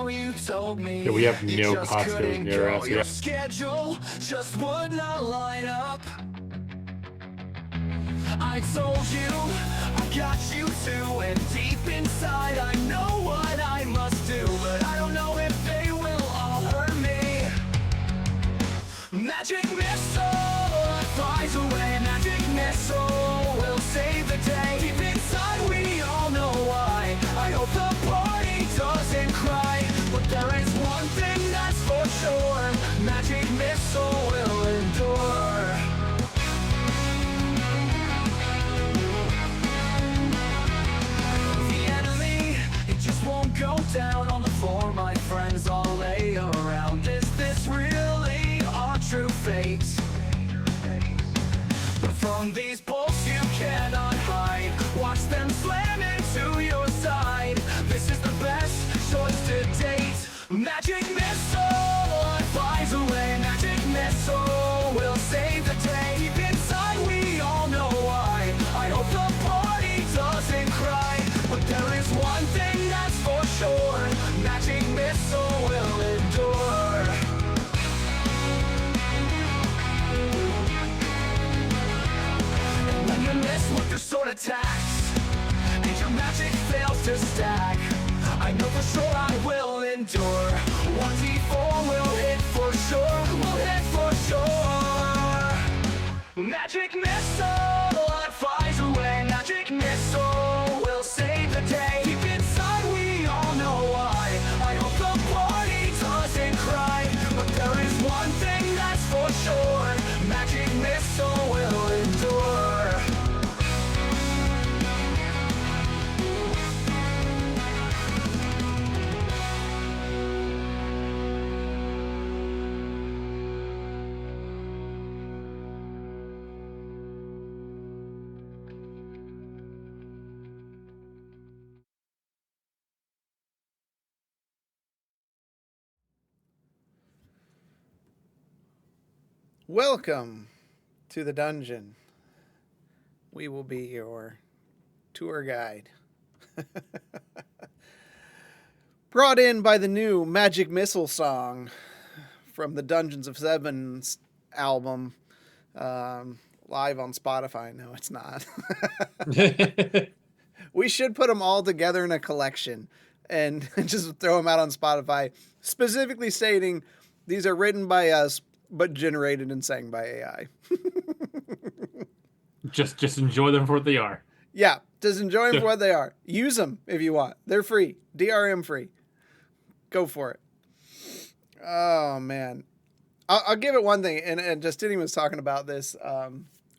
how you told me. Yeah, we have You no just Costco's couldn't near go. us. Your Yeah. schedule just would not line up. I told you I got you too, and deep inside I know what I must do, but I don't know if they will all hurt me. Magic missile flies away. Magic missile will save the day. Deep inside we all know why. I hope the party doesn't cry, but there is one thing that's for sure. Magic missile will endure. The enemy, it just won't go down on the floor. My friends all lay around. Is this really our true fate? But from these bolts you cannot hide. Watch them slam into your side. This is the best choice to date. Magic missile flies away. Magic missile will save the day. Deep inside we all know why. I hope the party doesn't cry, but there is one thing that's for sure. Magic missile will endure. When you miss with your sword attacks and your magic fails to stack, I know for sure I will endure. 1d4 will hit for sure. Will hit for sure. Magic missile flies away. Magic missile will save the day. Deep inside we all know why. I hope the party doesn't cry, but there is one thing that's for sure. Magic missile will endure. Welcome to the dungeon. We will be your tour guide. Brought in by the new Magic Missile song from the Dungeons of Seven's album, live on Spotify. No, it's not. We should put them all together in a collection and just throw them out on Spotify, specifically stating these are written by us, but generated and sang by AI. Just enjoy them for what they are. Yeah, just enjoy them for what they are. Use them if you want. They're free. DRM free. Go for it. Oh, man. I'll give it one thing, and Justinian was talking about this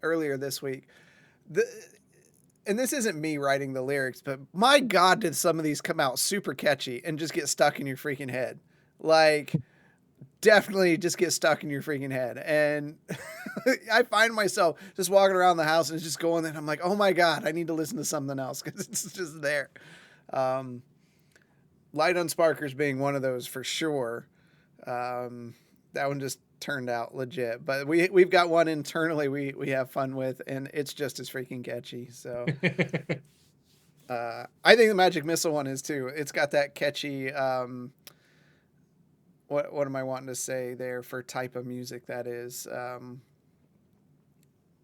earlier this week. And this isn't me writing the lyrics, but my God, did some of these come out super catchy and just get stuck in your freaking head. Like, definitely just get stuck in your freaking head. And I find myself just walking around the house and just going there. And I'm like, oh my God, I need to listen to something else because it's just there. Light on Sparkers being one of those for sure. That one just turned out legit. But we've got one internally we have fun with, and it's just as freaking catchy. So I think the Magic Missile one is too. It's got that catchy... What am I wanting to say there for type of music that is?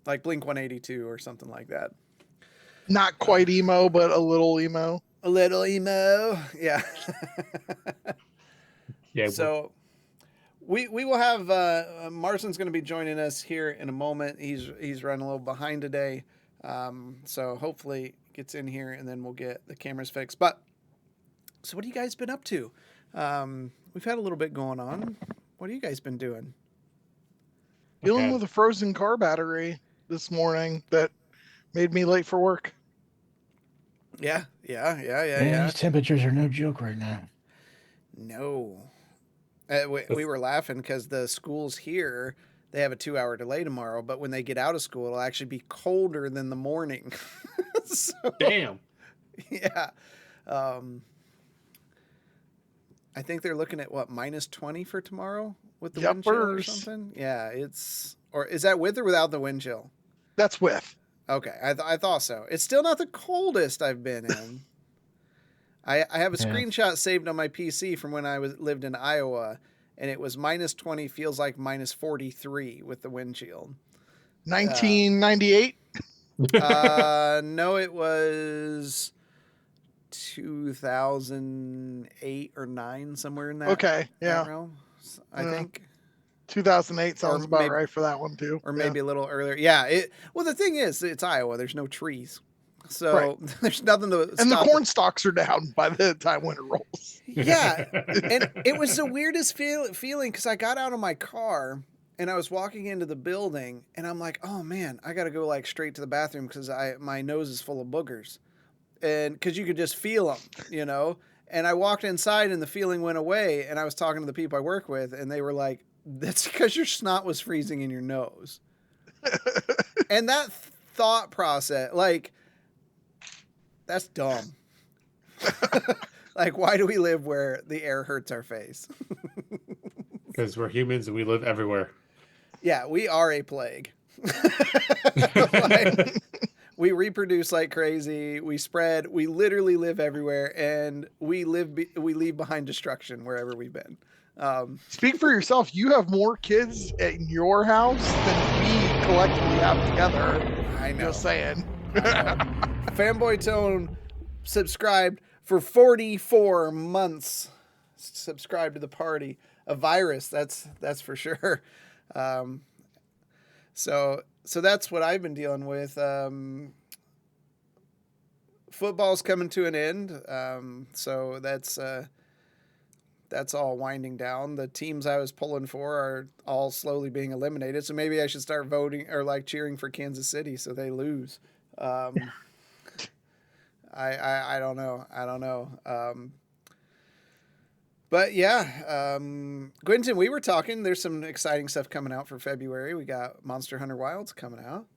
Like Blink-182 or something like that. Not quite emo, but a little emo. A little emo. Yeah. Yeah. So we will have Marston's going to be joining us here in a moment. He's running a little behind today. So hopefully gets in here and then we'll get the cameras fixed. But so what have you guys been up to? We've had a little bit going on. What have you guys been doing? Dealing with a frozen car battery this morning that made me late for work. Yeah. These temperatures are no joke right now. No. We were laughing because the schools here, they have a 2-hour delay tomorrow, but when they get out of school, it'll actually be colder than the morning. So, Damn. Yeah. I think they're looking at what, -20 for tomorrow with the wind chill or something. Yeah, or is that with or without the wind chill? That's with. Okay, I thought so. It's still not the coldest I've been in. I have a Yeah. screenshot saved on my PC from when I lived in Iowa, and it was -20, feels like -43 with the wind chill. 1998. No, it was 2008 or 9, somewhere in that. Okay, yeah. that realm, I think. 2008 sounds about maybe- right for that one too. Or maybe a little earlier. Yeah. Well, the thing is, it's Iowa. There's no trees, so there's nothing to. And the stop corn stalks are down by the time winter rolls. Yeah, and it was the weirdest feeling because I got out of my car and I was walking into the building, and I'm like, oh man, I got to go like straight to the bathroom because my nose is full of boogers, and because you could just feel them, you know. And I walked inside, and the feeling went away. And I was talking to the people I work with, and they were like, "That's because your snot was freezing in your nose." And that thought process, like, that's dumb. Like, why do we live where the air hurts our face? Because we're humans and we live everywhere. Yeah, we are a plague. Like, we reproduce like crazy. We spread. We literally live everywhere, and we leave behind destruction wherever we've been. Speak for yourself. You have more kids in your house than we collectively have together. I know. Just saying. Fanboy Tone subscribed for 44 months. Subscribe to the party. A virus, that's for sure. So that's what I've been dealing with. Football's coming to an end. So that's all winding down. The teams I was pulling for are all slowly being eliminated. So maybe I should start voting or like cheering for Kansas City so they lose. I don't know. But yeah, Quentin, we were talking. There's some exciting stuff coming out for February. We got Monster Hunter Wilds coming out.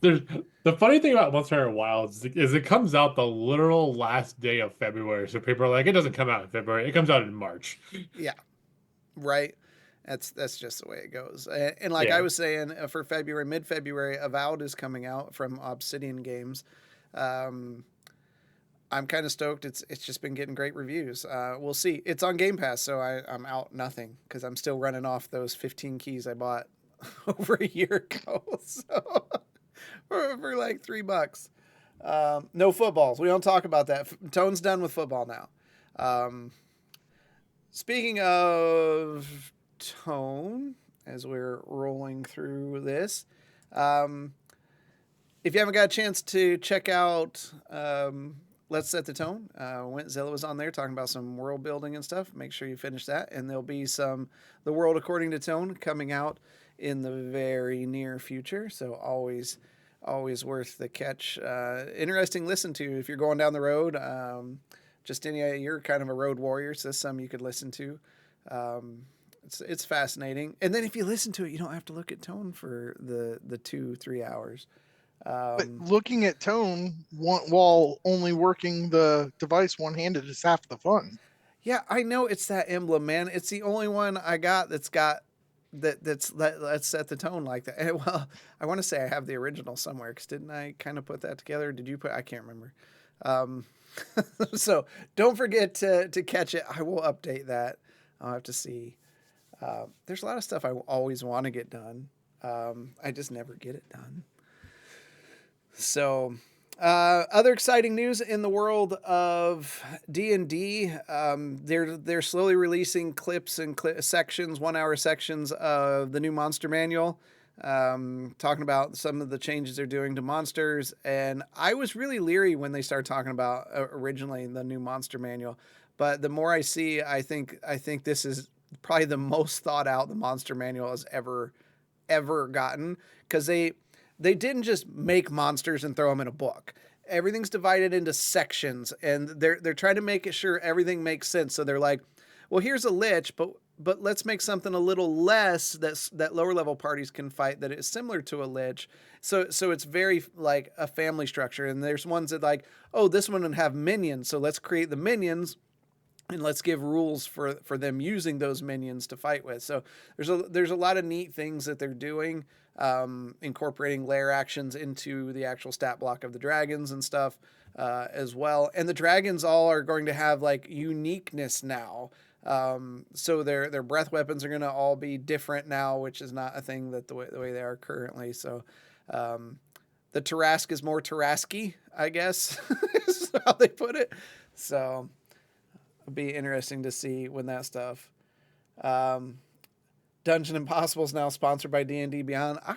The funny thing about Monster Hunter Wilds is it comes out the literal last day of February. So people are like, it doesn't come out in February. It comes out in March. Yeah, right. That's just the way it goes. And like I was saying, for February, mid-February, Avowed is coming out from Obsidian Games. I'm kind of stoked. It's just been getting great reviews. We'll see. It's on Game Pass, so I'm out nothing because I'm still running off those 15 keys I bought over a year ago. So for like $3. No footballs. We don't talk about that. Tone's done with football now. Speaking of Tone, as we're rolling through this, if you haven't got a chance to check out Let's Set the Tone, Zilla was on there talking about some world building and stuff. Make sure you finish that, and there'll be some The World According to Tone coming out in the very near future. So always worth the catch. Interesting listen to if you're going down the road. Justinia, you're kind of a road warrior, so that's something you could listen to. It's fascinating. And then if you listen to it, you don't have to look at Tone for the 2-3 hours. But looking at Tone while only working the device one-handed is half the fun. Yeah, I know it's that emblem, man. It's the only one I got that's got that's Let's Set the Tone like that. And, well, I want to say I have the original somewhere because didn't I kind of put that together? Did you put? I can't remember. So don't forget to catch it. I will update that. I'll have to see. There's a lot of stuff I always want to get done. I just never get it done. So, other exciting news in the world of D&D. They're slowly releasing clips and sections, 1-hour sections of the new Monster Manual, talking about some of the changes they're doing to monsters. And I was really leery when they started talking about originally the new Monster Manual, but the more I see, I think this is probably the most thought out the Monster Manual has ever gotten, because they didn't just make monsters and throw them in a book. Everything's divided into sections, and they're trying to make sure everything makes sense. So they're like, well, here's a lich, but let's make something a little less that lower level parties can fight that is similar to a lich. So it's very like a family structure. And there's ones that like, oh, this one would have minions, so let's create the minions and let's give rules for them using those minions to fight with. So there's a lot of neat things that they're doing, incorporating lair actions into the actual stat block of the dragons and stuff. as well. And the dragons all are going to have like uniqueness now. So their breath weapons are going to all be different now, which is not a thing that the way they are currently. So the Tarask is more Tarasky, I guess, is how they put it. So it'll be interesting to see when that stuff. Dungeon Impossible is now sponsored by D&D Beyond. I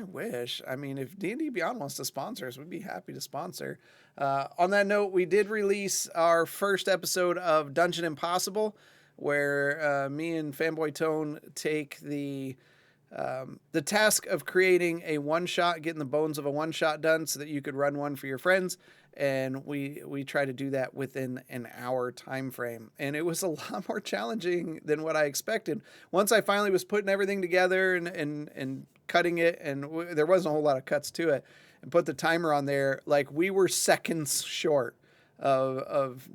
wish. I mean, if D&D Beyond wants to sponsor us, we'd be happy to sponsor. On that note, we did release our first episode of Dungeon Impossible, where me and Fanboy Tone take the task of creating a one-shot, getting the bones of a one-shot done so that you could run one for your friends. And we try to do that within an hour time frame. And it was a lot more challenging than what I expected. Once I finally was putting everything together and cutting it, and there wasn't a whole lot of cuts to it, and put the timer on there, like we were seconds short of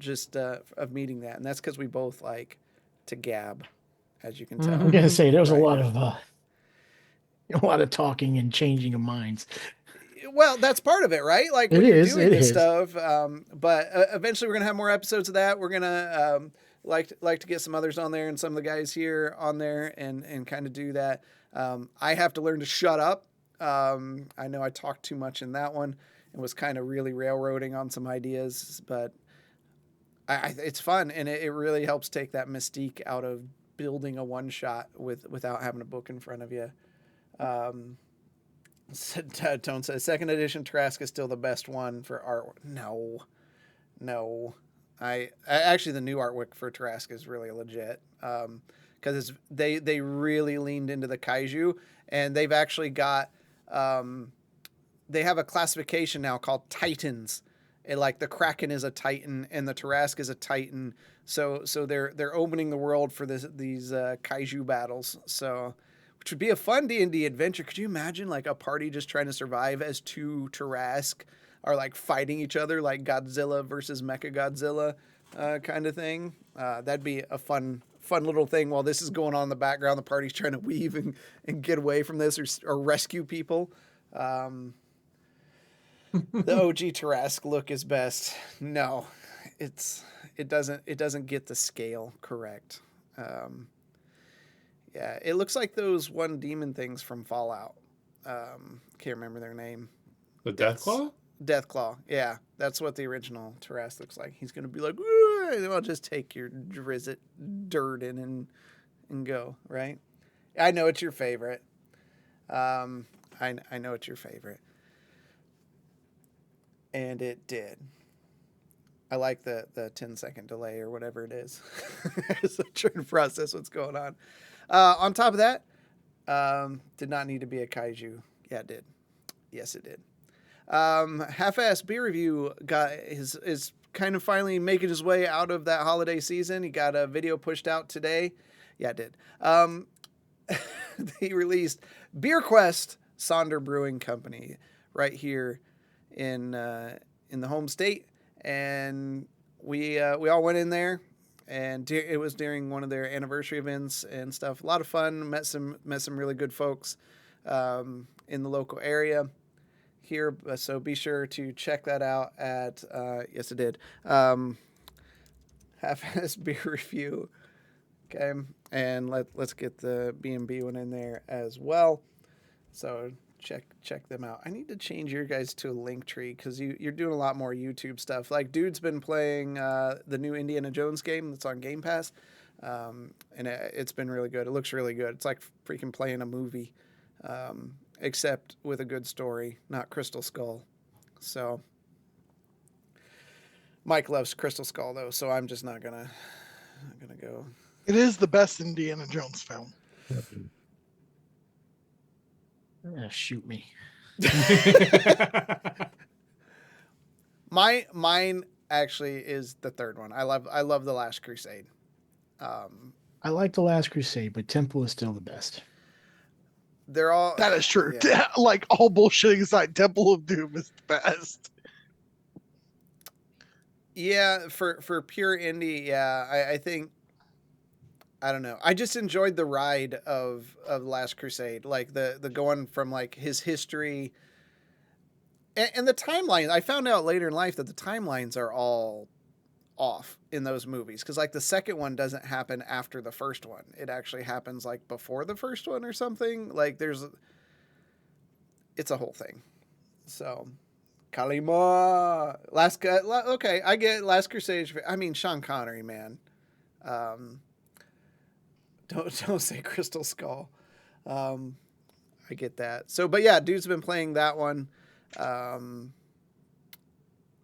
meeting that. And that's because we both like to gab, as you can tell. I'm gonna say there was a lot of talking and changing of minds. Well, that's part of it, right? Like when you're doing this stuff. But eventually, we're gonna have more episodes of that. We're gonna like to get some others on there, and some of the guys here on there, and kind of do that. I have to learn to shut up. I know I talked too much in that one and was kind of really railroading on some ideas, but it's fun, and it really helps take that mystique out of building a one shot without having a book in front of you. Tone says, second edition Trask is still the best one for art. No. I actually, the new artwork for Trask is really legit. Because they really leaned into the kaiju, and they've actually got, they have a classification now called Titans. And like the Kraken is a Titan and the Tarask is a Titan. So they're opening the world for these kaiju battles. So, which would be a fun D&D adventure. Could you imagine like a party just trying to survive as two Tarask are like fighting each other, like Godzilla versus Mechagodzilla kind of thing? That'd be a fun little thing while this is going on in the background. The party's trying to weave and get away from this or rescue people. The OG Tarask look is best. No, it doesn't get the scale correct. Yeah, it looks like those one demon things from Fallout. Can't remember their name. The Deathclaw? Deathclaw. Yeah, that's what the original Tarask looks like. He's gonna be like, I'll just take your Drizzt dirt in and go, right? I know it's your favorite. I know it's your favorite. And it did. I like the 10-second delay or whatever it is. So I'm trying to process what's going on. On top of that, did not need to be a kaiju. Yeah, it did. Yes, it did. Half-Ass Beer Review is kind of finally making his way out of that holiday season. He got a video pushed out today. Yeah, it did. He released Beer Quest Sonder Brewing Company right here in the home state, and we all went in there, and it was during one of their anniversary events and stuff. A lot of fun. Met some really good folks in the local area here. So be sure to check that out at yes, it did. Half-Ass Beer Review. Okay, and let's get the B&B one in there as well. So check them out. I need to change your guys to a link tree because you're doing a lot more YouTube stuff. Like, dude's been playing the new Indiana Jones game that's on Game Pass, and it's been really good. It looks really good. It's like freaking playing a movie, except with a good story, not Crystal Skull. So Mike loves Crystal Skull though, so I'm just not gonna go. It is the best Indiana Jones film. Shoot me. Mine actually is the third one. I love The Last Crusade. I like The Last Crusade, but Temple is still the best. They're all. That is true. Yeah. Like, all bullshitting aside, Temple of Doom is the best. Yeah, for pure indie, yeah, I think. I don't know. I just enjoyed the ride of Last Crusade, like the going from like his history And the timeline, I found out later in life that the timelines are all off in those movies, because like the second one doesn't happen after the first one. It actually happens like before the first one or something. Like it's a whole thing. So Kalima, okay, I get Last Crusade. I mean, Sean Connery, man. Don't say Crystal Skull. I get that. So, but yeah, dude's been playing that one.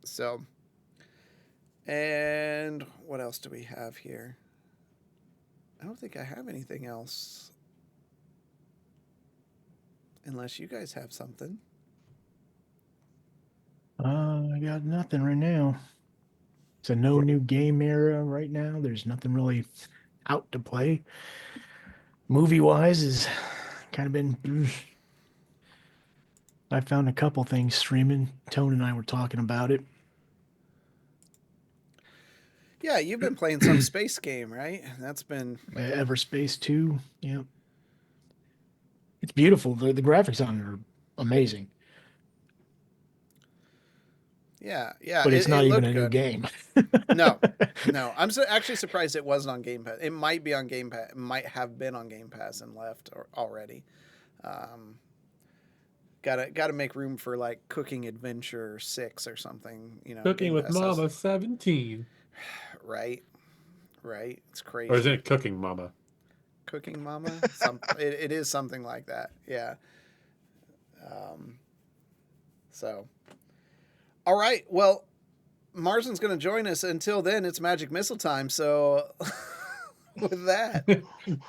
So, and what else do we have here? I don't think I have anything else. Unless you guys have something. I got nothing right now. It's a no new game era right now. There's nothing really out to play. Movie wise has kind of been. I found a couple things streaming. Tone and I were talking about it. Yeah, you've been playing some space game, right? That's been Everspace 2. Yeah. It's beautiful. The graphics on it are amazing. Yeah. But it's not even a new good. game. No. I'm actually surprised it wasn't on Game Pass. It might be on Game Pass. It might have been on Game Pass and left already. Gotta make room for like Cooking Adventure 6 or something. Cooking Game with Pass Mama 17. Right. It's crazy. Or is it Cooking Mama? Cooking Mama? It is something like that. Yeah. So. All right. Well, Marsden's going to join us. Until then, it's Magic Missile time. So, with that,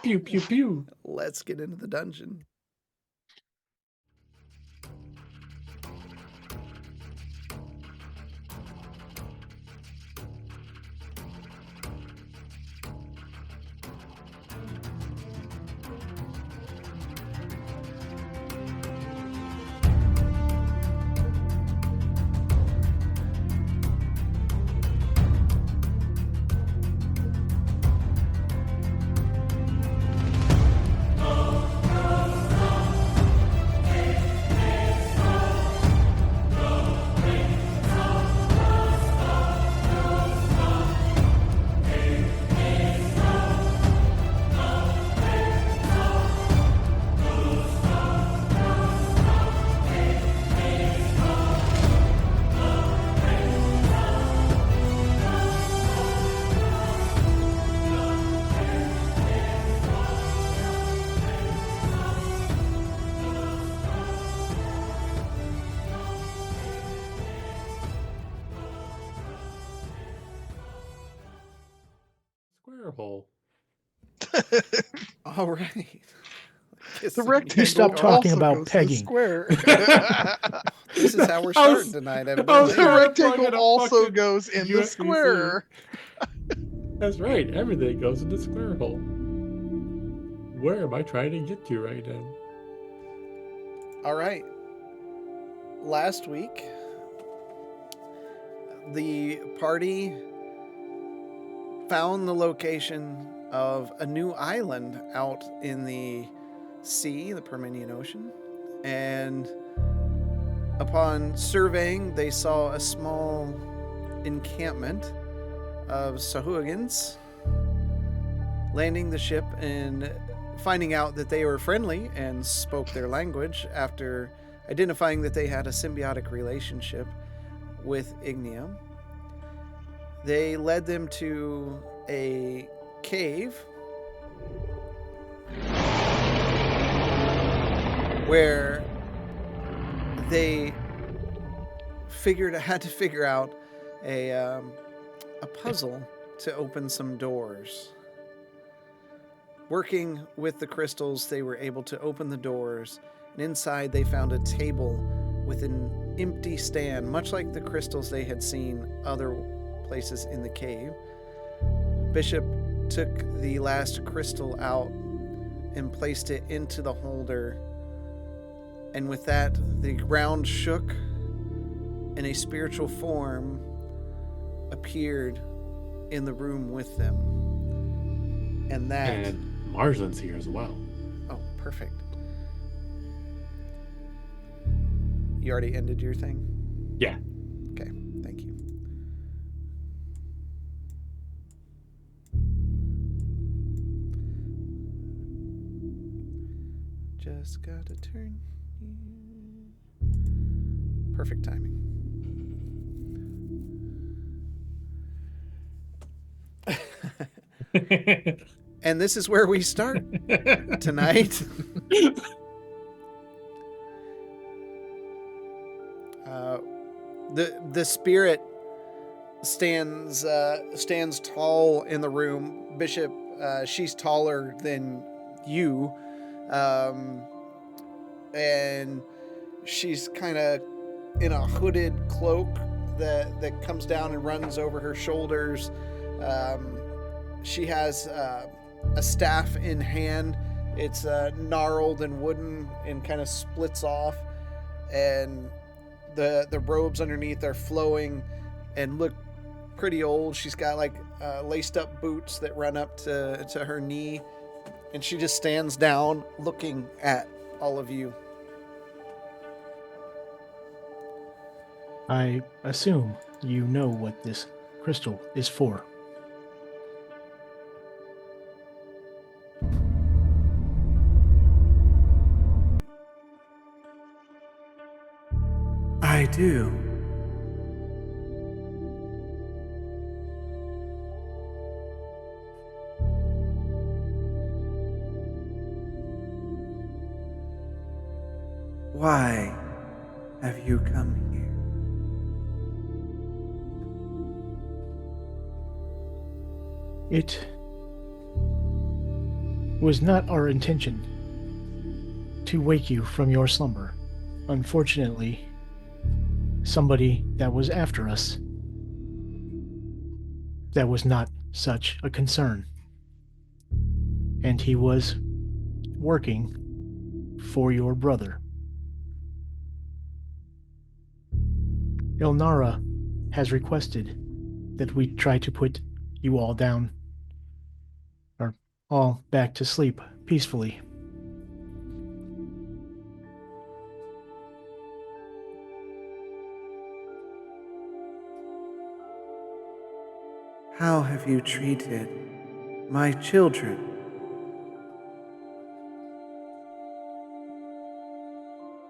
Pew, pew, pew. Let's get into the dungeon. Square hole. All right. The rectangle You stop talking also about goes to the pegging. square. This is how we're I was- starting tonight, I was evidently. The trying to rectangle plug in a also fucking goes in the USB-C. square. That's right. Everything goes in the square hole. Where am I trying to get to right now? All right. Last week, the party found the location of a new island out in the sea, the Permian Ocean, and upon surveying, they saw a small encampment of Sahuagins. Landing the ship and finding out that they were friendly and spoke their language after identifying that they had a symbiotic relationship with Ignium. They led them to a cave where they had to figure out a puzzle to open some doors. Working with the crystals, they were able to open the doors, and inside they found a table with an empty stand, much like the crystals they had seen other places in the cave. Bishop took the last crystal out and placed it into the holder, and with that, the ground shook and a spiritual form appeared in the room with them. And that... And Marsden's here as well. Oh, perfect. You already ended your thing? Yeah. Okay, thank you. Just gotta turn. Perfect timing. And this is where we start tonight. The spirit stands tall in the room. Bishop, she's taller than you, and she's kind of in a hooded cloak that comes down and runs over her shoulders. She has a staff in hand. It's gnarled and wooden and kind of splits off, and the robes underneath are flowing and look pretty old. She's got like laced up boots that run up to her knee, and she just stands down looking at all of you. I assume you know what this crystal is for. I do. Why have you come here? It was not our intention to wake you from your slumber. Unfortunately, somebody that was after us, that was not such a concern. And he was working for your brother. Ilnara has requested that we try to put you all down, or all back to sleep peacefully. How have you treated my children?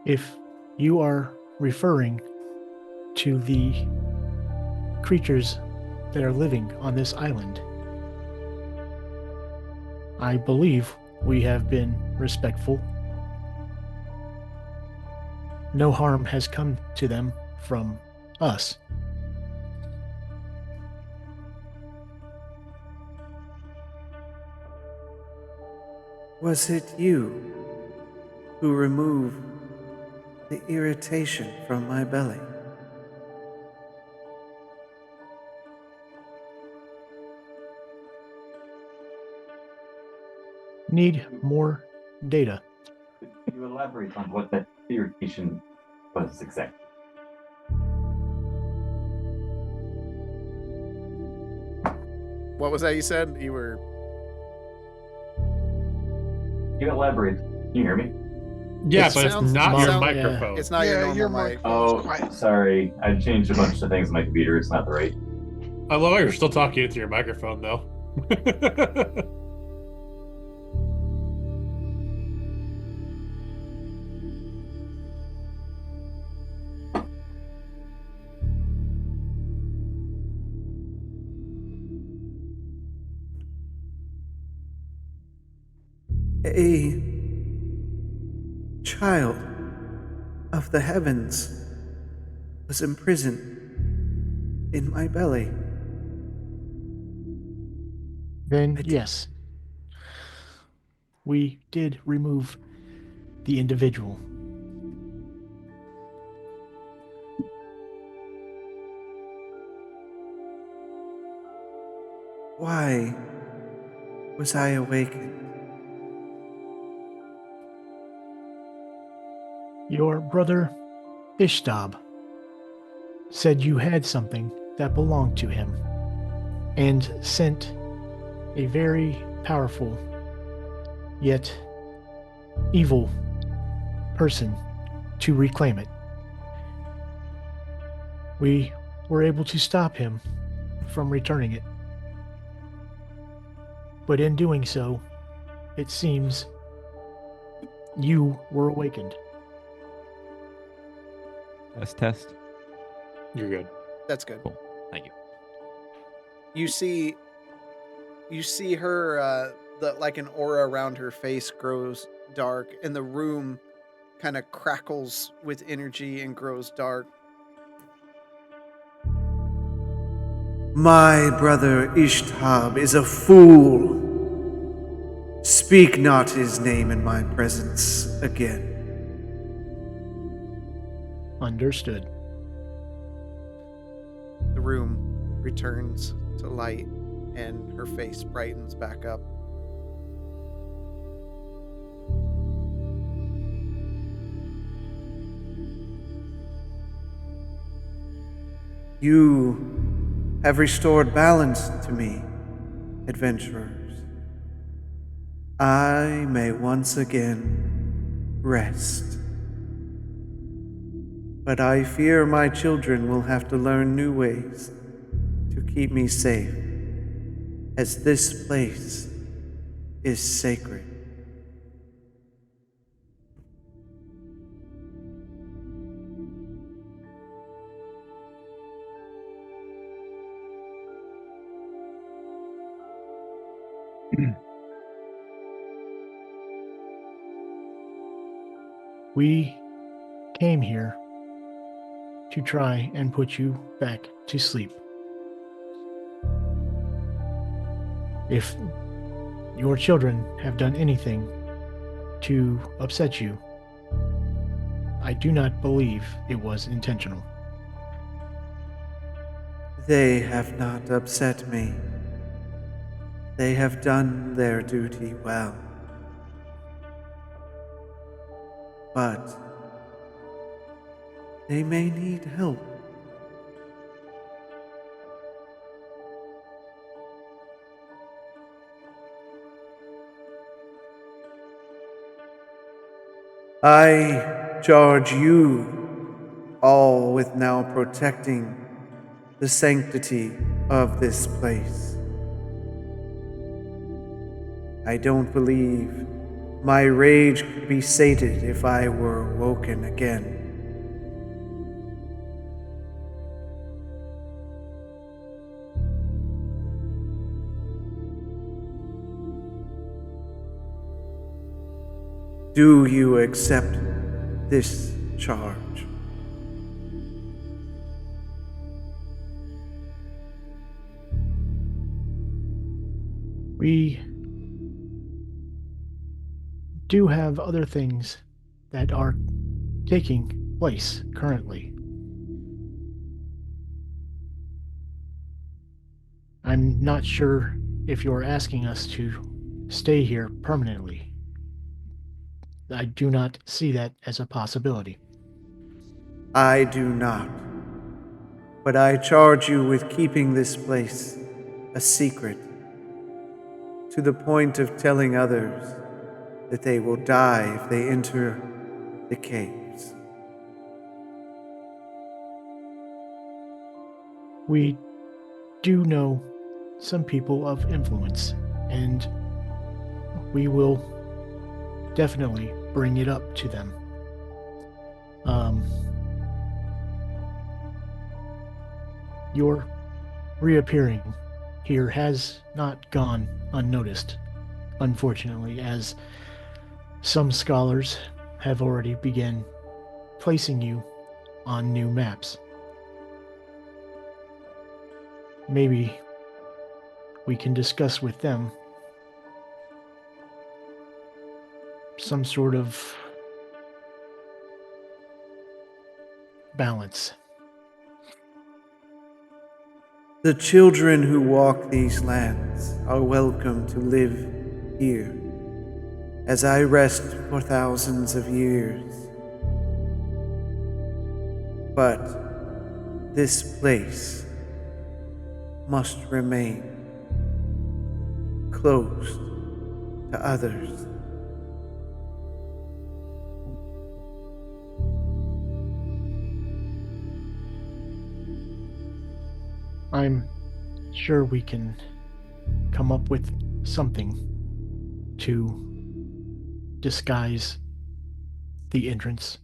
If you are referring to the creatures that are living on this island, I believe we have been respectful. No harm has come to them from us. Was it you who removed the irritation from my belly? Need more data. Could you elaborate on what that irritation was exactly? What was that you said? You were... Can you elaborate? Can you hear me? Yeah, It but it's sounds- not your sound- microphone. It's not your Yeah, normal your mic. Oh, quiet. sorry. I changed a bunch of things on my computer. It's not the right. I love how you're still talking into your microphone, though. A child of the heavens was imprisoned in my belly. Then, yes, we did remove the individual. Why was I awakened? Your brother, Ishtab, said you had something that belonged to him and sent a very powerful yet evil person to reclaim it. We were able to stop him from returning it. But in doing so, it seems you were awakened. Test. You're good. That's good. Cool. Thank you. You see her like an aura around her face grows dark, and the room kind of crackles with energy and grows dark. My brother Ishtab is a fool. Speak not his name in my presence again. Understood. The room returns to light, and her face brightens back up. You have restored balance to me, adventurers. I may once again rest. But I fear my children will have to learn new ways to keep me safe, as this place is sacred. We came here to try and put you back to sleep. If your children have done anything to upset you, I do not believe it was intentional. They have not upset me. They have done their duty well. But they may need help. I charge you all with now protecting the sanctity of this place. I don't believe my rage could be sated if I were woken again. Do you accept this charge? We do have other things that are taking place currently. I'm not sure if you're asking us to stay here permanently. I do not see that as a possibility. I do not. But I charge you with keeping this place a secret, to the point of telling others that they will die if they enter the caves. We do know some people of influence, and we will definitely bring it up to them. Your reappearing here has not gone unnoticed, unfortunately, as some scholars have already begun placing you on new maps. Maybe we can discuss with them some sort of balance. The children who walk these lands are welcome to live here, as I rest for thousands of years. But this place must remain closed to others. I'm sure we can come up with something to disguise the entrance.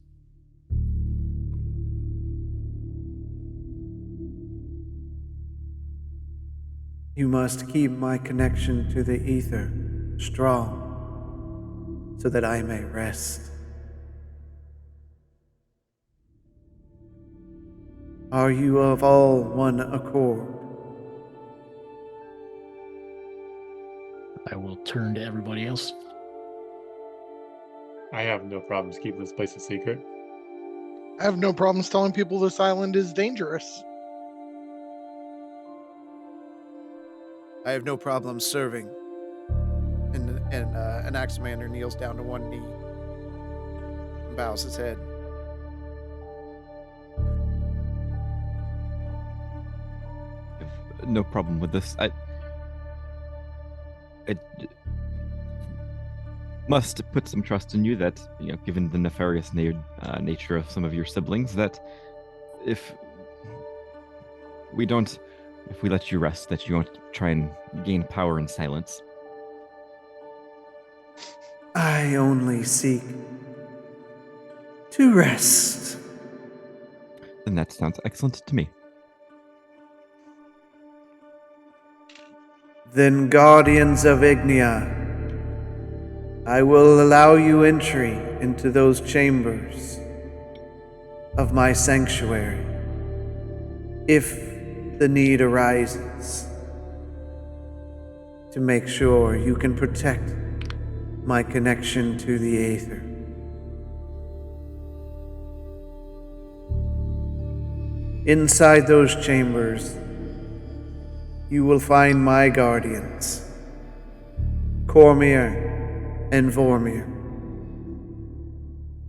You must keep my connection to the ether strong so that I may rest. Are you of all one accord? I will turn to everybody else. I have no problems keeping this place a secret. I have no problems telling people this island is dangerous. I have no problem serving. And an Axamander kneels down to one knee and bows his head. No problem with this. I must put some trust in you that, given the nefarious nature of some of your siblings, that if we let you rest, that you won't try and gain power in silence. I only seek to rest. Then that sounds excellent to me. Then, guardians of Ignia, I will allow you entry into those chambers of my sanctuary, if the need arises, to make sure you can protect my connection to the Aether. Inside those chambers, you will find my guardians, Cormier and Vormir.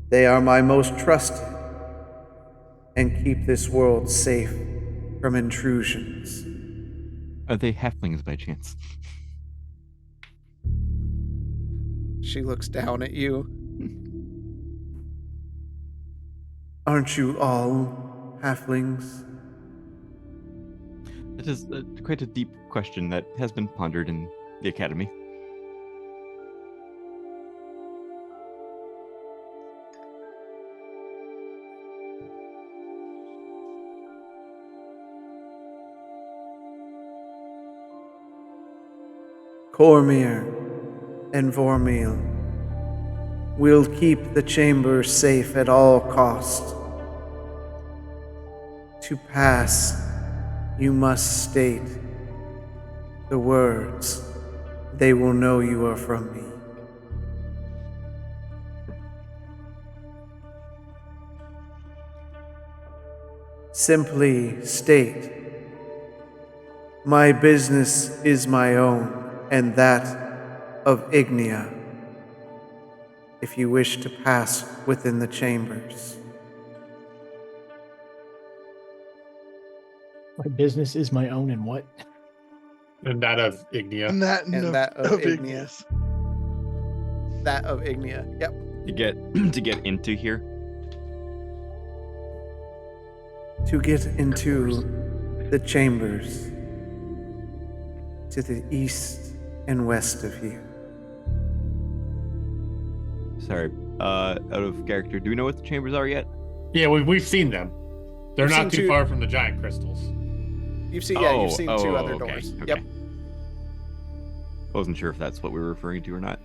They are my most trusted and keep this world safe from intrusions. Are they halflings by chance? She looks down at you. Aren't you all halflings? That is quite a deep question that has been pondered in the Academy. Cormier and Vormir will keep the chamber safe at all cost. To pass, you must state the words. They will know you are from me. Simply state, my business is my own and that of Ignia, if you wish to pass within the chambers. My business is my own and what? And that of Ignia. And that of Ignia. Igneous. That of Ignia. Yep. To get into here. To get into the chambers to the east and west of here. Sorry, out of character. Do we know what the chambers are yet? Yeah, we've seen them. They're You've not seen too two- far from the giant crystals. You've seen two other okay, doors. okay. Yep. I wasn't sure if that's what we were referring to or not.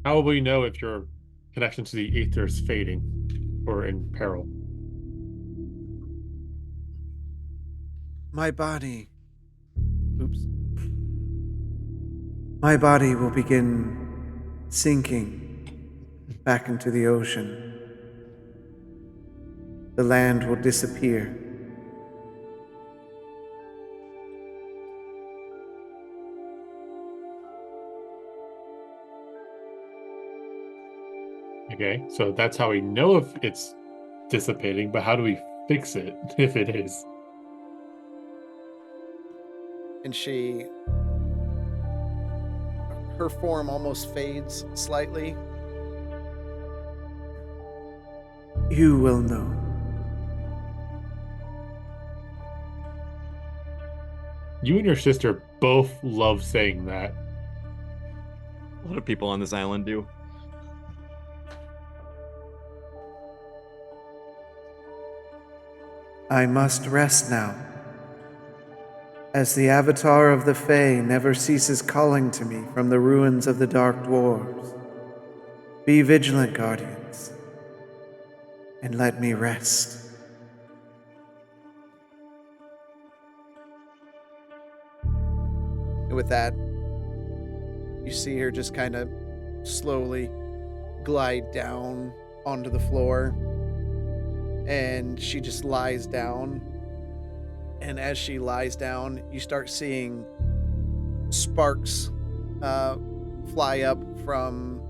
How will we know if your connection to the ether is fading or in peril? My body. Oops. My body will begin sinking back into the ocean. The land will disappear. Okay, so that's how we know if it's dissipating, but how do we fix it if it is? And her form almost fades slightly. you will know. You and your sister both love saying that. A lot of people on this island do. I must rest now, as the avatar of the Fae never ceases calling to me from the ruins of the Dark Dwarves. Be vigilant, guardians, and let me rest. And with that, you see her just kind of slowly glide down onto the floor. And she just lies down. And as she lies down, you start seeing sparks fly up from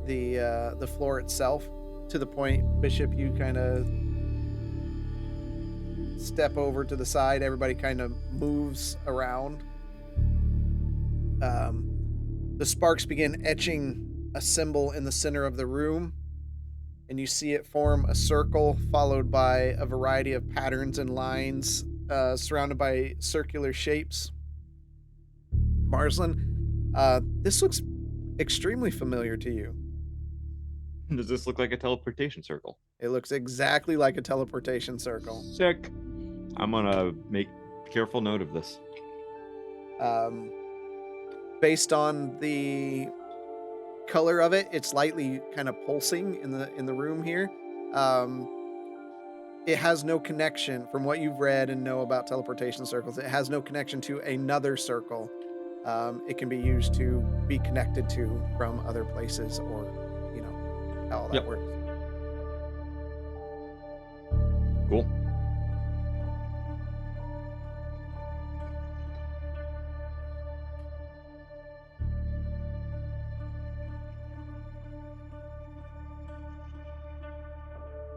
the floor itself, to the point, Bishop, you kind of step over to the side. Everybody kind of moves around. The sparks begin etching a symbol in the center of the room, and you see it form a circle followed by a variety of patterns and lines surrounded by circular shapes. Marsland, this looks extremely familiar to you. Does this look like a teleportation circle? It looks exactly like a teleportation circle. Sick. I'm gonna make careful note of this. Based on the color of it, it's lightly kind of pulsing in the room here. It has no connection, from what you've read and know about teleportation circles, it has no connection to another circle. It can be used to be connected to from other places, or how all that works. Cool.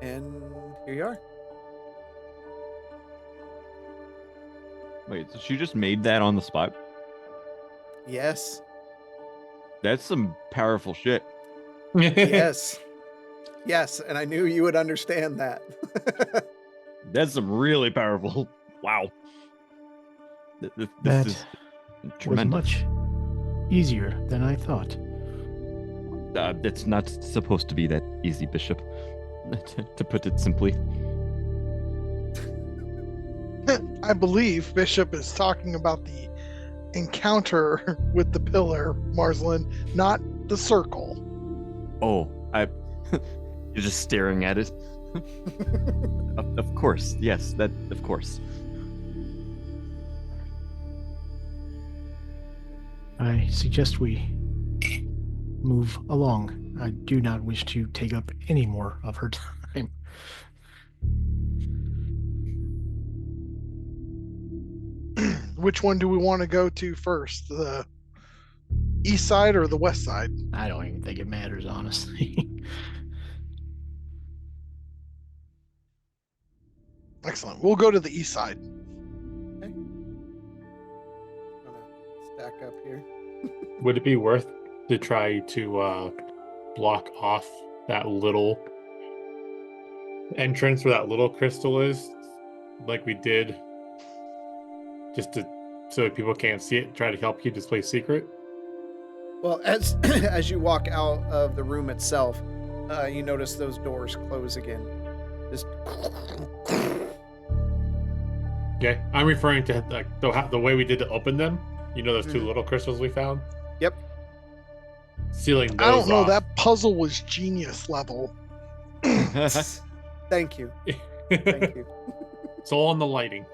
And here you are. Wait, so she just made that on the spot? Yes. That's some powerful shit. Yes. Yes, and I knew you would understand that. That's some really powerful. Wow. This That is was tremendous. much easier than I thought. It's not supposed to be that easy, Bishop. To put it simply. I believe Bishop is talking about the encounter with the pillar, Marsland, not the circle. Oh, you're just staring at it. Of course, yes, that of course. I suggest we move along. I do not wish to take up any more of her time. Which one do we want to go to first? The east side or the west side? I don't even think it matters, honestly. Excellent. We'll go to the east side. Okay. Gonna stack up here. Would it be worth to try to block off that little entrance where that little crystal is, like we did, just to so people can't see it? Try to help keep this place secret. Well, as you walk out of the room itself, you notice those doors close again. Just Okay, I'm referring to like the way we did to open them. You know those two little crystals we found? Yep. Sealing those I don't know. off. That puzzle was genius level. Thank you. Thank you. It's all on the lighting.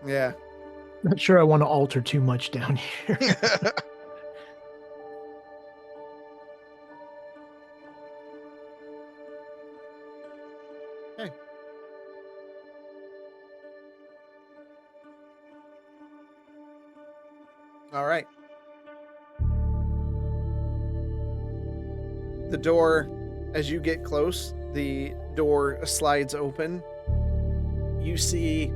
Yeah. Not sure I want to alter too much down here. Okay. All right. The door, as you get close, the door slides open. You see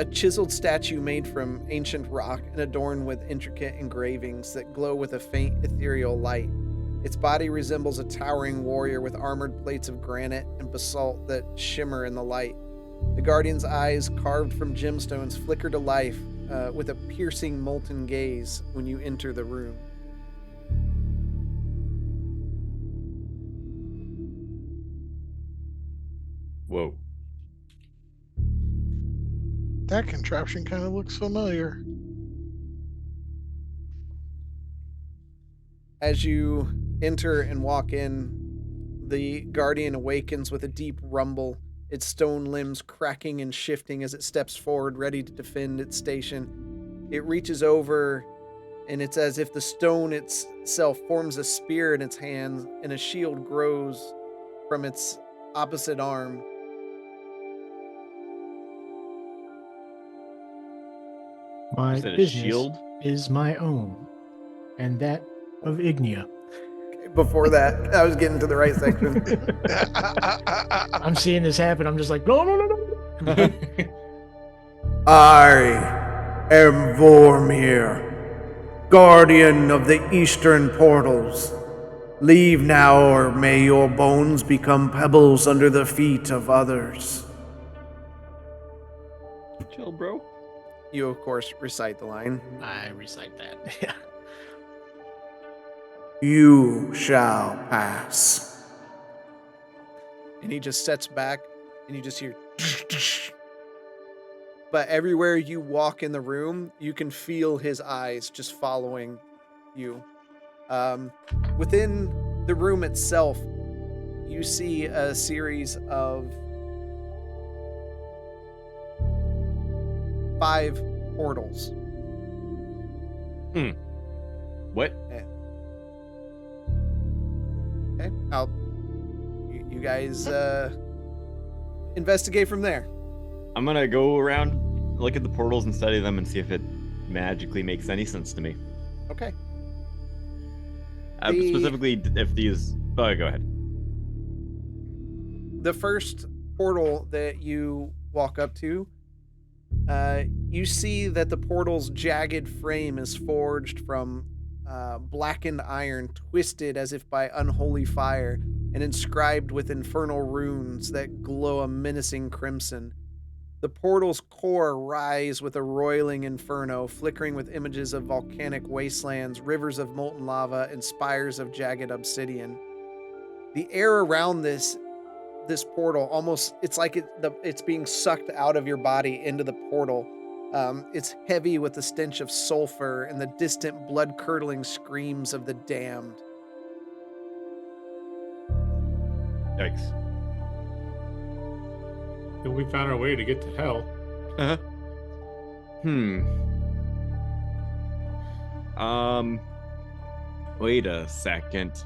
a chiseled statue made from ancient rock and adorned with intricate engravings that glow with a faint ethereal light. Its body resembles a towering warrior with armored plates of granite and basalt that shimmer in the light. The Guardian's eyes, carved from gemstones, flicker to life with a piercing molten gaze when you enter the room. Whoa. That contraption kind of looks familiar. As you enter and walk in, the Guardian awakens with a deep rumble, its stone limbs cracking and shifting as it steps forward, ready to defend its station. It reaches over, and it's as if the stone itself forms a spear in its hands, and a shield grows from its opposite arm. My Is that a business shield? is my own, and that of Ignia. Before that, I was getting to the right section. I'm seeing this happen. I'm just like, no, no, no, no. I am Vormir, guardian of the eastern portals. Leave now, or may your bones become pebbles under the feet of others. Chill, bro. You, of course, recite the line. I recite that. Yeah. You shall pass. And he just sets back, and you just hear. But everywhere you walk in the room, you can feel his eyes just following you. Within the room itself, you see a series of 5 portals. What? Okay, you guys investigate from there. I'm gonna go around, look at the portals and study them and see if it magically makes any sense to me. Okay. Specifically, if these... Oh, go ahead. The first portal that you walk up to, you see that the portal's jagged frame is forged from blackened iron, twisted as if by unholy fire, and inscribed with infernal runes that glow a menacing crimson. The portal's core rise with a roiling inferno, flickering with images of volcanic wastelands, rivers of molten lava, and spires of jagged obsidian. The air around this portal almost, it's like it's being sucked out of your body into the portal. It's heavy with the stench of sulfur and the distant blood-curdling screams of the damned. Yikes. Then we found our way to get to hell. Wait a second.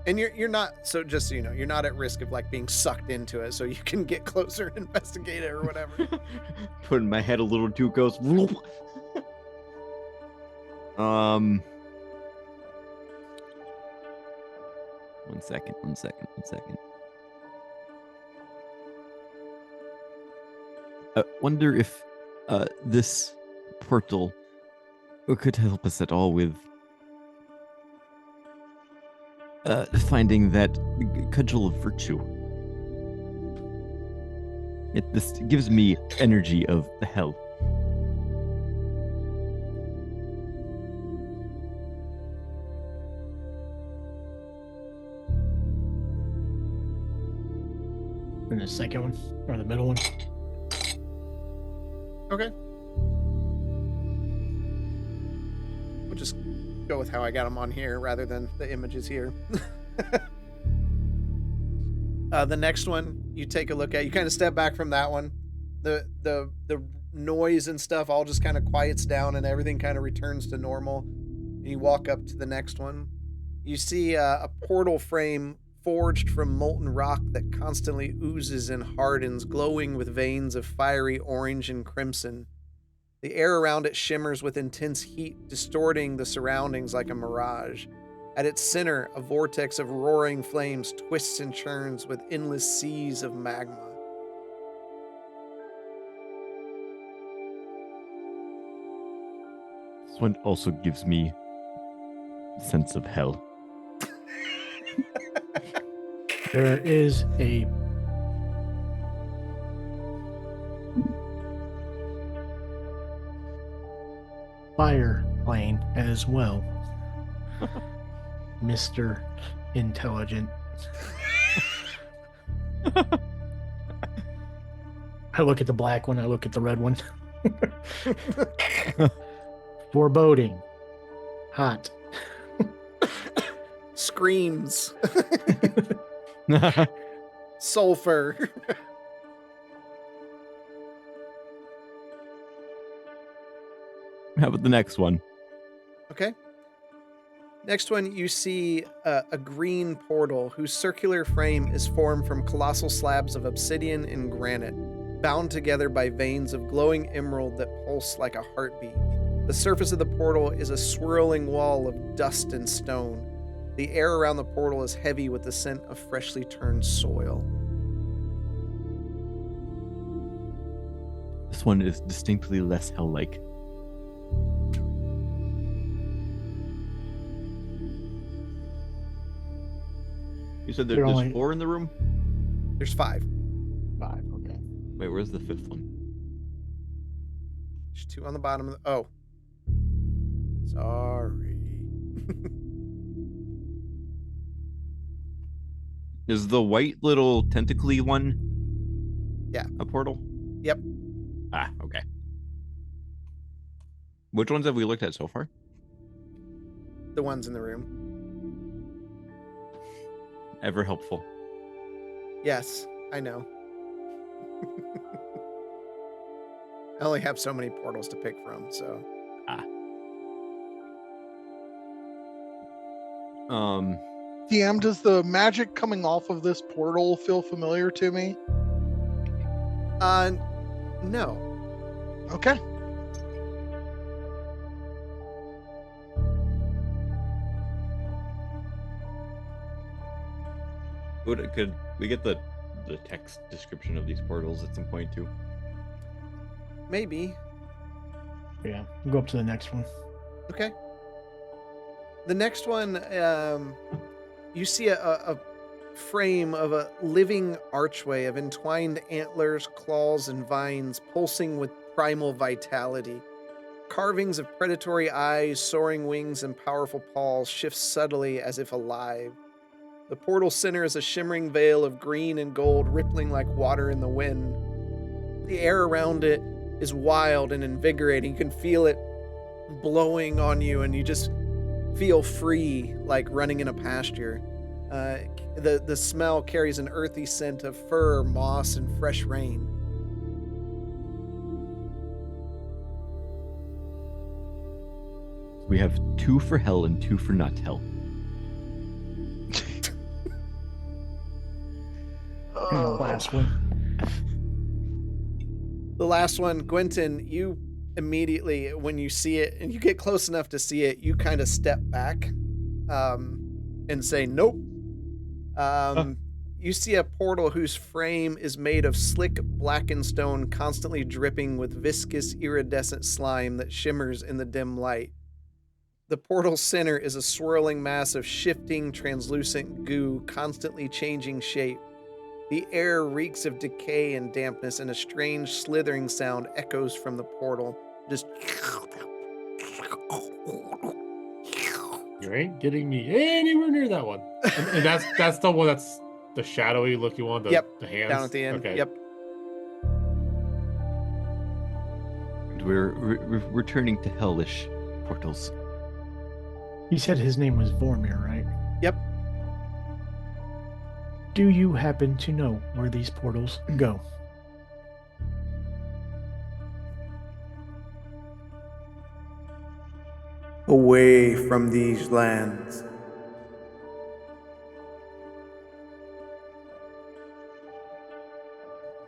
And you're not, so just so you know, you're not at risk of like being sucked into it, so you can get closer and investigate it or whatever. Putting my head a little too close. One second. I wonder if this portal could help us at all with finding that cudgel of virtue. This gives me energy of the hell. And the second one, or the middle one. Okay. We'll just go with how I got them on here rather than the images here. The next one you take a look at, you kind of step back from that one. The noise and stuff all just kind of quiets down and everything kind of returns to normal. And you walk up to the next one. You see a portal frame forged from molten rock that constantly oozes and hardens, glowing with veins of fiery orange and crimson. The air around it shimmers with intense heat, distorting the surroundings like a mirage. At its center, a vortex of roaring flames twists and churns with endless seas of magma. This one also gives me a sense of hell. There is a fire plane as well, Mr. Intelligent. I look at the black one, I look at the red one. Foreboding. Hot. Screams. Sulfur. How about the next one? Okay. Next one, you see a green portal whose circular frame is formed from colossal slabs of obsidian and granite, bound together by veins of glowing emerald that pulse like a heartbeat. The surface of the portal is a swirling wall of dust and stone. The air around the portal is heavy with the scent of freshly turned soil. This one is distinctly less hell-like. You said there's only- 4 in the room? There's 5. 5, okay. Wait, where's the 5th one? There's 2 on the bottom of the... Oh. Sorry. Is the white little tentacly one? Yeah. A portal? Yep. Ah, okay. Which ones have we looked at so far? The ones in the room. Ever helpful. Yes, I know. I only have so many portals to pick from, so... DM, does the magic coming off of this portal feel familiar to me? No. Okay. Could we get the text description of these portals at some point too? Maybe. Yeah, we'll go up to the next one. Okay. The next one, you see a frame of a living archway of entwined antlers, claws, and vines pulsing with primal vitality. Carvings of predatory eyes, soaring wings, and powerful paws shift subtly as if alive. The portal center is a shimmering veil of green and gold rippling like water in the wind. The air around it is wild and invigorating. You can feel it blowing on you, and you just feel free, like running in a pasture. The smell carries an earthy scent of fur, moss, and fresh rain. We have 2 for hell and 2 for not hell. And the last one. The last one, Gwenton, you immediately, when you see it, and you get close enough to see it, you kind of step back and say, nope. You see a portal whose frame is made of slick blackened stone constantly dripping with viscous iridescent slime that shimmers in the dim light. The portal's center is a swirling mass of shifting, translucent goo constantly changing shape. The air reeks of decay and dampness, and a strange slithering sound echoes from the portal. Just... You ain't getting me anywhere near that one. And that's the one that's the shadowy looking one. The, Yep, the hands down at the end. Okay. Yep. And we're returning to hellish portals. You said his name was Vormir, right? Yep. Do you happen to know where these portals go? Away from these lands.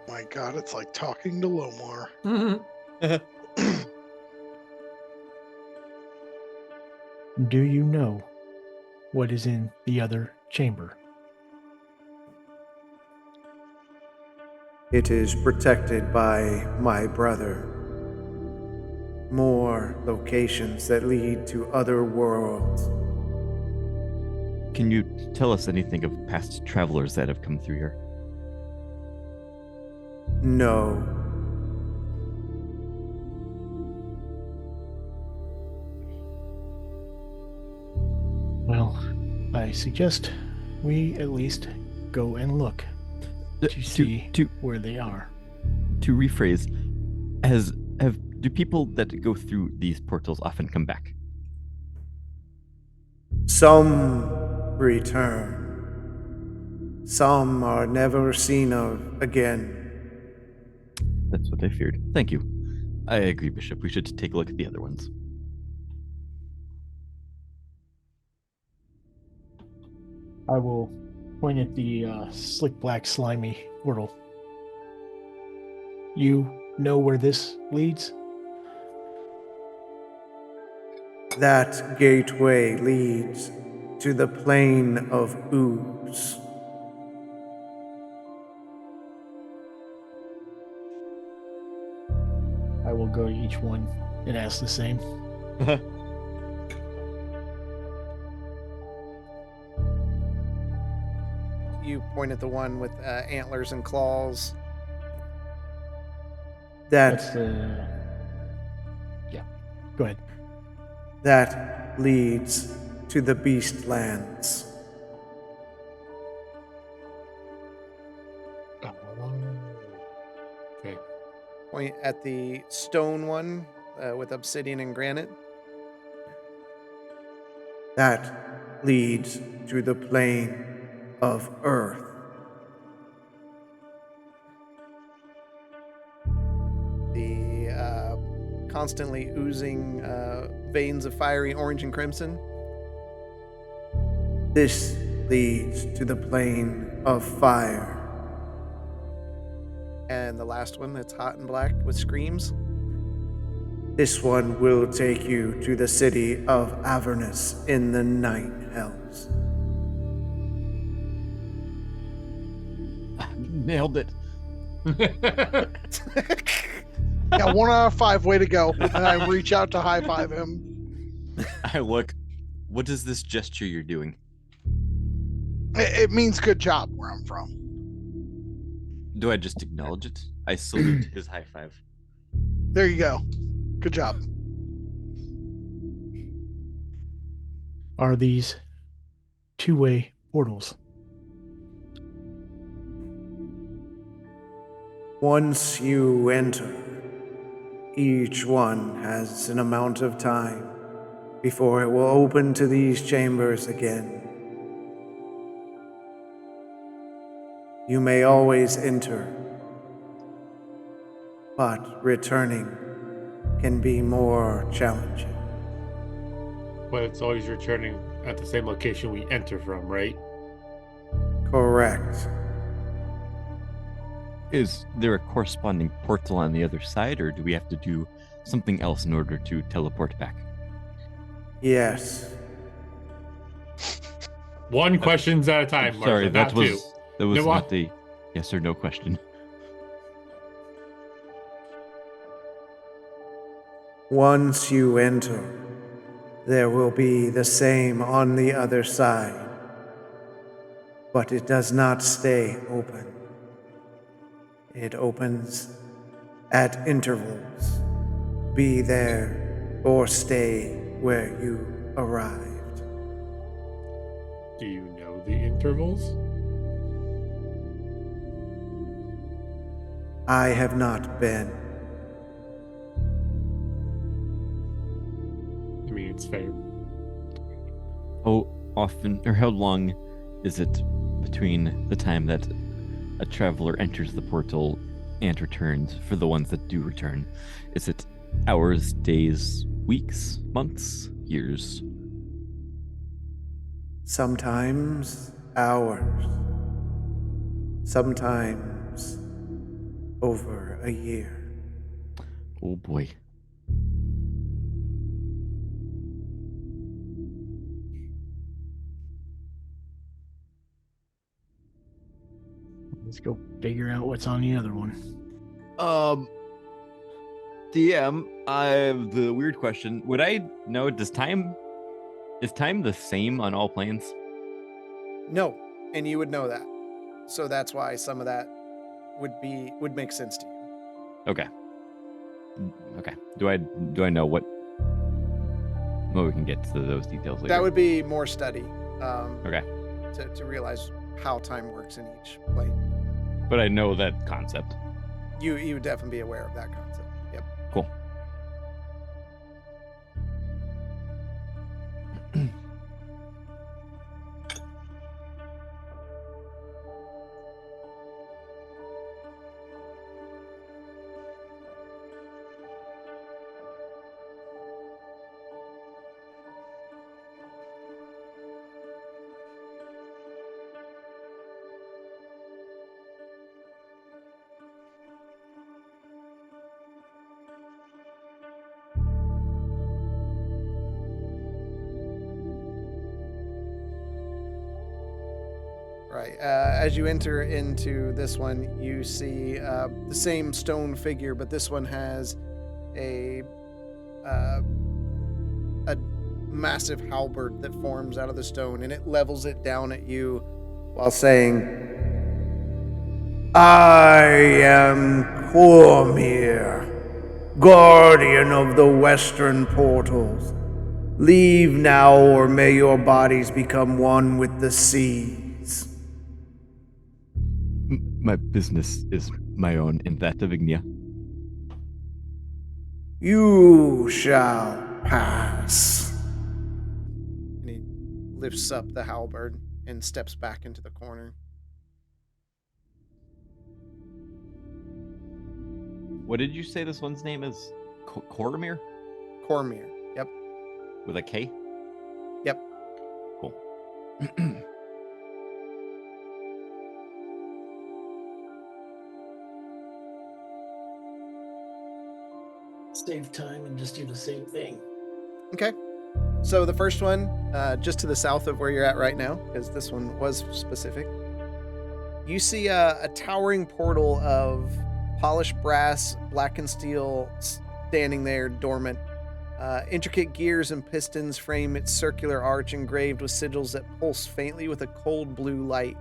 My God, it's like talking to Lomar. Do you know what is in the other chamber? It is protected by my brother. More locations that lead to other worlds. Can you tell us anything of past travelers that have come through here? No. Well, I suggest we at least go and look to see where they are. To rephrase, do people that go through these portals often come back? Some return. Some are never seen of again. That's what I feared. Thank you. I agree, Bishop. We should take a look at the other ones. I will point at the slick black slimy portal. You know where this leads? That gateway leads to the plane of ooze. I will go to each one and ask the same. You point at the one with antlers and claws. That's the... Yeah, go ahead. That leads to the Beastlands. Okay. Point at the stone one with obsidian and granite. That leads to the plane of Earth. The constantly oozing veins of fiery orange and crimson. This leads to the plane of fire. And the last one that's hot and black with screams. This one will take you to the city of Avernus in the Nine Hells. Nailed it. Yeah, 1 out of 5. Way to go. And I reach out to high five him. I look. What is this gesture you're doing? It means good job where I'm from. Do I just acknowledge it? I salute his high five. There you go. Good job. Are these two-way portals? Once you enter, each one has an amount of time before it will open to these chambers again. You may always enter, but returning can be more challenging. But it's always returning at the same location we enter from, right? Correct. Is there a corresponding portal on the other side, or do we have to do something else in order to teleport back? Yes. One questions at a time, Martha. Sorry, not two. that was No, not a yes or no question. Once you enter, there will be the same on the other side, but it does not stay open. It opens at intervals. Be there or stay where you arrived. Do you know the intervals? I have not been. I mean, it's fair. How often or how long is it between the time that a traveler enters the portal and returns for the ones that do return? Is it hours, days, weeks, months, years? Sometimes hours. Sometimes over a year. Oh boy. Let's go figure out what's on the other one. DM, I have the weird question. Would I know, is time the same on all planes? No, and you would know that. So that's why some of that would make sense to you. Okay. Okay. Do I know what? Well, we can get to those details later. That would be more study. Okay. To realize how time works in each plane. But I know that concept. You would definitely be aware of that concept. Yep. Cool. Right. As you enter into this one, you see the same stone figure, but this one has a massive halberd that forms out of the stone, and it levels it down at you while saying, I am Cormir, guardian of the western portals. Leave now, or may your bodies become one with the seas. My business is my own and that of Ignia. You shall pass. and he lifts up the halberd and steps back into the corner. What did you say this one's name is? Cormir? Cormir. Yep. With a K? Yep. Cool. Save time and just do the same thing. Okay. So the first one, just to the south of where you're at right now, because this one was specific, you see a towering portal of polished brass, blackened steel, standing there dormant. Intricate gears and pistons frame its circular arch engraved with sigils that pulse faintly with a cold blue light.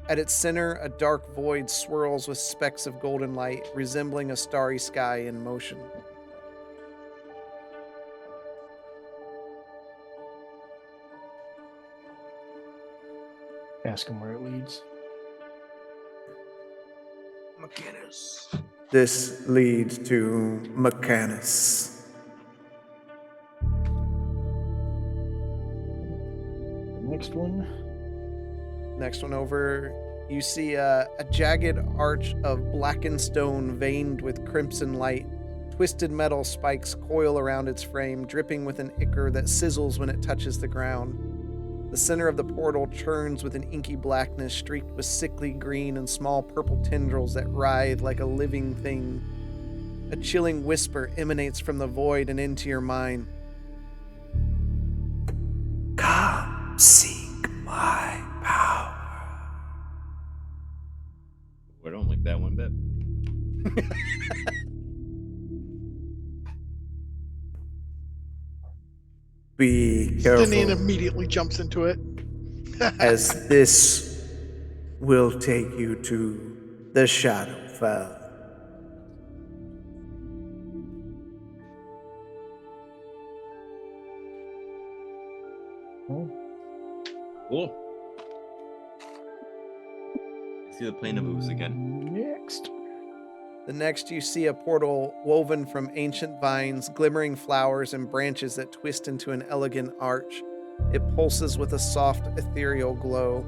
At its center, a dark void swirls with specks of golden light, resembling a starry sky in motion. Ask him where it leads. This leads to Mechanus. Next one. Next one over, you see a jagged arch of blackened stone veined with crimson light. Twisted metal spikes coil around its frame, dripping with an ichor that sizzles when it touches the ground. The center of the portal churns with an inky blackness streaked with sickly green and small purple tendrils that writhe like a living thing. A chilling whisper emanates from the void and into your mind. Come seek my power. I don't like that one bit. Be careful, Stinian immediately jumps into it. as this will take you to the Shadowfell. Cool. See the plane of ooze again. Next. The next, you see a portal woven from ancient vines, glimmering flowers, and branches that twist into an elegant arch. It pulses with a soft, ethereal glow.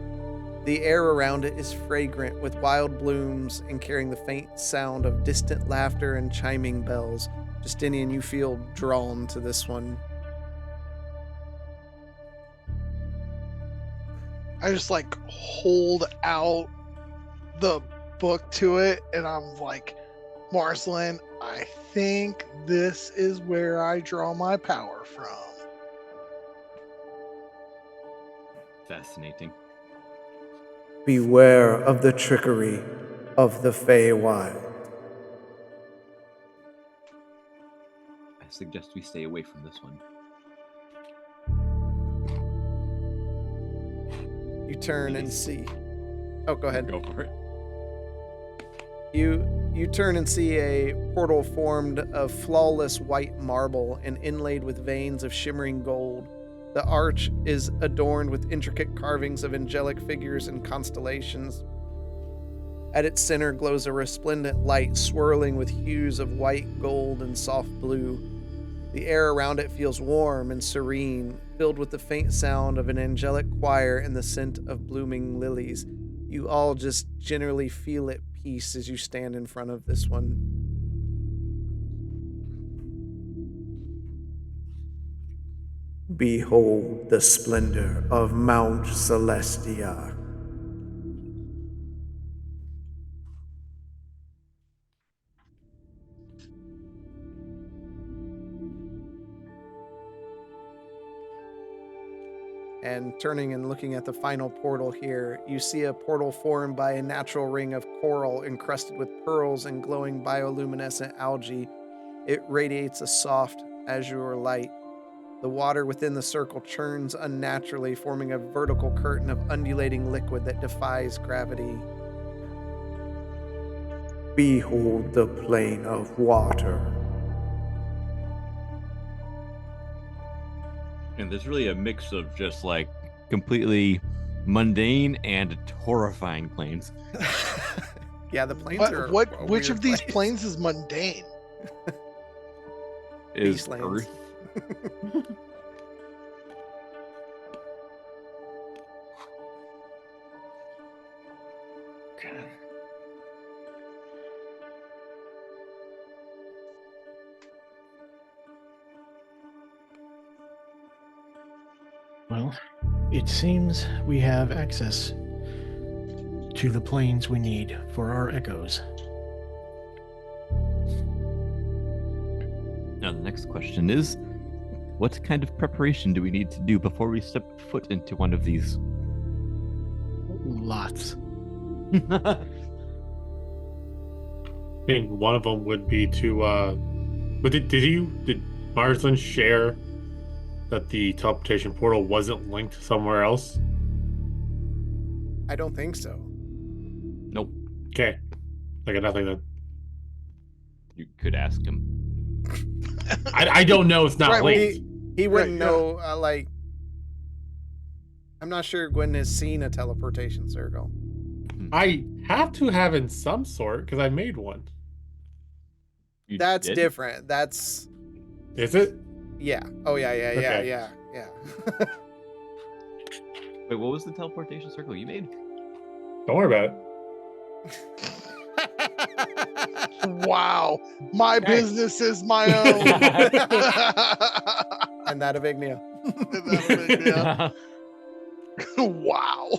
The air around it is fragrant with wild blooms and carrying the faint sound of distant laughter and chiming bells. Justinian, you feel drawn to this one. I just like hold out the book to it, and I'm like, Marsland, I think this is where I draw my power from. Fascinating. Beware of the trickery of the Feywild. I suggest we stay away from this one. You turn and see. Oh, go ahead. Go for it. You turn and see a portal formed of flawless white marble and inlaid with veins of shimmering gold. The arch is adorned with intricate carvings of angelic figures and constellations. At its center glows a resplendent light swirling with hues of white, gold, and soft blue. The air around it feels warm and serene, filled with the faint sound of an angelic choir and the scent of blooming lilies. You all just generally feel at peace as you stand in front of this one. Behold the splendor of Mount Celestia. And turning and looking at the final portal here, you see a portal formed by a natural ring of coral encrusted with pearls and glowing bioluminescent algae. It radiates a soft azure light. The water within the circle churns unnaturally, forming a vertical curtain of undulating liquid that defies gravity. Behold the plane of water. And there's really a mix of just like completely mundane and horrifying planes. Yeah, the planes are. Which weird of these place. planes is mundane? Is Beastlands. Earth. Well, it seems we have access to the planes we need for our echoes. Now the next question is, what kind of preparation do we need to do before we step foot into one of these? Lots. I think one of them would be to but did Marsland share that the teleportation portal wasn't linked somewhere else? I don't think so. Nope. Okay. I got nothing then. You could ask him. I don't know, it's not Right, linked. He wouldn't Right, yeah. know, like... I'm not sure Gwen has seen a teleportation circle. I have to have in some sort because I made one. You That's did? different. That's... Is it? Yeah. Oh, yeah. Okay. Yeah. Wait, what was the teleportation circle you made? Don't worry about it. Wow. My Okay. business is my own. And that of Ignia. Yeah. Wow.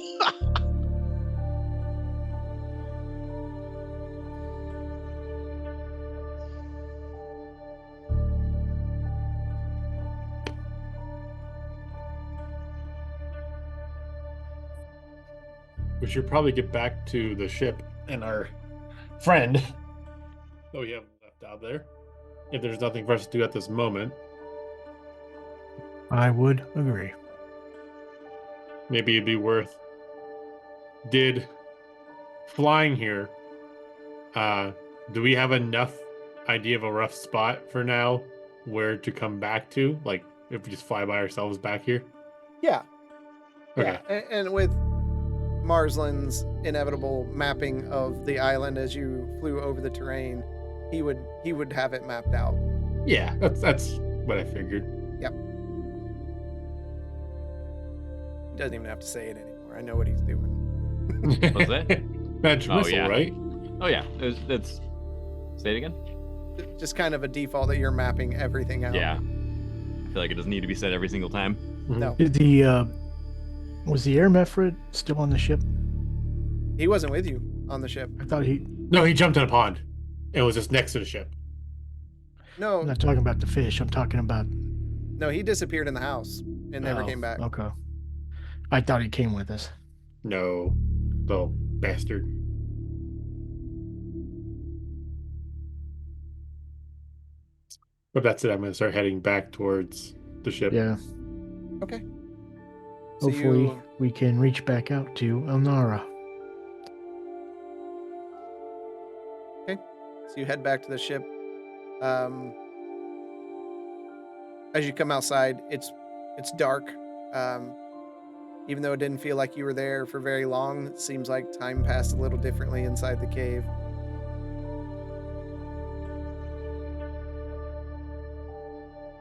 We should probably get back to the ship and our friend that we have left out there. If there's nothing for us to do at this moment, I would agree. maybe it'd be worth. Did flying here, do we have enough idea of a rough spot for now where to come back to? Like, if we just fly by ourselves back here? Yeah. Okay. Yeah. And with Marsland's inevitable mapping of the island as you flew over the terrain, he would have it mapped out. Yeah, that's what I figured. He doesn't even have to say it anymore. I know what he's doing. What's that? Magic Oh, missile, yeah. right? Oh yeah, that's. Say it again. Just kind of a default that you're mapping everything out. Yeah. I feel like it doesn't need to be said every single time. No, Did was the air mephrit still on the ship? he wasn't with you on the ship. I thought he. No, he jumped in a pond. It was just next to the ship. I'm No, not talking about the fish. I'm talking about. no, he disappeared in the house and never Oh, came back. Okay. I thought he came with us. No, little bastard. But that's it. I'm going to start heading back towards the ship. Yeah. Okay. So Hopefully, we can reach back out to Elnara. So you head back to the ship. As you come outside, it's dark. Even though it didn't feel like you were there for very long, it seems like time passed a little differently inside the cave.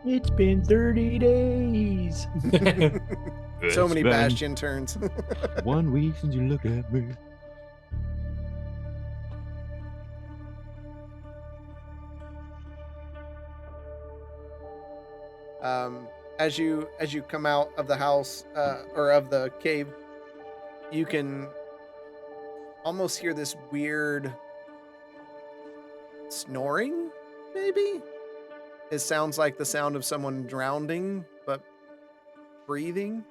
It's been 30 days. So many It's been Bastion turns. 1 week since you look at me. As you come out of the house or of the cave, you can almost hear this weird snoring. Maybe it sounds like the sound of someone drowning, but breathing.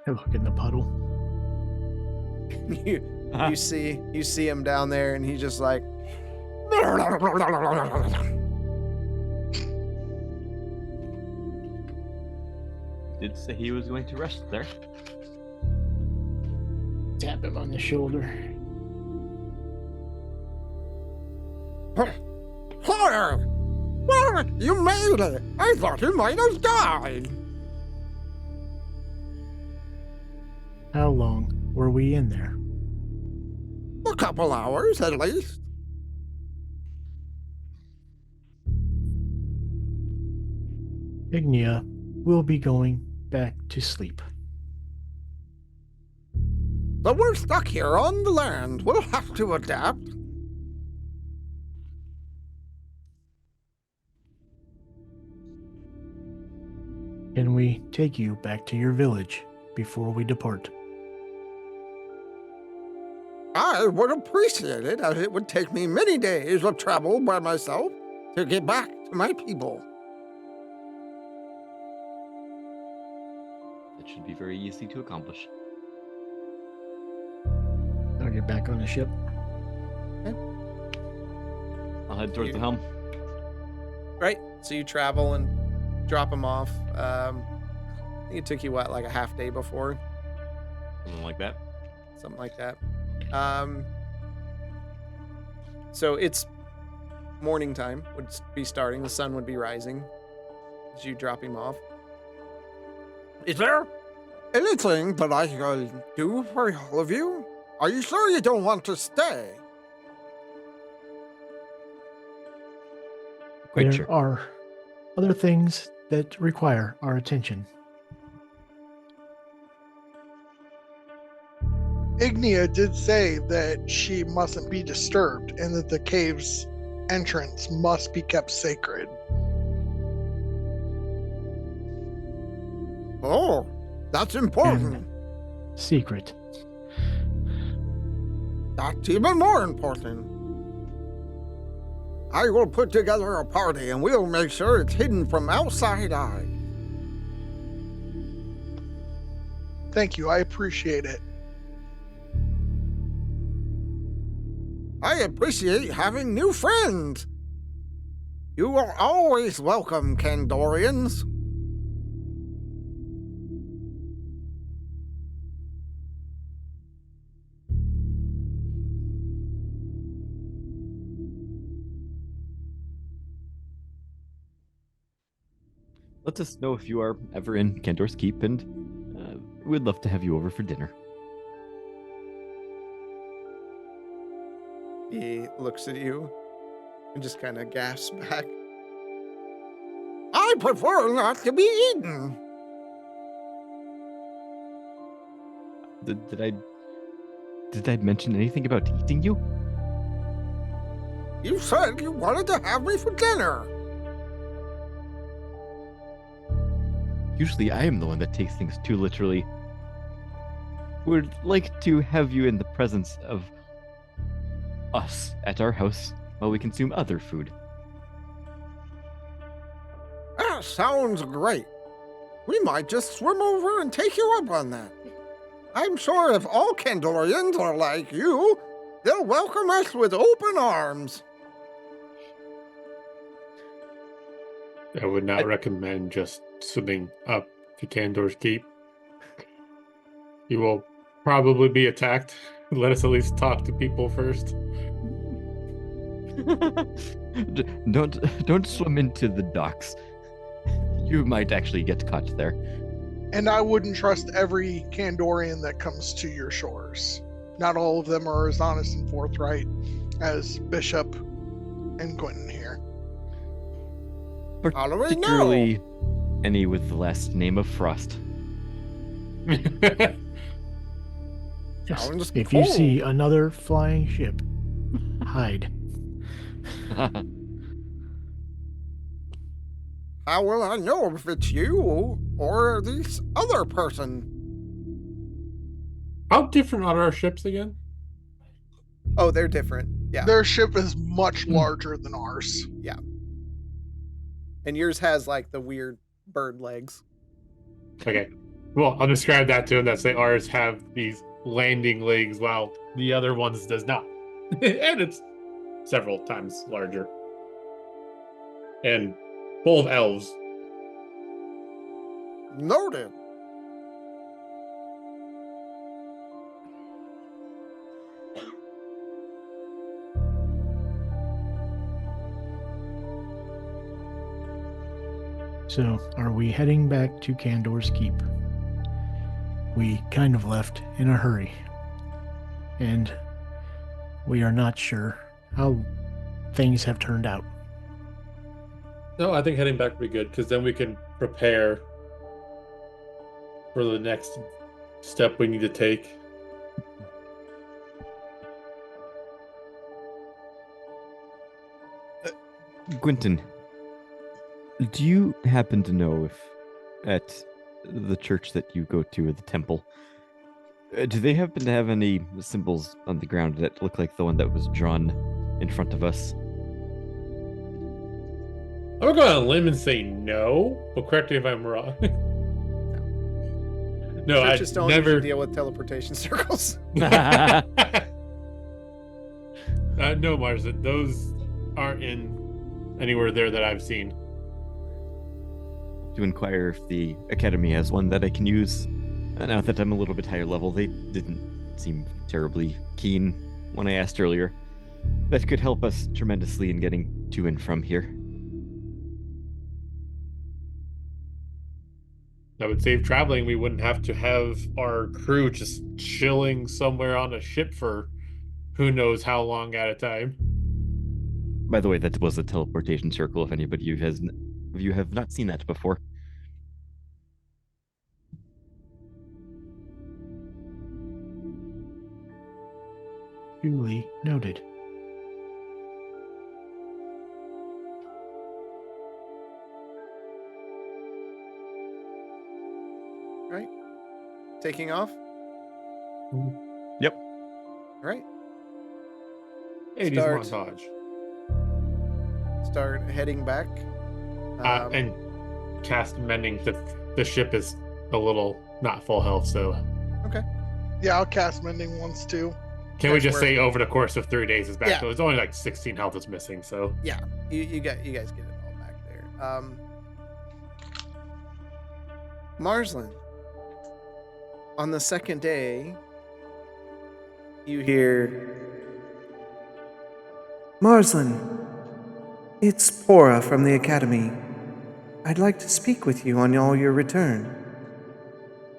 I look in the puddle. you see him down there, and he's just like. Did say he was going to rest there. Tap him on the shoulder. Sire! Well, you made it! I thought you might have died! How long were we in there? A couple hours, at least. Ignia will be going back to sleep. But we're stuck here on the land. We'll have to adapt. Can we take you back to your village before we depart? I would appreciate it, as it would take me many days of travel by myself to get back to my people. That should be very easy to accomplish. I'll get back on the ship. I'll head towards the helm. Right. So you travel and drop him off. I think it took you like a half day before, Something like that. something like that. So it's morning time would be starting. The sun would be rising as you drop him off. Is there anything that I can do for all of you? Are you sure you don't want to stay? Quite There sure. are other things that require our attention. Ignia did say that she mustn't be disturbed and that the cave's entrance must be kept sacred. Oh, that's important. Secret. That's even more important. I will put together a party and we'll make sure it's hidden from outside eyes. Thank you, I appreciate it. I appreciate having new friends. You are always welcome, Kandorians. Let us know if you are ever in Kandor's Keep, and we'd love to have you over for dinner. He looks at you and just kind of gasps back. I prefer not to be eaten. Did I mention anything about eating you? You said you wanted to have me for dinner. Usually I am the one that takes things too literally. Would like to have you in the presence of us at our house while we consume other food. That sounds great. We might just swim over and take you up on that. I'm sure if all Kandorians are like you, they'll welcome us with open arms. I would not recommend just swimming up to Candor's Keep. You will probably be attacked. Let us at least talk to people first. Don't swim into the docks. You might actually get caught there. And I wouldn't trust every Kandorian that comes to your shores. Not all of them are as honest and forthright as Bishop and Quentin here. How do we know? Particularly any with the last name of Frost. Yes. Sounds If you cool. see another flying ship, hide. How will I know if it's you or this other person? How different are our ships again? Oh, they're different. Yeah. Their ship is much larger than ours. And yours has like the weird bird legs. Okay. Well, I'll describe that to him. That say ours have these landing legs while the other ones does not. And it's several times larger. And full of elves. Noted. So, are we heading back to Candor's Keep? We kind of left in a hurry. And we are not sure how things have turned out. No, I think heading back would be good because then we can prepare for the next step we need to take. Quentin, do you happen to know if at the church that you go to, or the temple, do they happen to have any symbols on the ground that look like the one that was drawn in front of us? I'm gonna go on a limb and say no, but correct me if I'm wrong. No, I Churches don't never. usually deal with teleportation circles. No, Marsden, those aren't in anywhere there that I've seen. To inquire if the academy has one that I can use. Now that I'm a little bit higher level, they didn't seem terribly keen when I asked earlier. That could help us tremendously in getting to and from here. That would save traveling. We wouldn't have to have our crew just chilling somewhere on a ship for who knows how long at a time. By the way, that was a teleportation circle. If anybody of you have not seen that before. Duly noted. Right? Taking off? Yep. All right. 80s Start. montage. Start heading back. And cast mending. The ship is a little not full health, so Yeah, I'll cast mending once too. can we That's just where- say over the course of 3 days is back? Yeah. So it's only like 16 health is missing, so you guys get it all back there. Marsland. On the second day, you hear Marsland, it's Pora from the Academy. I'd like to speak with you on your return.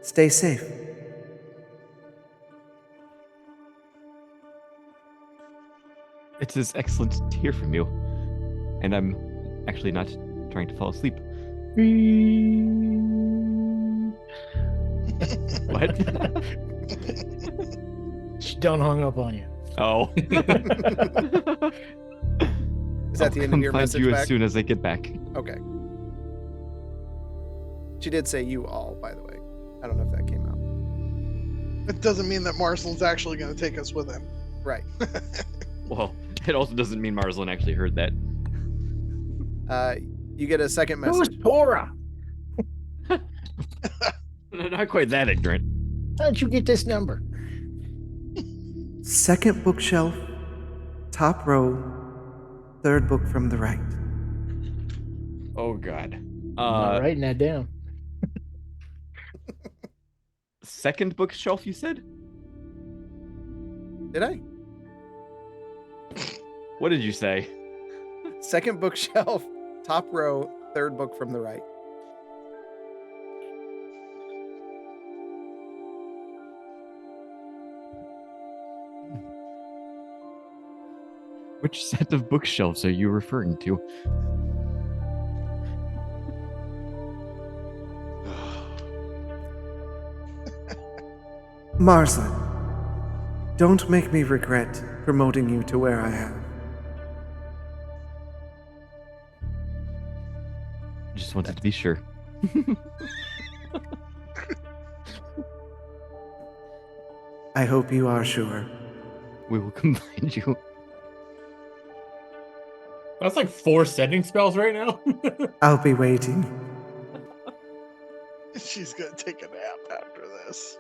Stay safe. It is excellent to hear from you. And I'm actually not trying to fall asleep. What? She done hung up on you. Oh. Is that the end of your I'll find message you back? as soon as I get back. Okay. She did say you all, by the way. I don't know if that came out. It doesn't mean that Marsland's actually going to take us with him. Right. Well, it also doesn't mean Marsland actually heard that. You get a second Who's message. Pora? Not quite that ignorant. How'd you get this number? Second bookshelf, top row, third book from the right. Oh, God. I'm not Uh, writing that down. second bookshelf, you said? Did I? What did you say? Second bookshelf, top row, third book from the right. Which set of bookshelves are you referring to? Marsland, don't make me regret promoting you to where I have. Just wanted to be sure. I hope you are sure. We will come find you. That's like 4 sending spells right now. I'll be waiting. She's gonna take a nap after this.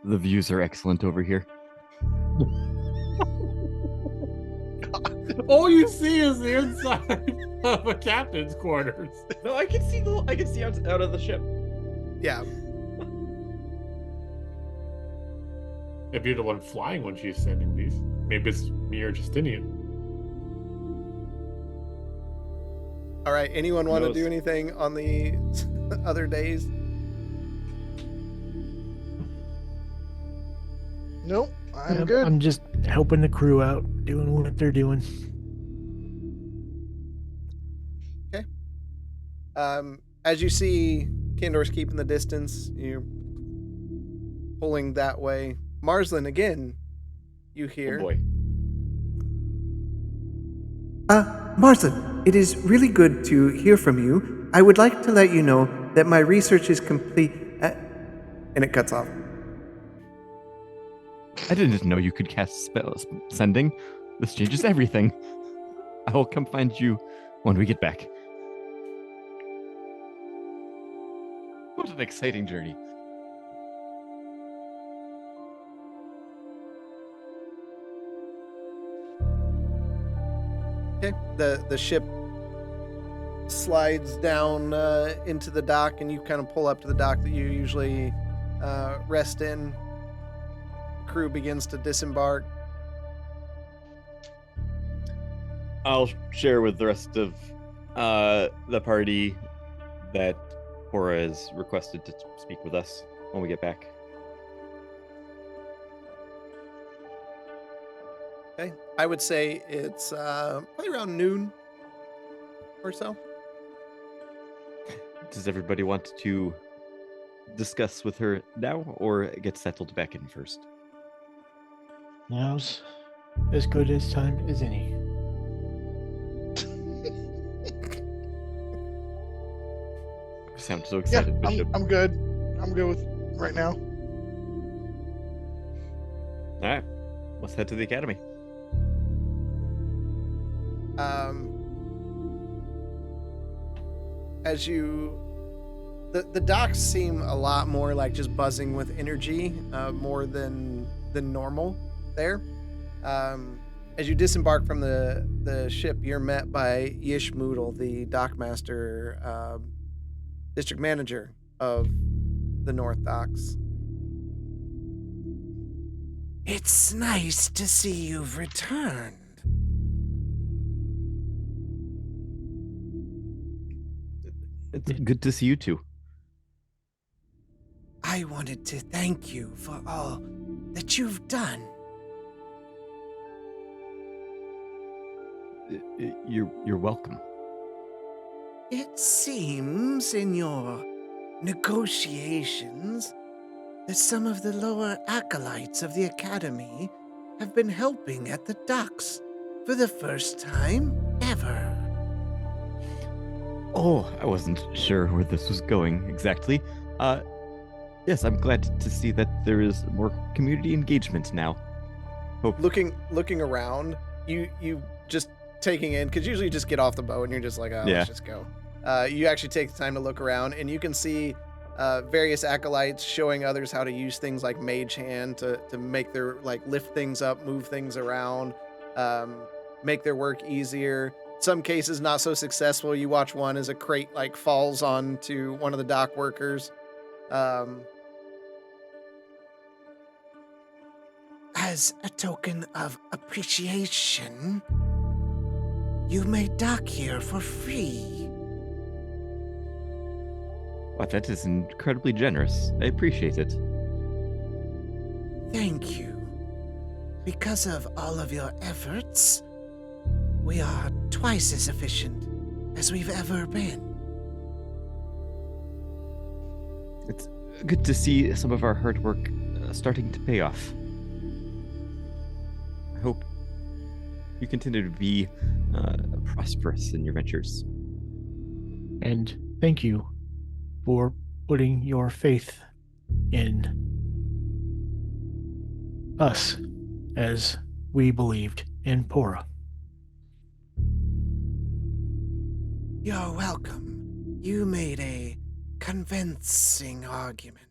The views are excellent over here. All you see is the inside of a captain's quarters. No, I can see out of the ship. Yeah. If you're the one flying when she's sending these, maybe it's me or Justinian. All right. Anyone want to Knows. do anything on the other days? Nope, I'm good. I'm just helping the crew out, doing what they're doing. As you see, Kindor's keeping the distance. You're pulling that way. Marsland, again, you hear. Oh boy. Marsland, it is really good to hear from you. I would like to let you know that my research is complete. And it cuts off. I didn't know you could cast spells sending. This changes everything. I will come find you when we get back. What an exciting journey. Okay. The ship slides down into the dock, and you kind of pull up to the dock that you usually rest in. Crew begins to disembark. I'll share with the rest of the party that Cora has requested to speak with us when we get back. Okay. I would say it's probably around noon or so. Does everybody want to discuss with her now or get settled back in first? Now's as good as time as any. You sound so Yeah, excited, Bishop. I'm good. I'm good with right now. All right, let's head to the academy. As you, the docks seem a lot more like just buzzing with energy, more than normal there. As you disembark from the ship, you're met by Yishmoodle, the dockmaster, district manager of the North Docks. It's nice to see you've returned. It's good to see you too. I wanted to thank you for all that you've done. You're welcome. It seems in your negotiations that some of the lower acolytes of the Academy have been helping at the docks for the first time ever. Oh, I wasn't sure where this was going exactly. Yes, I'm glad to see that there is more community engagement now. Looking around, you just taking in, because usually you just get off the boat and you're just like, oh, Yeah. let's just go. You actually take the time to look around, and you can see various acolytes showing others how to use things like Mage Hand to make their, like, lift things up, move things around. make their work easier. Some cases not so successful. You watch one as a crate like falls onto one of the dock workers. As a token of appreciation, you may dock here for free. Wow, that is incredibly generous. I appreciate it. Thank you. Because of all of your efforts, we are twice as efficient as we've ever been. It's good to see some of our hard work starting to pay off. I hope you continue to be prosperous in your ventures. And thank you for putting your faith in us as we believed in Pora. You're welcome. You made a convincing argument.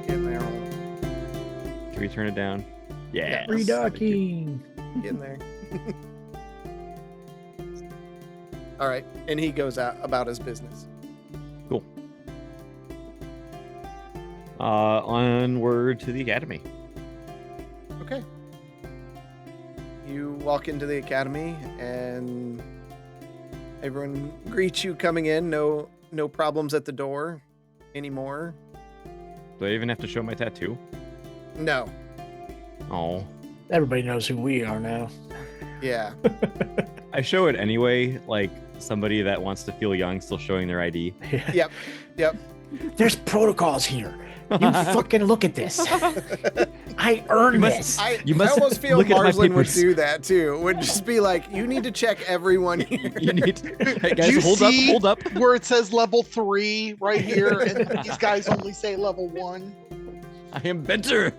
Getting there. Can we turn it down? Yeah. Redocking. Getting there. All right. And he goes out about his business. Cool. Onward to the academy. Okay. You walk into the academy and everyone greets you coming in. No problems at the door anymore. Do I even have to show my tattoo? No. Oh. Everybody knows who we are now. Yeah. I show it anyway, like somebody that wants to feel young still showing their ID. Yep. Yep. There's protocols here. You fucking look at this. I earned this. I must almost feel look at my Marsland would papers. do that too. Would just be like, you need to check everyone here. You need hey Do guys, you see hold up. where it says level 3 right here, and these guys only say level 1? I am better.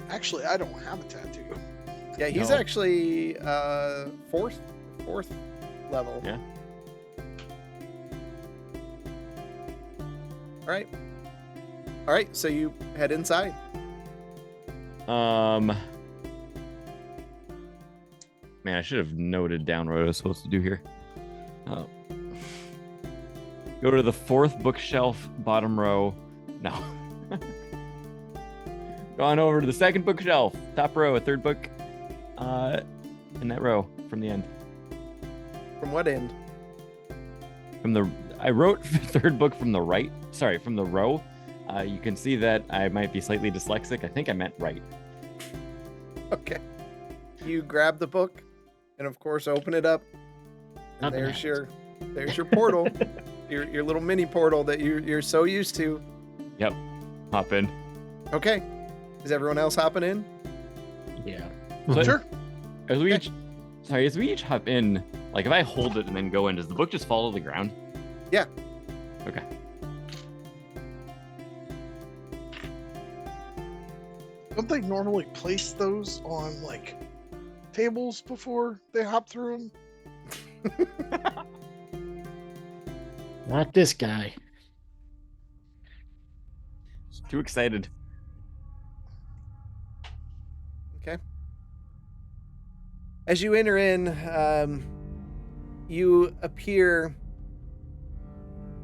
Actually, I don't have a tattoo. Yeah, he's No. actually fourth level. Yeah. All right, so you head inside. Man, I should have noted down what I was supposed to do here. Go to the 4th bookshelf, bottom row. No. Go on over to the 2nd bookshelf, top row, a 3rd book. In that row from the end. From what end? I wrote 3rd book from the right. Sorry, from the row. You can see that I might be slightly dyslexic. I think I meant right. Okay. You grab the book, and of course open it up. And Nothing there's your portal, your little mini portal that you're so used to. Yep. Hop in. Okay. Is everyone else hopping in? Yeah. So- Sure. As we each hop in, like if I hold it and then go in, does the book just fall to the ground? Yeah. Okay. Don't they normally place those on like tables before they hop through them? Not this guy. Too excited. Okay. As you enter in, you appear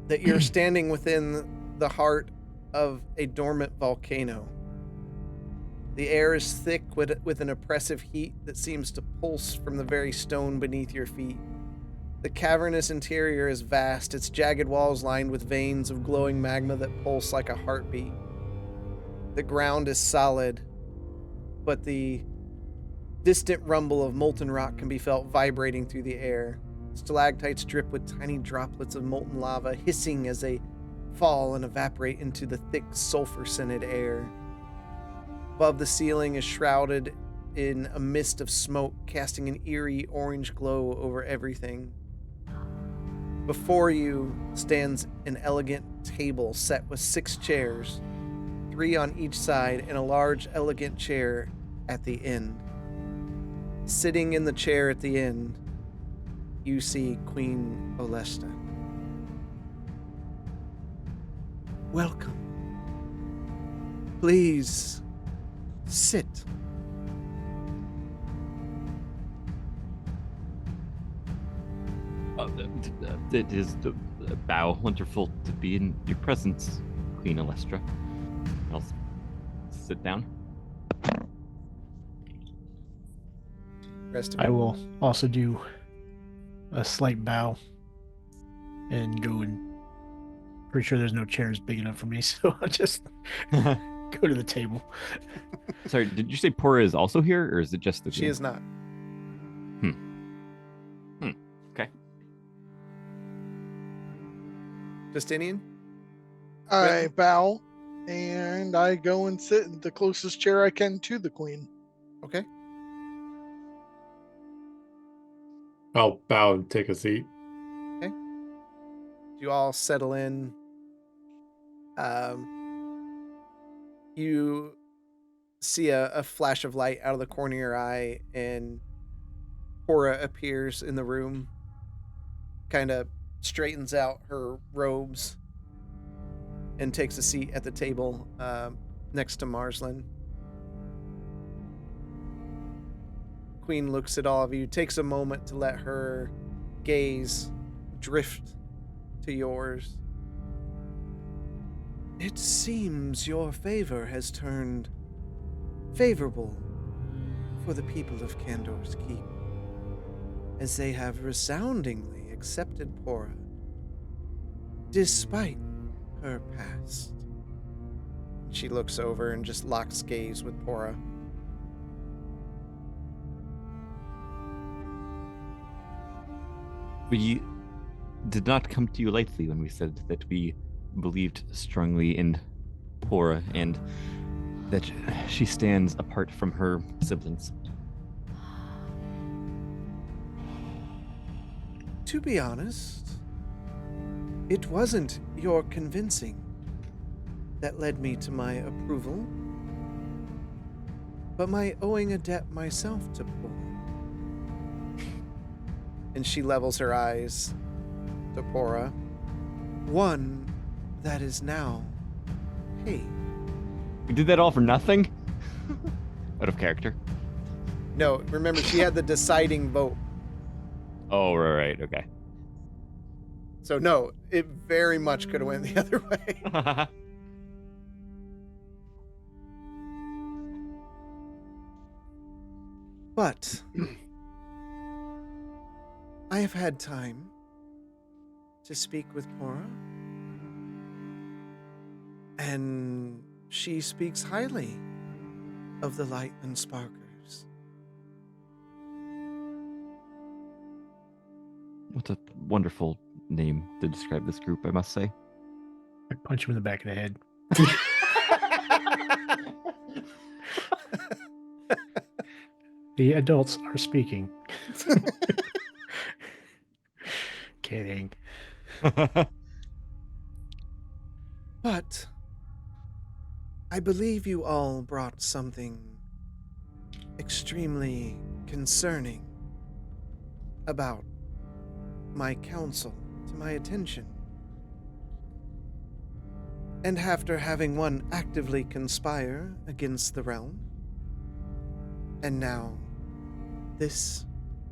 that you're standing within the heart of a dormant volcano. The air is thick with an oppressive heat that seems to pulse from the very stone beneath your feet. The cavernous interior is vast, its jagged walls lined with veins of glowing magma that pulse like a heartbeat. The ground is solid, but the distant rumble of molten rock can be felt vibrating through the air. Stalactites drip with tiny droplets of molten lava hissing as they fall and evaporate into the thick sulfur-scented air. Above the ceiling is shrouded in a mist of smoke, casting an eerie orange glow over everything. Before you stands an elegant table set with 6 chairs, 3 on each side, and a large, elegant chair at the end. Sitting in the chair at the end, you see Queen Olesta. Welcome. Please sit. It is a bow. Wonderful to be in your presence, Queen Alestra. I'll sit down. Rest of I you. will also do a slight bow and go and pretty sure there's no chairs big enough for me, so I'll just go to the table. Sorry, did you say Pora is also here, or is it just the She queen? is not. Okay. Justinian? I bow and I go and sit in the closest chair I can to the queen. Okay. I'll bow and take a seat. You all settle in. You see a flash of light out of the corner of your eye, and Cora appears in the room, kind of straightens out her robes, and takes a seat at the table next to Marslin. Queen looks at all of you, takes a moment to let her gaze drift to yours. It seems your favor has turned favorable for the people of Candor's Keep, as they have resoundingly accepted Pora, despite her past. She looks over and just locks gaze with Pora. We did not come to you lightly when we said that we believed strongly in Pora and that she stands apart from her siblings. To be honest, it wasn't your convincing that led me to my approval, but my owing a debt myself to Pora. And she levels her eyes to Pora. One that is now paid. We did that all for nothing? Out of character. No, remember, she had the deciding vote. Oh, right, okay. So no, it very much could have went the other way. But I have had time to speak with Pora, and she speaks highly of the Lightland Sparkers. What a wonderful name to describe this group, I must say. I punch him in the back of the head. The adults are speaking. Kidding. But I believe you all brought something extremely concerning about my council to my attention. And after having one actively conspire against the realm, and now this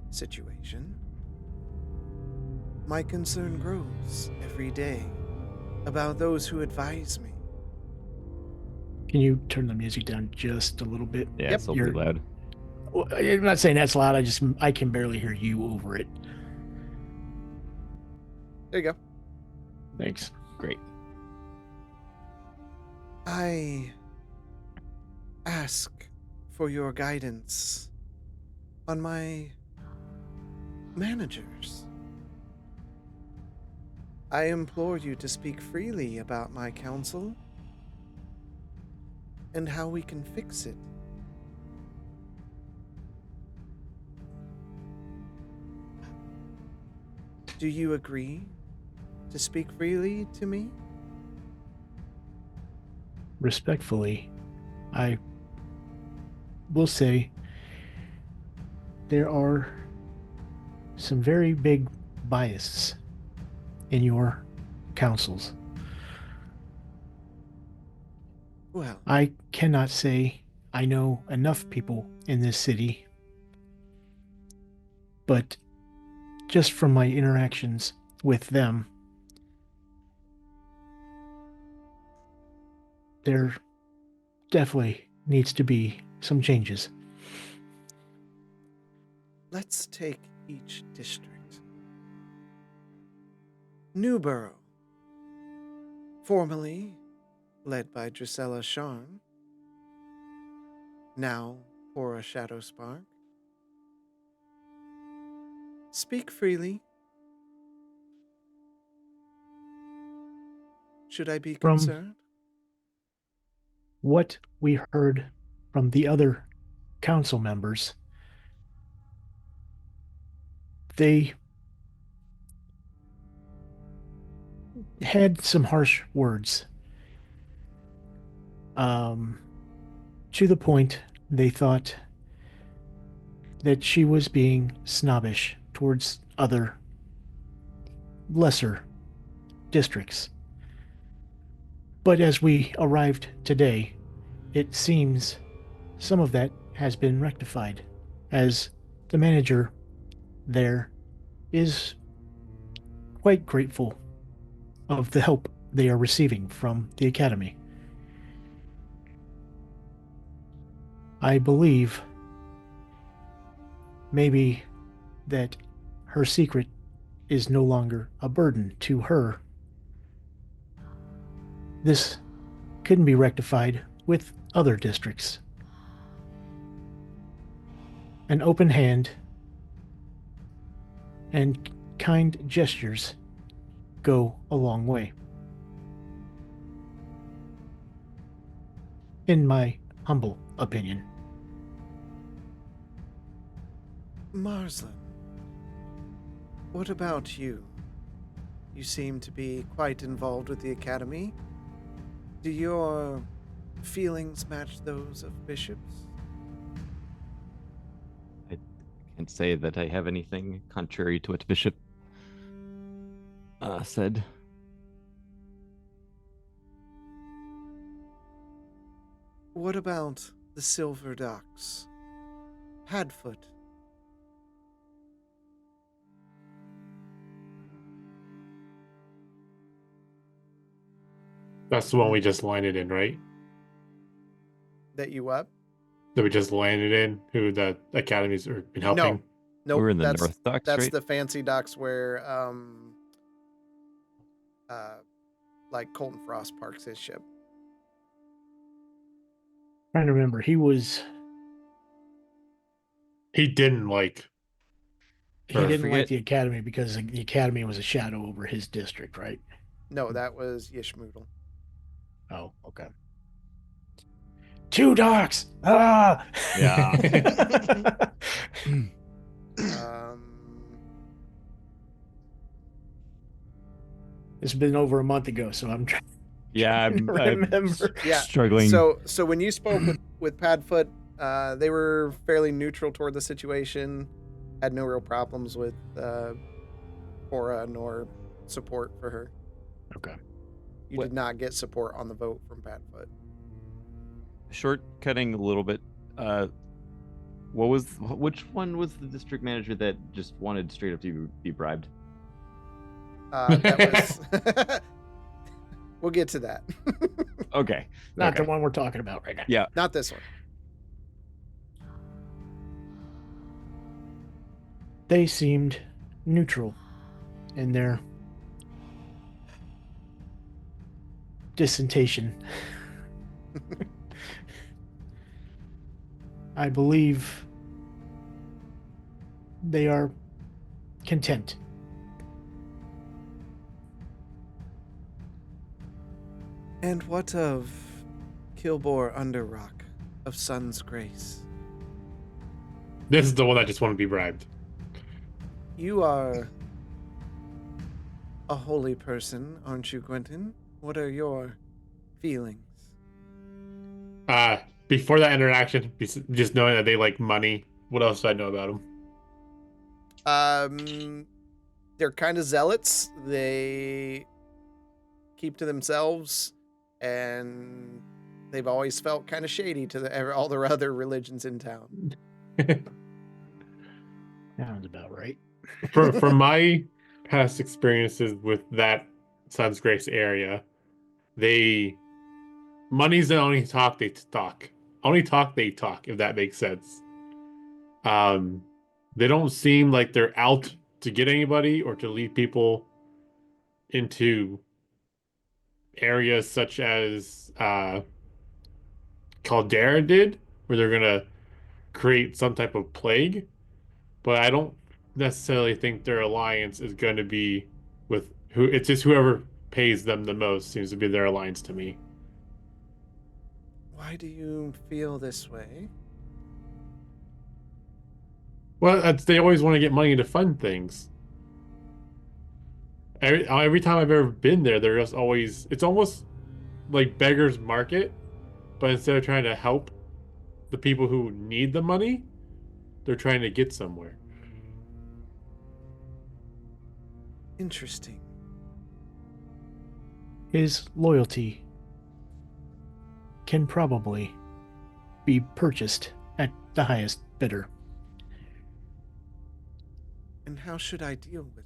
situation, my concern grows every day about those who advise me. Can you turn the music down just a little bit? Yeah, it's still pretty loud. Well, I'm not saying that's loud. I can barely hear you over it. There you go. Thanks. Great. I ask for your guidance on my managers. I implore you to speak freely about my council and how we can fix it. Do you agree to speak freely to me? Respectfully, I will say there are some very big biases in your councils. Well, I cannot say I know enough people in this city, but just from my interactions with them, there definitely needs to be some changes. let's take each district. Newborough, formerly led by Drusilla Sharn, now Cora Shadowspark. Speak freely. Should I be From concerned? what we heard from the other council members, they had some harsh words. To the point they thought that she was being snobbish towards other lesser districts. But as we arrived today, it seems some of that has been rectified, as the manager there is quite grateful of the help they are receiving from the academy. I believe maybe that her secret is no longer a burden to her. This couldn't be rectified with other districts. An open hand and kind gestures go a long way. In my humble opinion. Marsland, what about you? You seem to be quite involved with the academy. Do your feelings match those of bishops? I can't say that I have anything contrary to what Bishop said. What about the Silver Docks? Padfoot. That's the one we just landed in, right? That you up? That we just landed in, who the academies are been helping. No. Nope. We're in the that's, North Docks, That's right? the fancy docks where like Colton Frost parks his ship. Trying to remember, He didn't like. he Or didn't like forget- the academy because the academy was a shadow over his district, right? No, that was Yishmoodle. Oh, okay. 2 docks. Ah. Yeah. It's been over a month ago, so I'm trying Yeah, to I'm remember. Yeah. struggling. So when you spoke with Padfoot, they were fairly neutral toward the situation, had no real problems with Cora nor support for her. Okay. You What- did not get support on the vote from Padfoot. Shortcutting a little bit. Which one was the district manager that just wanted straight up to be bribed? That was. We'll get to that. Okay. Not okay. the one we're talking about right now. Yeah. Not this one. They seemed neutral in their dissentation. I believe they are content. And what of Kilbor Underrock of Sun's Grace? This is the one that just wanted to be bribed. You are a holy person, aren't you, Quentin? What are your feelings? Before that interaction, just knowing that they like money, what else do I know about them? They're kind of zealots. They keep to themselves, and they've always felt kind of shady to all the other religions in town. Sounds about right. From my past experiences with that Sun's Grace area, money's the only talk they talk. Only talk they talk, if that makes sense. They don't seem like they're out to get anybody or to lead people into areas such as Caldera did, where they're gonna create some type of plague. But I don't necessarily think their alliance is going to be with who. It's just whoever pays them the most seems to be their alliance to me. Why do you feel this way? Well, they always want to get money to fund things. Every time I've ever been there, they're just always. It's almost like beggars market, but instead of trying to help the people who need the money, they're trying to get somewhere. Interesting. His loyalty can probably be purchased at the highest bidder. And how should I deal with this?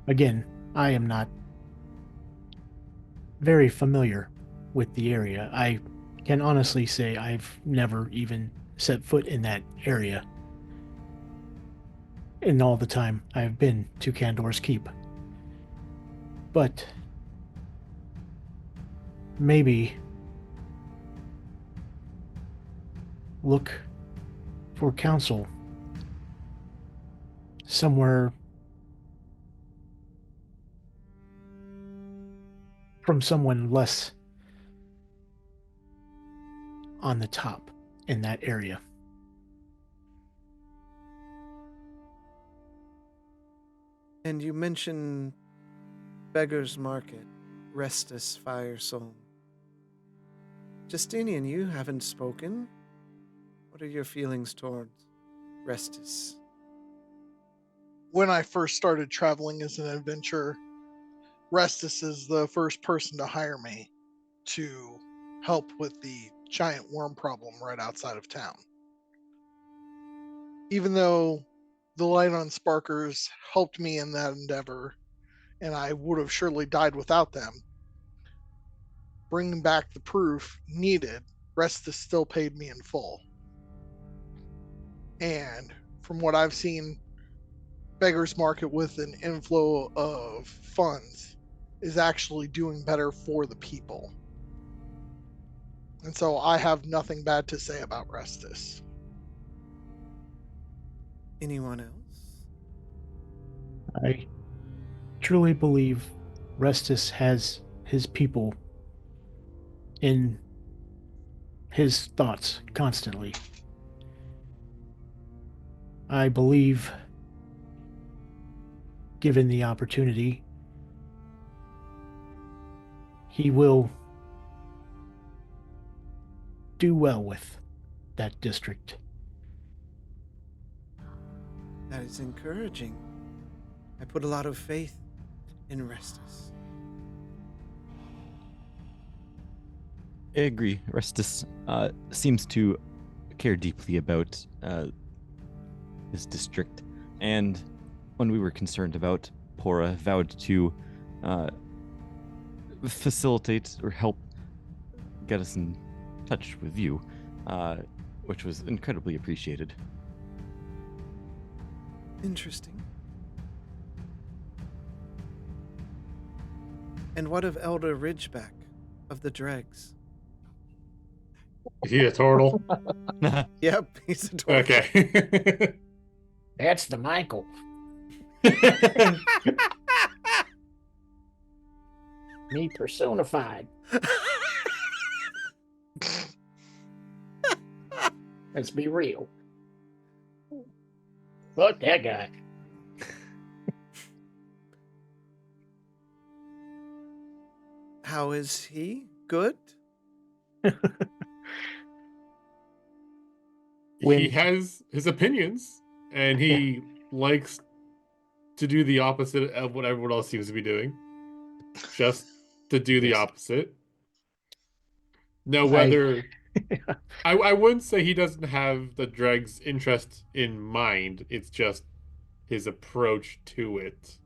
Again, I am not very familiar with the area. I can honestly say I've never even set foot in that area in all the time I've been to Candor's Keep. But maybe look for counsel somewhere from someone less on the top in that area. And you mentioned Beggar's Market, Restus Fire Soul. Justinian, you haven't spoken. What are your feelings towards Restus? When I first started traveling as an adventurer, Restus is the first person to hire me to help with the giant worm problem right outside of town. Even though the Light on Sparkers helped me in that endeavor, and I would have surely died without them, bringing back the proof needed, Restus still paid me in full. And from what I've seen, Beggar's Market with an inflow of funds is actually doing better for the people. And so I have nothing bad to say about Restus. Anyone else? I truly believe Restus has his people in his thoughts constantly. I believe, given the opportunity, he will do well with that district. That is encouraging. I put a lot of faith in Restus. I agree. Restus seems to care deeply about his district, and when we were concerned about Pora, vowed to facilitate or help get us in touch with you, which was incredibly appreciated. Interesting. And what of Elder Ridgeback of the Dregs? Is he a turtle? Yep, he's a dwarf. Okay. That's the Michael. Me personified. Let's be real. Fuck that guy. How is he? Good? He When- has his opinions, and he likes to do the opposite of what everyone else seems to be doing. Just to do the Yes. opposite. Now, I- whether I wouldn't say he doesn't have the Dreg's interest in mind. It's just his approach to it.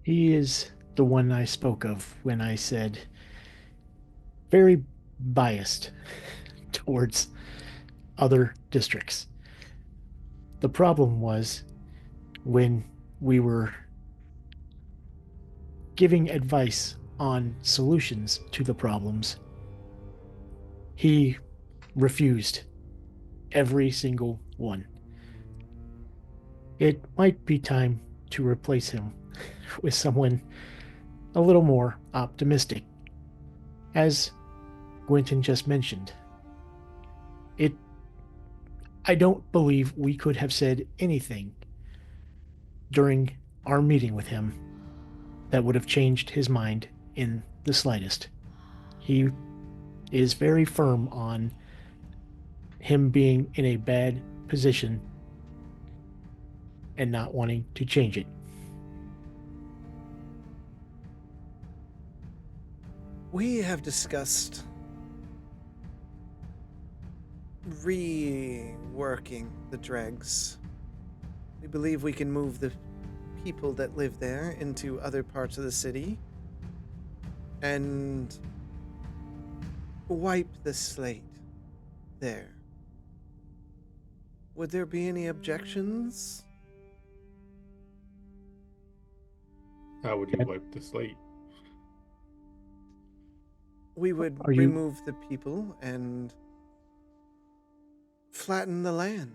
He is the one I spoke of when I said very biased towards other districts. The problem was when we were giving advice on solutions to the problems, he refused every single one. It might be time to replace him with someone a little more optimistic. As Gwynton just mentioned, I don't believe we could have said anything during our meeting with him that would have changed his mind in the slightest. He is very firm on him being in a bad position and not wanting to change it. We have discussed reworking the dregs. We believe we can move the people that live there into other parts of the city and wipe the slate there. Would there be any objections? How would you wipe the slate? We would Are you- remove the people and flatten the land.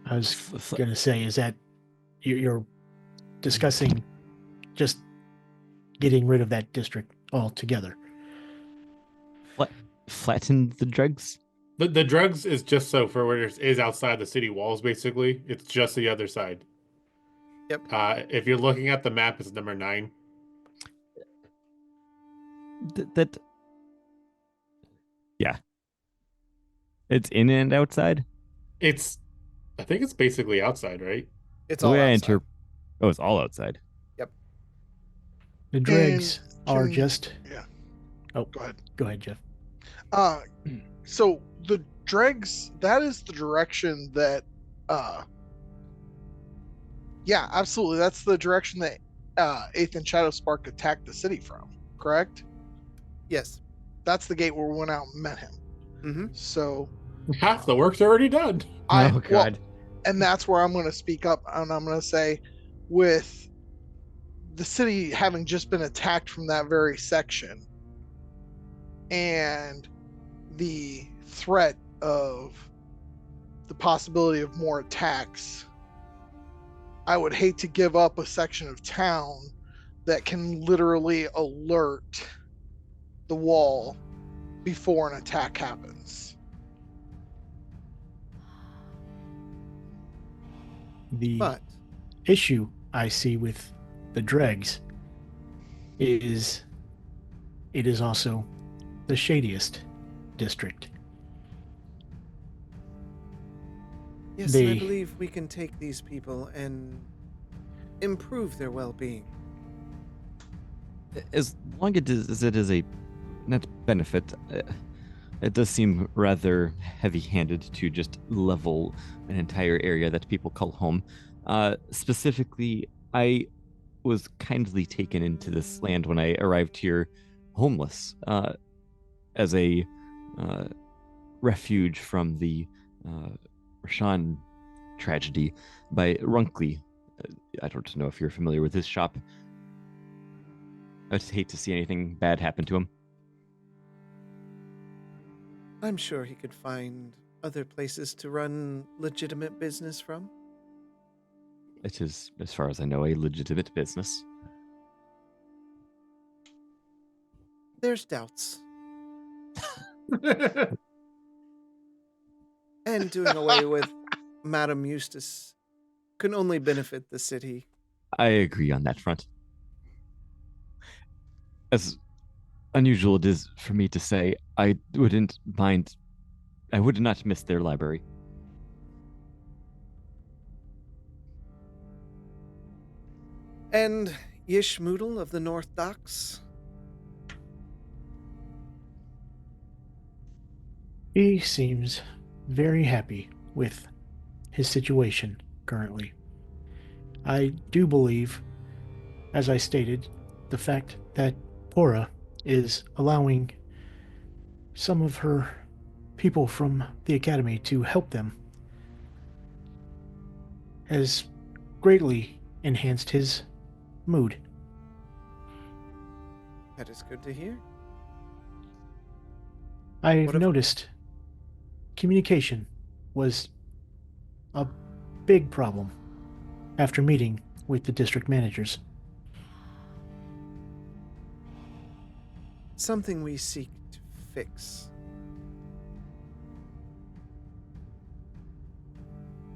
I was going to say, is that you're discussing just getting rid of that district altogether? Flatten the dregs? The drugs is just so for where it is outside the city walls, basically. It's just the other side. Yep. If you're looking at the map, it's number 9. That. Yeah. It's in and outside? I think it's basically outside, right? It's The all way I outside. Oh, it's all outside. The dregs are can- just. Yeah. Oh, Go ahead. go ahead, Jeff. So the dregs, that is the direction that yeah, absolutely. That's the direction that 8th and Shadowspark attacked the city from, correct? Yes. That's the gate where we went out and met him. Mm-hmm. So Half the work's already done. and that's where I'm going to speak up, and I'm going to say, with the city having just been attacked from that very section, and the threat of the possibility of more attacks, I would hate to give up a section of town that can literally alert the wall before an attack happens. The But issue I see with the dregs is it is also the shadiest district. Yes, and I They- believe we can take these people and improve their well-being. As long as it is a net benefit, it does seem rather heavy-handed to just level an entire area that people call home. Specifically, I was kindly taken into this land when I arrived here homeless, as a refuge from the Rashan tragedy by Runkley. I don't know if you're familiar with his shop. I'd hate to see anything bad happen to him. I'm sure he could find other places to run legitimate business from. It is, as far as I know, a legitimate business. There's doubts. And doing away with Madame Eustace can only benefit the city I agree on that front. As unusual it is for me to say, I wouldn't mind. I would not miss their library. And Yishmoodle of the North Docks? He seems very happy with his situation currently. I do believe, as I stated, the fact that Pora is allowing some of her people from the academy to help them has greatly enhanced his mood. That is good to hear. I've What if- noticed communication was a big problem after meeting with the district managers. Something we seek to fix.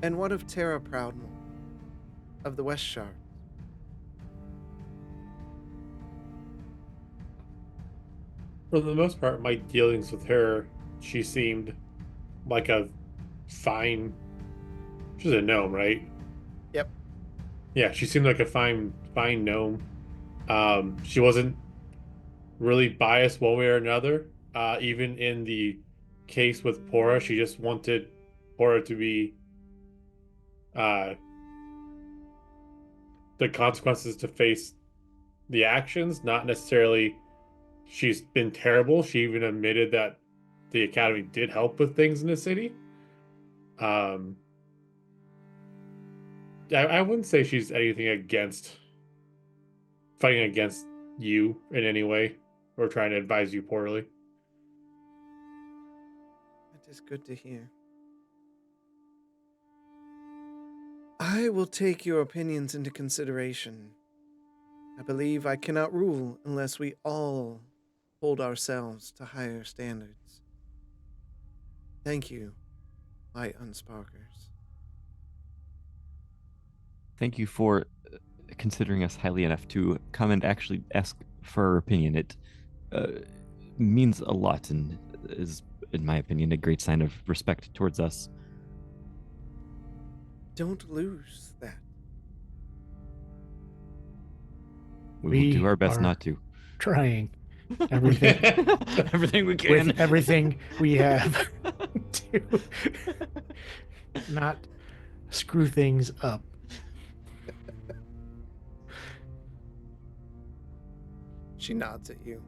And what of Terra Proudmore of the West Shard? For the most part, my dealings with her, she seemed like a fine. She's a gnome, right? Yep. Yeah, she seemed like a fine gnome. She wasn't really biased one way or another. Even in the case with Pora, she just wanted Pora to be the consequences to face the actions, not necessarily she's been terrible. She even admitted that the academy did help with things in the city. I wouldn't say she's anything against fighting against you in any way or trying to advise you poorly. That is good to hear. I will take your opinions into consideration. I believe I cannot rule unless we all hold ourselves to higher standards. Thank you, my unsparkers. Thank you for considering us highly enough to come and actually ask for our opinion. It means a lot and is, in my opinion, a great sign of respect towards us. Don't lose that. We will do our best are not to. Trying everything Everything we can. with everything we have to not screw things up. She nods at you.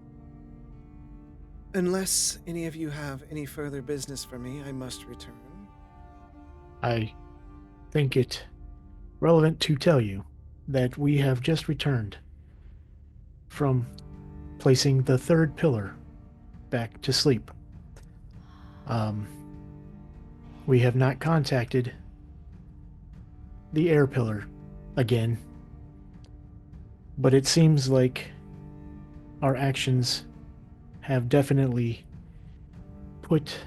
Unless any of you have any further business for me, I must return. I think it relevant to tell you that we have just returned from placing the third pillar back to sleep. We have not contacted the air pillar again, but it seems like our actions have definitely put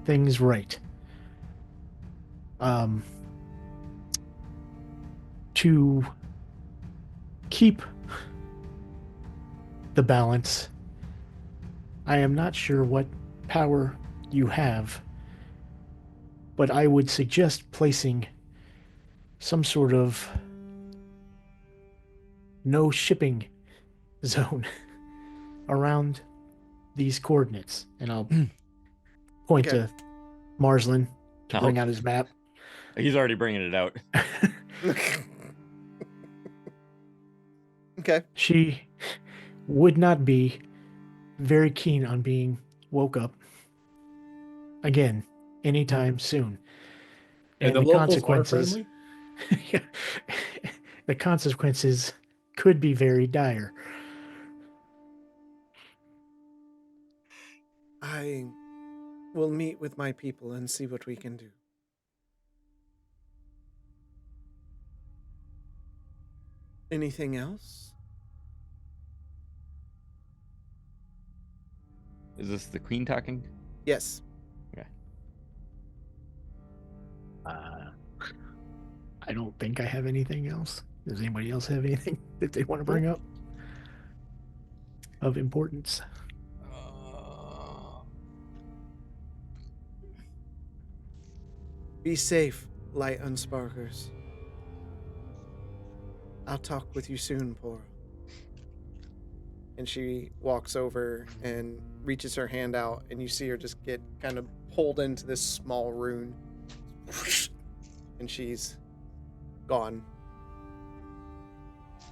things right. To keep the balance, I am not sure what power you have, but I would suggest placing some sort of no shipping zone around these coordinates. And I'll point Okay. to Marsland to Oh. bring out his map. He's already bringing it out. Okay. She would not be very keen on being woke up again anytime soon. And the locals are friendly? Yeah, the consequences could be very dire. I will meet with my people and see what we can do. Anything else? Is this the queen talking? Yes. I don't think I have anything else. Does anybody else have anything that they want to bring up of importance? Be safe, light unsparkers. I'll talk with you soon, Pora. And she walks over and reaches her hand out, and you see her just get kind of pulled into this small rune. And she's gone. So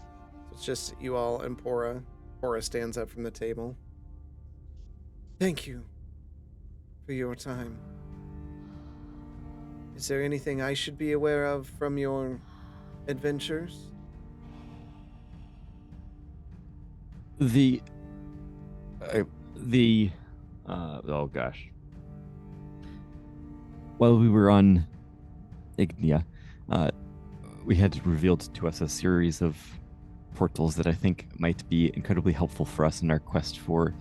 it's just you all and Pora. Pora stands up from the table. Thank you for your time. Is there anything I should be aware of from your adventures? Oh gosh. While we were on Ignia, we had revealed to us a series of portals that I think might be incredibly helpful for us in our quest for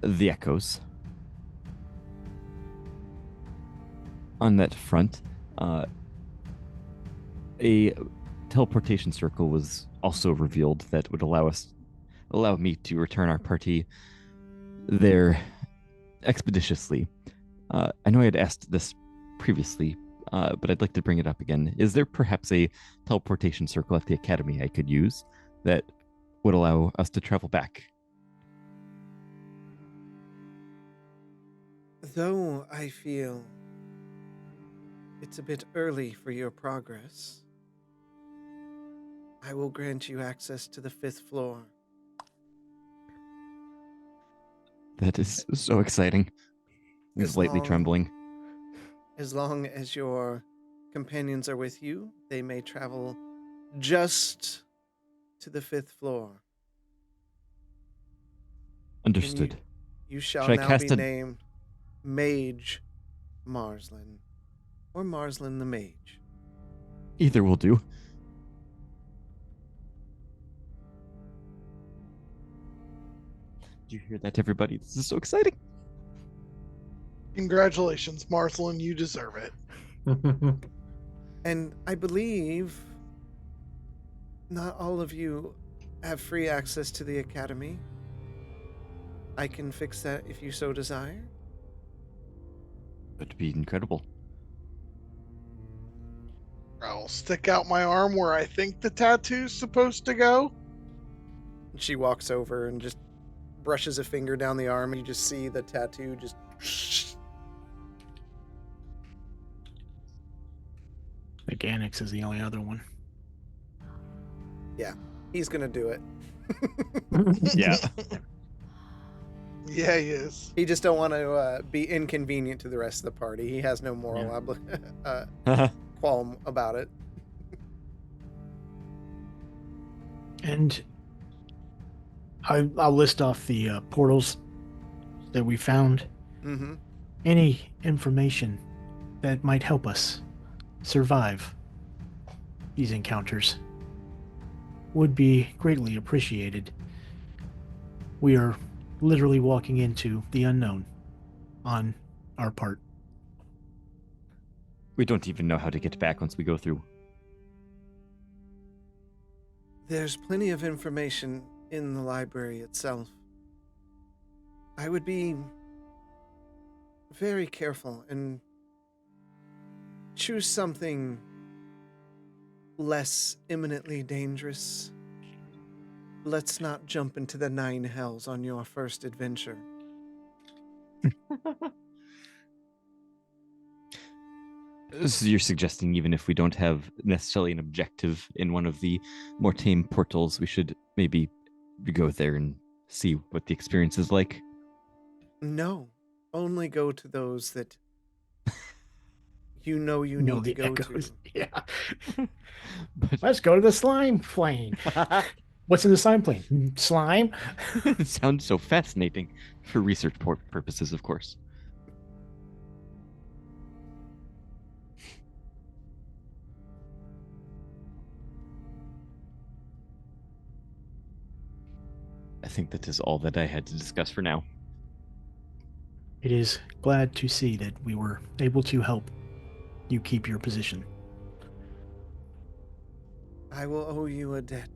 the echoes. On that front, a teleportation circle was also revealed that would allow me to return our party there expeditiously. I know I had asked this previously, but I'd like to bring it up again. Is there perhaps a teleportation circle at the academy I could use that would allow us to travel back? Though I feel it's a bit early for your progress, I will grant you access to the 5th floor. That is so exciting. He's lightly trembling. As long as your companions are with you, they may travel just to the 5th floor. Understood. You shall Should I now cast be a- named Mage Marslin, or Marslin the Mage. Either will do. Did you hear that, everybody? This is so exciting. Congratulations, Marcelin. You deserve it. And I believe not all of you have free access to the academy. I can fix that if you so desire. That'd be incredible. I'll stick out my arm where I think the tattoo's supposed to go. She walks over and just brushes a finger down the arm, and you just see the tattoo just. Mechanics is the only other one. Yeah, he's gonna do it. Yeah. Yeah, he is. He just don't want to be inconvenient to the rest of the party. He has no moral qualm about it. And I'll list off the portals that we found. Mm-hmm. Any information that might help us survive these encounters would be greatly appreciated. We are literally walking into the unknown on our part. We don't even know how to get back once we go through. There's plenty of information in the library itself. I would be very careful and choose something less imminently dangerous. Let's not jump into the 9 hells on your first adventure. So you're suggesting even if we don't have necessarily an objective in one of the more tame portals, we should maybe go there and see what the experience is like? No, only go to those that you need to the go echoes. to. Yeah. But Let's go to the slime plane. What's in the slime plane? Slime? it sounds so fascinating for research purposes, of course. I think that is all that I had to discuss for now. It is glad to see that we were able to help you keep your position. I will owe you a debt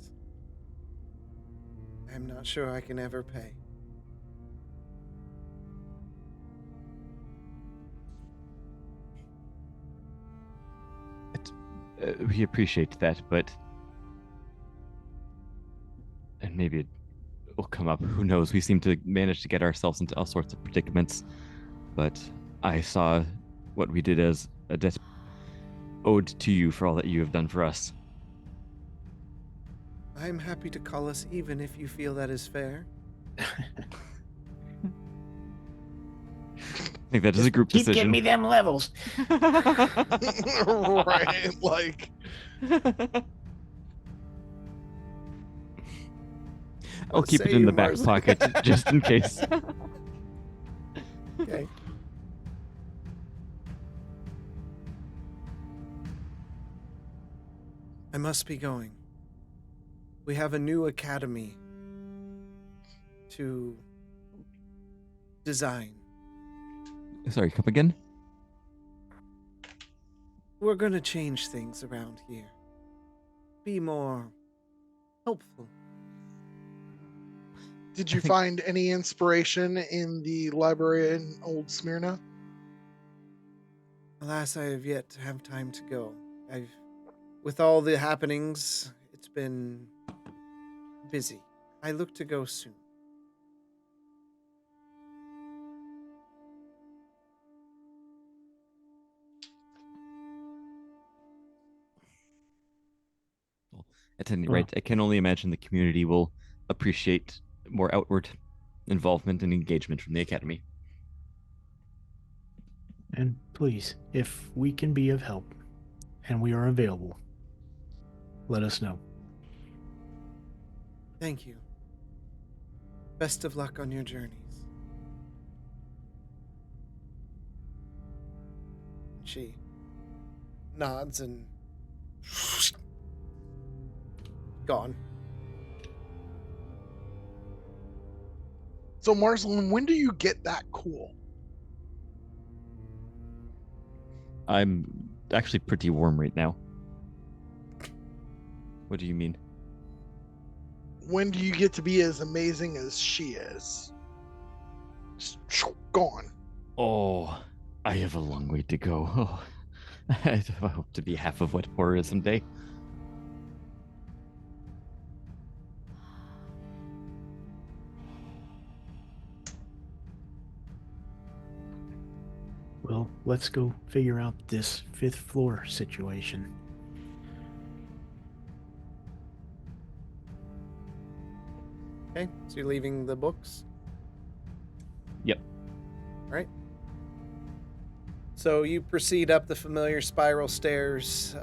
I'm not sure I can ever pay. We appreciate that, but and maybe it will come up. Who knows? We seem to manage to get ourselves into all sorts of predicaments. But I saw what we did as a debt owed to you for all that you have done for us. I'm happy to call us even if you feel that is fair. I think that is a group Keep decision. getting me them levels. Right, like I'll Let's keep it say in you, the back Marcy. pocket just in case. Okay. I must be going. We have a new academy to design. Sorry, come again? We're gonna change things around here. Be more helpful. did you find any inspiration in the library in Old Smyrna? Alas, I have yet to have time to go. With all the happenings, it's been busy. I look to go soon. At any Well- rate, I can only imagine the community will appreciate more outward involvement and engagement from the Academy. And please, if we can be of help and we are available, let us know. Thank you. Best of luck on your journeys. She nods and gone. So, Marceline, when do you get that cool? I'm actually pretty warm right now. What do you mean? When do you get to be as amazing as she is? Just gone. Oh, I have a long way to go. Oh, I hope to be half of what horror is someday. Well, let's go figure out this 5th floor situation. Okay, so you're leaving the books? Yep. All right. So you proceed up the familiar spiral stairs.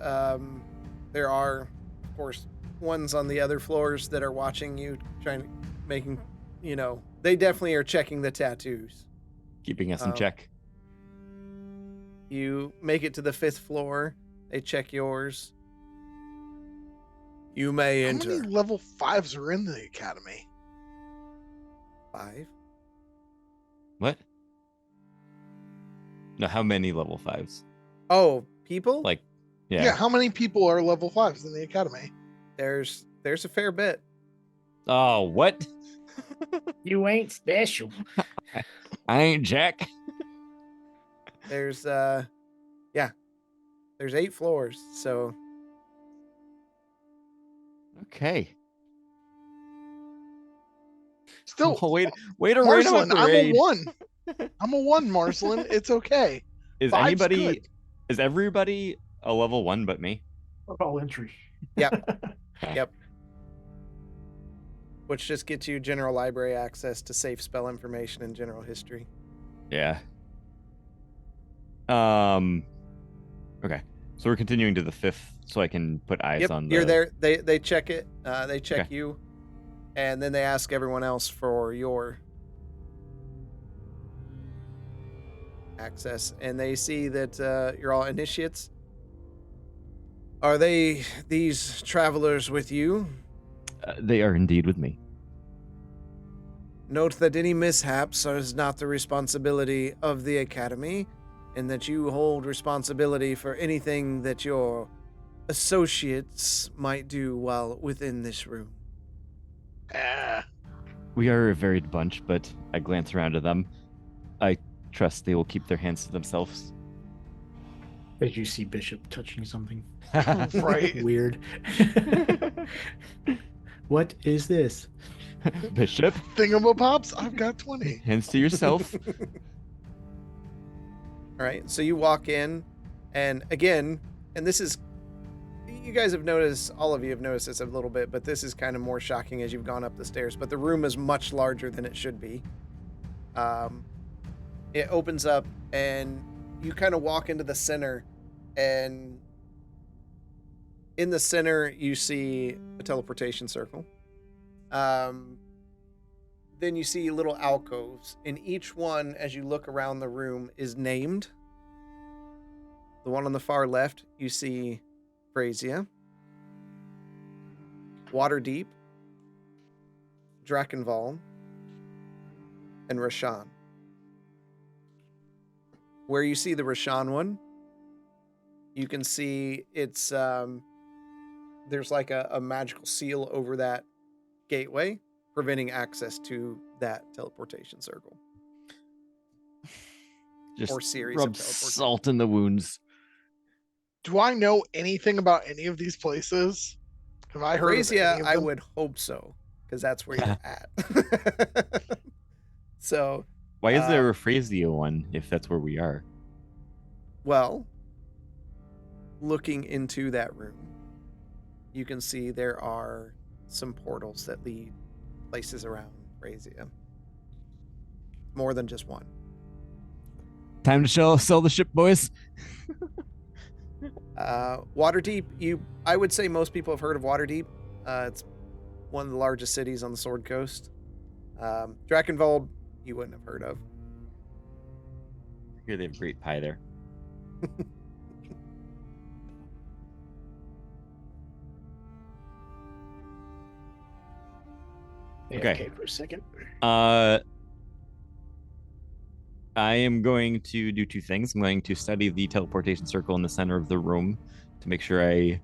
There are, of course, ones on the other floors that are watching you, they definitely are checking the tattoos. Keeping us in check. You make it to the 5th floor. They check yours. You may How enter. many level 5s are in the academy? 5. What? No, how many level 5s? Oh, people? Like, Yeah. yeah. How many people are level 5s in the academy? There's a fair bit. Oh, what? You ain't special. I ain't Jack. There's there's 8 floors. So Okay. Still, Oh, wait to rain on Marceline, my I'm a parade. 1. I'm a 1, Marceline. It's okay. Is 5's anybody? good. Is everybody a level 1 but me? All entry. Yep. Yep. Which just gets you general library access to safe spell information and general history. Yeah. Okay. So we're continuing to the 5th, so I can put eyes Yep, on the. you're there. They check it. They check Okay. you, and then they ask everyone else for your access, and they see that you're all initiates. Are they these travelers with you? They are indeed with me. Note that any mishaps is not the responsibility of the Academy, and that you hold responsibility for anything that your associates might do while within this room. We are a varied bunch, but I glance around at them. I trust they will keep their hands to themselves. As you see Bishop touching something Right. weird. What is this? Bishop, Thingamapops, I've got 20. hands to yourself. All right, so you walk in, and again, and this is, you guys have noticed, all of you have noticed this a little bit, but this is kind of more shocking as you've gone up the stairs, but the room is much larger than it should be. It opens up, and you kind of walk into the center, and in the center, you see a teleportation circle. Then you see little alcoves, and each one, as you look around the room, is named. The one on the far left, you see Phrasia, Waterdeep, Drakenval, and Rashan. Where you see the Rashan one, you can see it's there's like a magical seal over that gateway, preventing access to that teleportation circle. Just Or series rub of teleportation. salt in the wounds. Do I know anything about any of these places? Have I heard of any Phrasia, of I them? would hope so, because that's where you're at. So, Why is there a Phrasia one if that's where we are? well, looking into that room, you can see there are some portals that lead places around Phrasia. More than just one. Time to sell the ship, boys. Waterdeep, I would say most people have heard of Waterdeep. It's one of the largest cities on the Sword Coast. Drakenwald, you wouldn't have heard of. Here they have great pie there. Okay. For a second. I am going to do two things. I'm going to study the teleportation circle in the center of the room to make sure I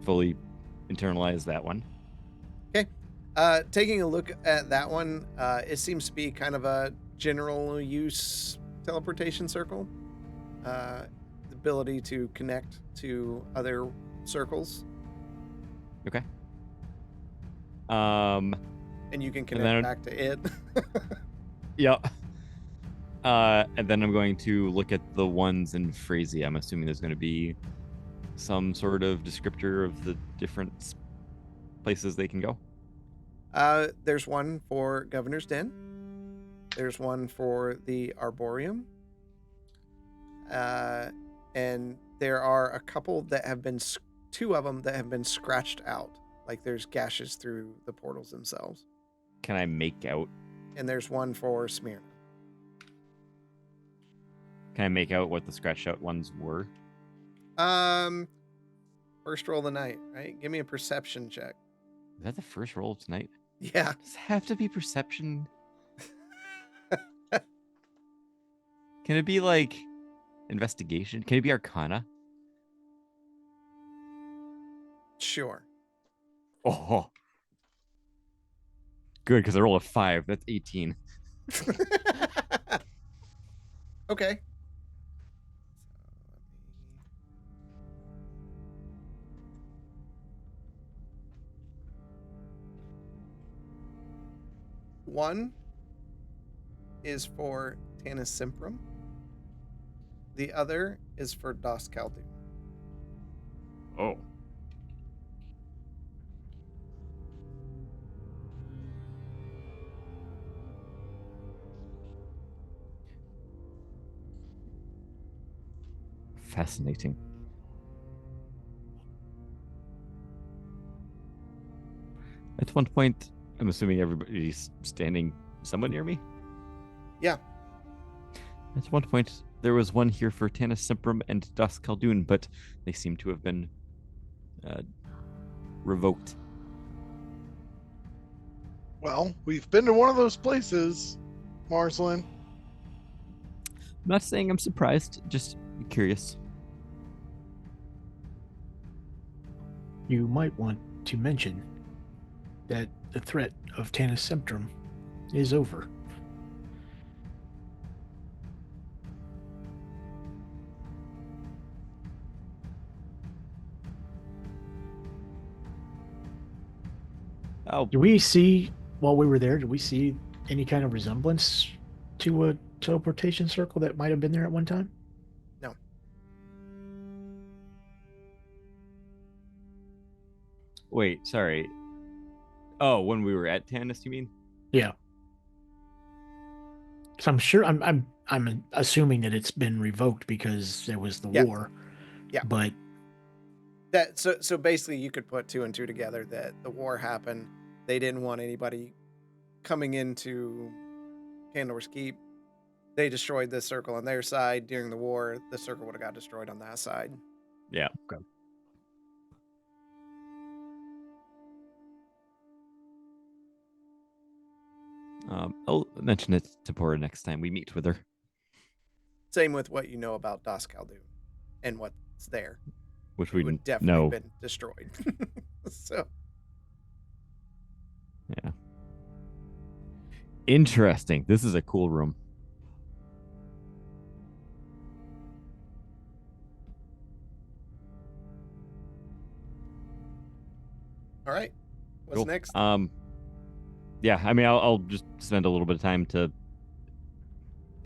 fully internalize that one. Okay. Taking a look at that one, it seems to be kind of a general use teleportation circle. The ability to connect to other circles. Okay. And you can connect then- back to it. Yep. And then I'm going to look at the ones in Phrasia. I'm assuming there's going to be some sort of descriptor of the different places they can go. There's one for Governor's Den. There's one for the Arboreum. And there are a couple that have been, two of them that have been scratched out. Like there's gashes through the portals themselves. Can I make out? And there's one for Smyrna. Can I make out what the scratched out ones were? First roll of the night, right? Give me a perception check. Is that the first roll of tonight? Yeah. Does it have to be perception? Can it be like investigation? Can it be arcana? Sure. Oh. Good, because I rolled a 5. That's 18. Okay. One is for Tanis Simprum. The other is for Das Khaldun. Oh. Fascinating. At one point, I'm assuming everybody's standing somewhat near me? Yeah. At one point, there was one here for Tanis Simprum and Das Khaldun, but they seem to have been revoked. Well, we've been to one of those places, Marslin. I'm not saying I'm surprised, just curious. you might want to mention that the threat of Tannis Septrum is over. Oh, Do we see, while we were there, did we see any kind of resemblance to a teleportation circle that might have been there at one time? No. wait, sorry. Oh, when we were at Tannis, you mean? Yeah. So I'm sure I'm assuming that it's been revoked because there was the Yeah. war. Yeah. But So basically, you could put 2 and 2 together that the war happened. They didn't want anybody coming into Candor's Keep. They destroyed the circle on their side during the war. The circle would have got destroyed on that side. Yeah. Okay. I'll mention it to Pora next time we meet with her. Same with what you know about Das Khaldun and what's there. Which It we would definitely know. been destroyed. So Yeah. Interesting. This is a cool room. all right, what's Cool. next? Yeah, I mean, I'll just spend a little bit of time to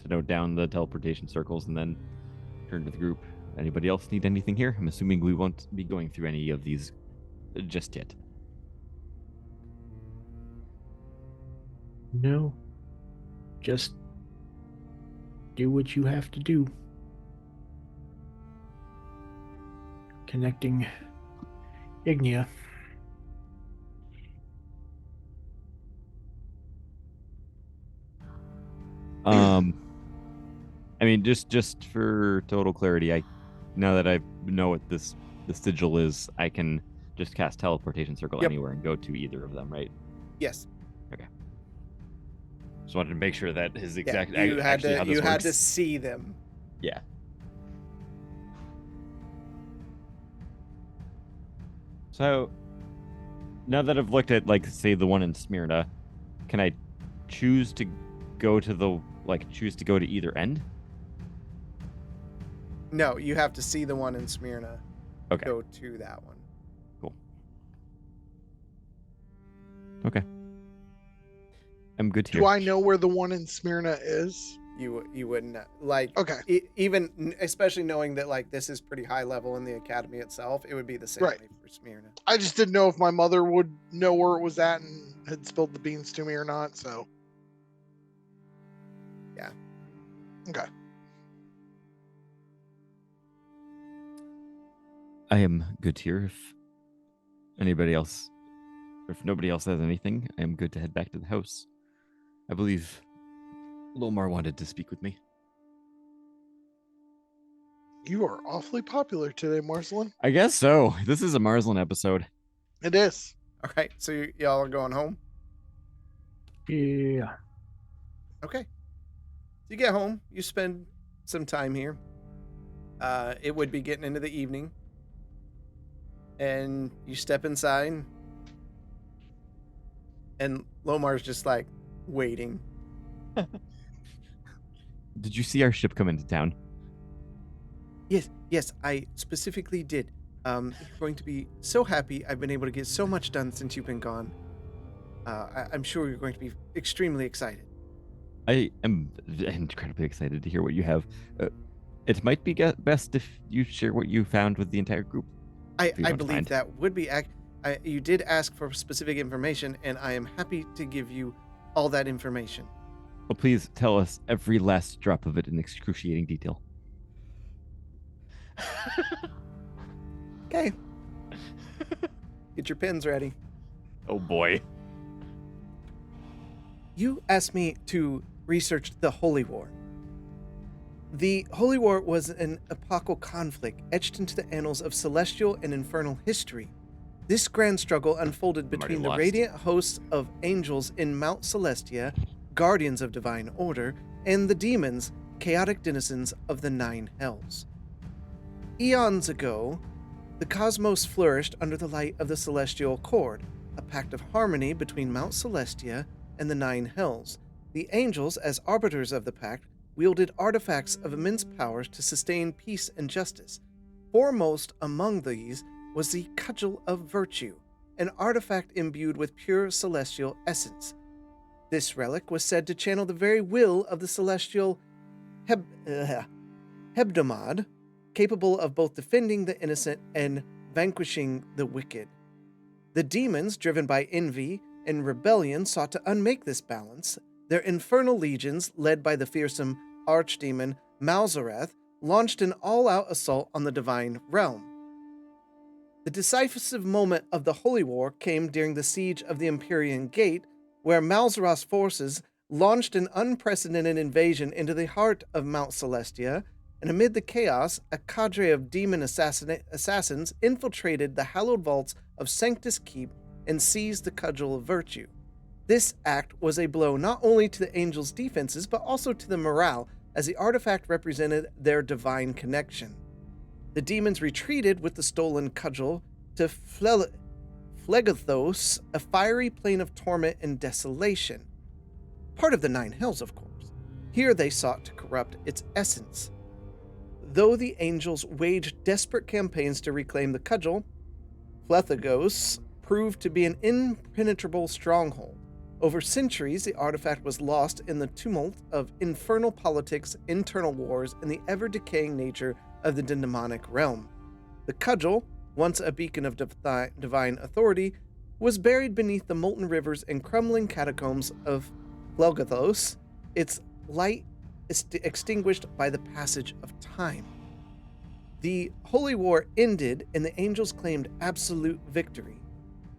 note down the teleportation circles and then turn to the group. Anybody else need anything here? I'm assuming we won't be going through any of these just yet. no, just do what you have to do. Connecting Ignia. I mean, just for total clarity, now that I know what the sigil is, I can just cast teleportation circle Yep. anywhere and go to either of them, right? Yes. Just wanted to make sure that his Yeah, exact you had actually to how this you had works. to see them. Yeah. So now that I've looked at, like, say, the one in Smyrna, can I choose to go to either end? No, you have to see the one in Smyrna. Okay. Go to that one. Cool. Okay. I'm good here. Do I know where the one in Smyrna is? You wouldn't like. Okay. Even especially knowing that like this is pretty high level in the academy itself, it would be the same Right. way for Smyrna. I just didn't know if my mother would know where it was at and had spilled the beans to me or not. So. Yeah. Okay. I am good here. If nobody else has anything, I am good to head back to the house. I believe Lomar wanted to speak with me. You are awfully popular today, Marcelin. I guess so. This is a Marsland episode. It is. All right, so y'all are going home. Yeah. Okay. So you get home, you spend some time here. It would be getting into the evening, and you step inside, and Lomar's just like waiting. Did you see our ship come into town? Yes, I specifically did. You're going to be so happy. I've been able to get so much done since you've been gone. I'm sure you're going to be extremely excited. I am incredibly excited to hear what you have. It might be best if you share what you found with the entire group. I you don't believe mind. that would be. You did ask for specific information, and I am happy to give you all that information. Well, please tell us every last drop of it in excruciating detail. Okay. Get your pens ready. Oh boy. You asked me to research the Holy War. The Holy War was an epochal conflict etched into the annals of celestial and infernal history. This grand struggle unfolded between the lost. radiant hosts of angels in Mount Celestia, guardians of divine order, and the demons, chaotic denizens of the Nine Hells. Eons ago, The cosmos flourished under the light of the celestial accord, a pact of harmony between Mount Celestia and the Nine Hells. The angels, as arbiters of the pact, wielded artifacts of immense powers to sustain peace and justice. Foremost among these was the Cudgel of Virtue, an artifact imbued with pure celestial essence. This relic was said to channel the very will of the celestial Hebdomad, capable of both defending the innocent and vanquishing the wicked. The demons, driven by envy and rebellion, sought to unmake this balance. Their infernal legions, led by the fearsome archdemon Malzareth, launched an all-out assault on the divine realm. The decisive moment of the Holy War came during the siege of the Empyrean Gate, where Malzareth's forces launched an unprecedented invasion into the heart of Mount Celestia, and amid the chaos, a cadre of demon assassins infiltrated the hallowed vaults of Sanctus Keep and seized the Cudgel of Virtue. This act was a blow not only to the angels' defenses, but also to the morale, as the artifact represented their divine connection. The demons retreated with the stolen cudgel to Phlegothos, a fiery plain of torment and desolation. Part of the Nine Hells, of course. Here they sought to corrupt its essence. Though the angels waged desperate campaigns to reclaim the cudgel, Phlegothos proved to be an impenetrable stronghold. Over centuries, the artifact was lost in the tumult of infernal politics, internal wars, and the ever-decaying nature of the demonic realm. The cudgel, once a beacon of divine authority, was buried beneath the molten rivers and crumbling catacombs of Phlegothos, its light extinguished by the passage of time. The Holy War ended, and the angels claimed absolute victory.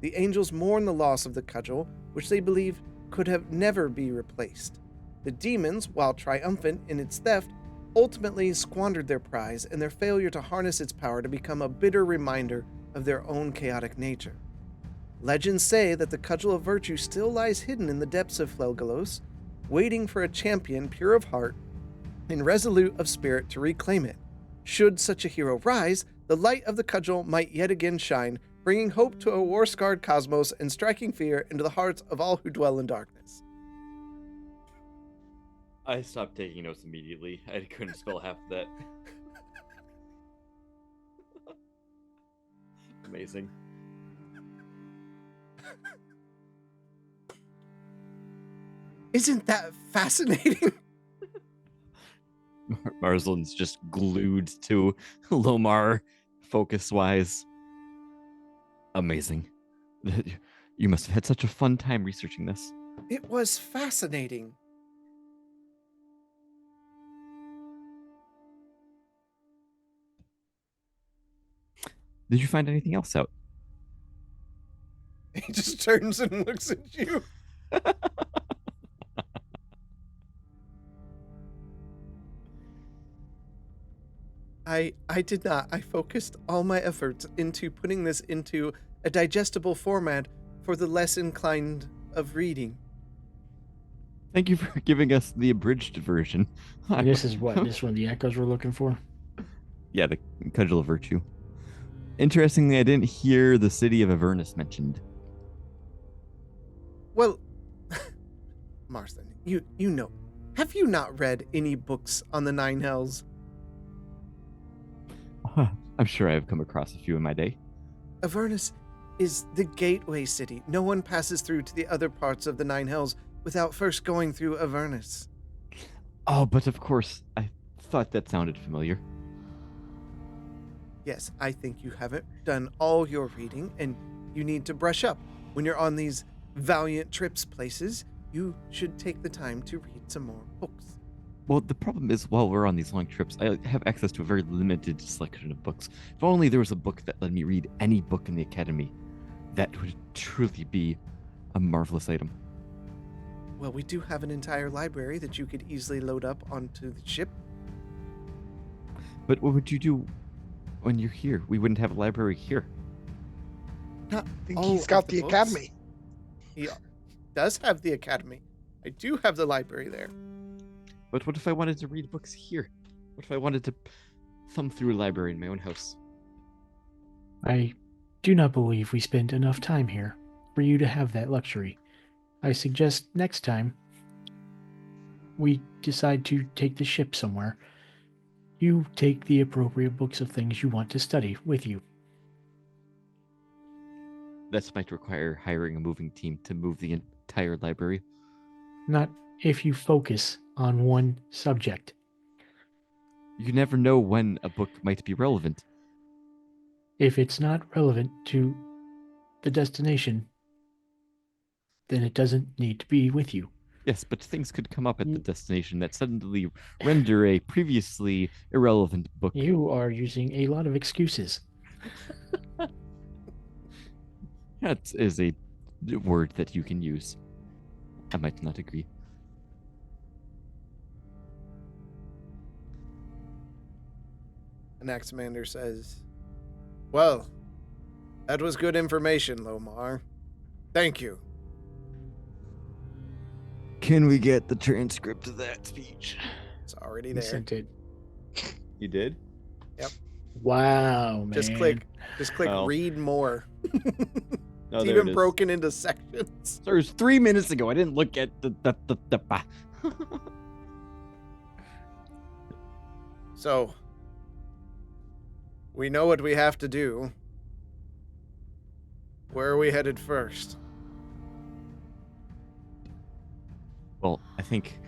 The angels mourned the loss of the cudgel, which they believed could have never be replaced. The demons, while triumphant in its theft, ultimately squandered their prize and their failure to harness its power to become a bitter reminder of their own chaotic nature. Legends say that the Cudgel of Virtue still lies hidden in the depths of Phlegothos, waiting for a champion pure of heart and resolute of spirit to reclaim it. Should such a hero rise, the light of the cudgel might yet again shine, bringing hope to a war-scarred cosmos and striking fear into the hearts of all who dwell in darkness. I stopped taking notes immediately. I couldn't spell half of that. Amazing. Isn't that fascinating? Marsland's just glued to Lomar, focus-wise. Amazing. You must have had such a fun time researching this. It was fascinating. Did you find anything else out? He just turns and looks at you. I did not. I focused all my efforts into putting this into a digestible format for the less inclined of reading. Thank you for giving us the abridged version. This is what? This one the echoes we're looking for? Yeah, the Cudgel of Virtue. Interestingly, I didn't hear the city of Avernus mentioned. Well, Marston, you know, have you not read any books on the Nine Hells? I'm sure I have come across a few in my day. Avernus is the gateway city. No one passes through to the other parts of the Nine Hells without first going through Avernus. Oh, but of course, I thought that sounded familiar. Yes, I think you haven't done all your reading, and you need to brush up. When you're on these valiant trips places, you should take the time to read some more books. Well, the problem is, while we're on these long trips, I have access to a very limited selection of books. If only there was a book that let me read any book in the Academy, that would truly be a marvelous item. Well, we do have an entire library that you could easily load up onto the ship. But what would you do when you're here? We wouldn't have a library here. Not I think all he's got of the books. academy. He does have the academy. I do have the library there. But what if I wanted to read books here? What if I wanted to thumb through a library in my own house? I do not believe we spent enough time here for you to have that luxury. I suggest next time we decide to take the ship somewhere, you take the appropriate books of things you want to study with you. This might require hiring a moving team to move the entire library. Not if you focus on one subject. You never know when a book might be relevant. If it's not relevant to the destination, then it doesn't need to be with you. Yes, but things could come up at the You- destination that suddenly render a previously irrelevant book. You are using a lot of excuses. That is a word that you can use. I might not agree. Anaximander says, "Well, that was good information, Lomar. Thank you." Can we get the transcript of that speech? It's already You there. sent it. You did? Wow, man. Just click Oh. read more. No, It's there even it is. broken into sections. So it was 3 minutes ago. I didn't look at the. So, we know what we have to do. Where are we headed first? Well, I think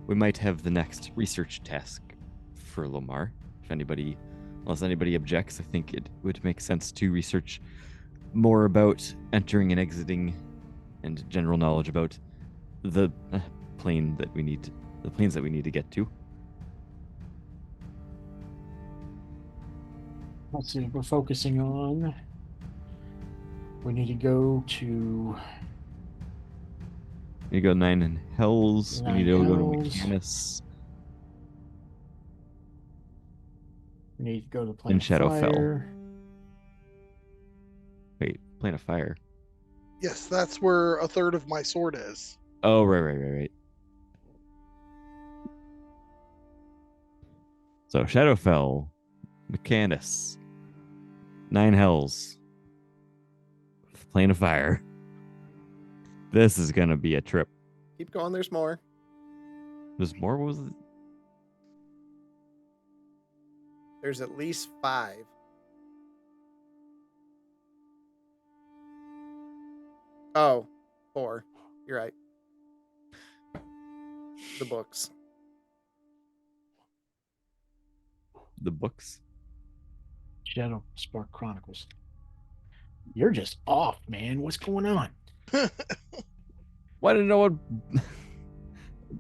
we might have the next research task for Lomar. Unless anybody objects, I think it would make sense to research more about entering and exiting, and general knowledge about the planes that we need to get to. Let's see. We're focusing on. We need to go to. We need to go 9 in Hells. We need to Nine go to Hells. Mechanus. We need to go to And Plane of Shadowfell. Fire. Wait, Plane of Fire. Yes, that's where a third of my sword is. Oh, right. So Shadowfell, Mechanus, 9 Hells, Plane of Fire. This is gonna be a trip. Keep going, there's more. There's more. What was it? There's at least 5. Oh, 4. You're right. The books. The books. Shadowspark Chronicles. You're just off, man. What's going on? Why didn't know what?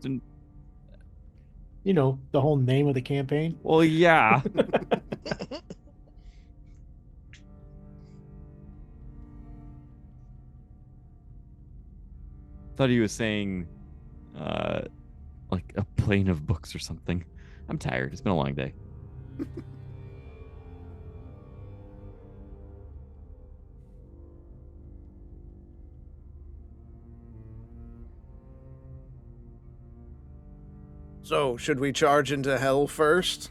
Didn't- You know, the whole name of the campaign? Well, yeah. Thought he was saying, like a plane of books or something. I'm tired. It's been a long day. So, should we charge into hell first?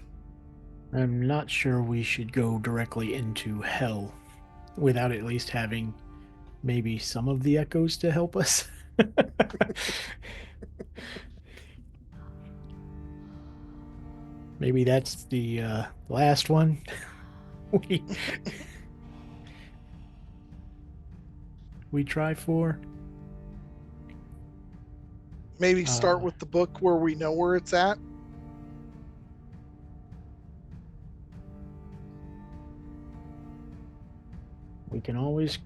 I'm not sure we should go directly into hell without at least having maybe some of the echoes to help us. Maybe that's the last one. we we try for. Maybe start Uh, with the book where we know where it's at. We can always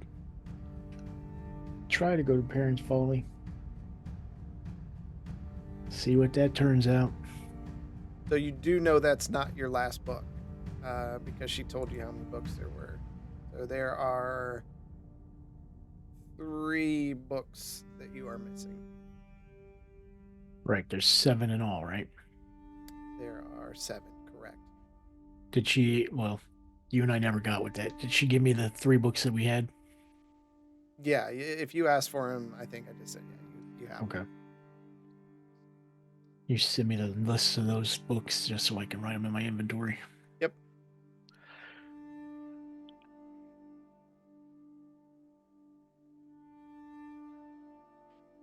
try to go to Parents' Folly. See what that turns out. So you do know that's not your last book, because she told you how many books there were. So there are 3 books that you are missing. Right, there's 7 in all, right? There are 7, correct. Did she, well, you and I never got with that. Did she give me the 3 books that we had? Yeah, if you asked for him, I think I just said, yeah, you have Okay. them. You send me the lists of those books just so I can write them in my inventory. Yep.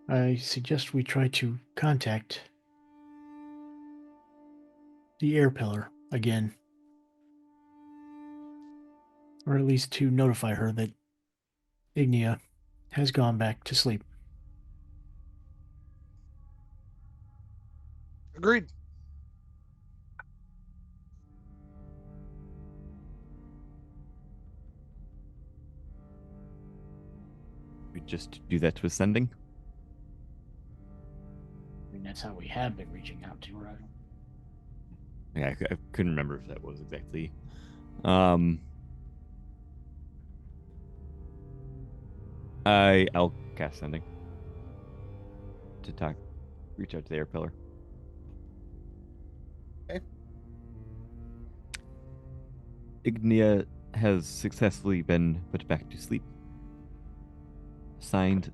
I suggest we try to contact the air pillar again. Or at least to notify her that Ignia has gone back to sleep. Agreed. We just do that with sending. I mean, that's how we have been reaching out to her. Yeah, I couldn't remember if that was exactly. I'll cast sending to reach out to the air pillar. Okay. Ignia has successfully been put back to sleep. Signed,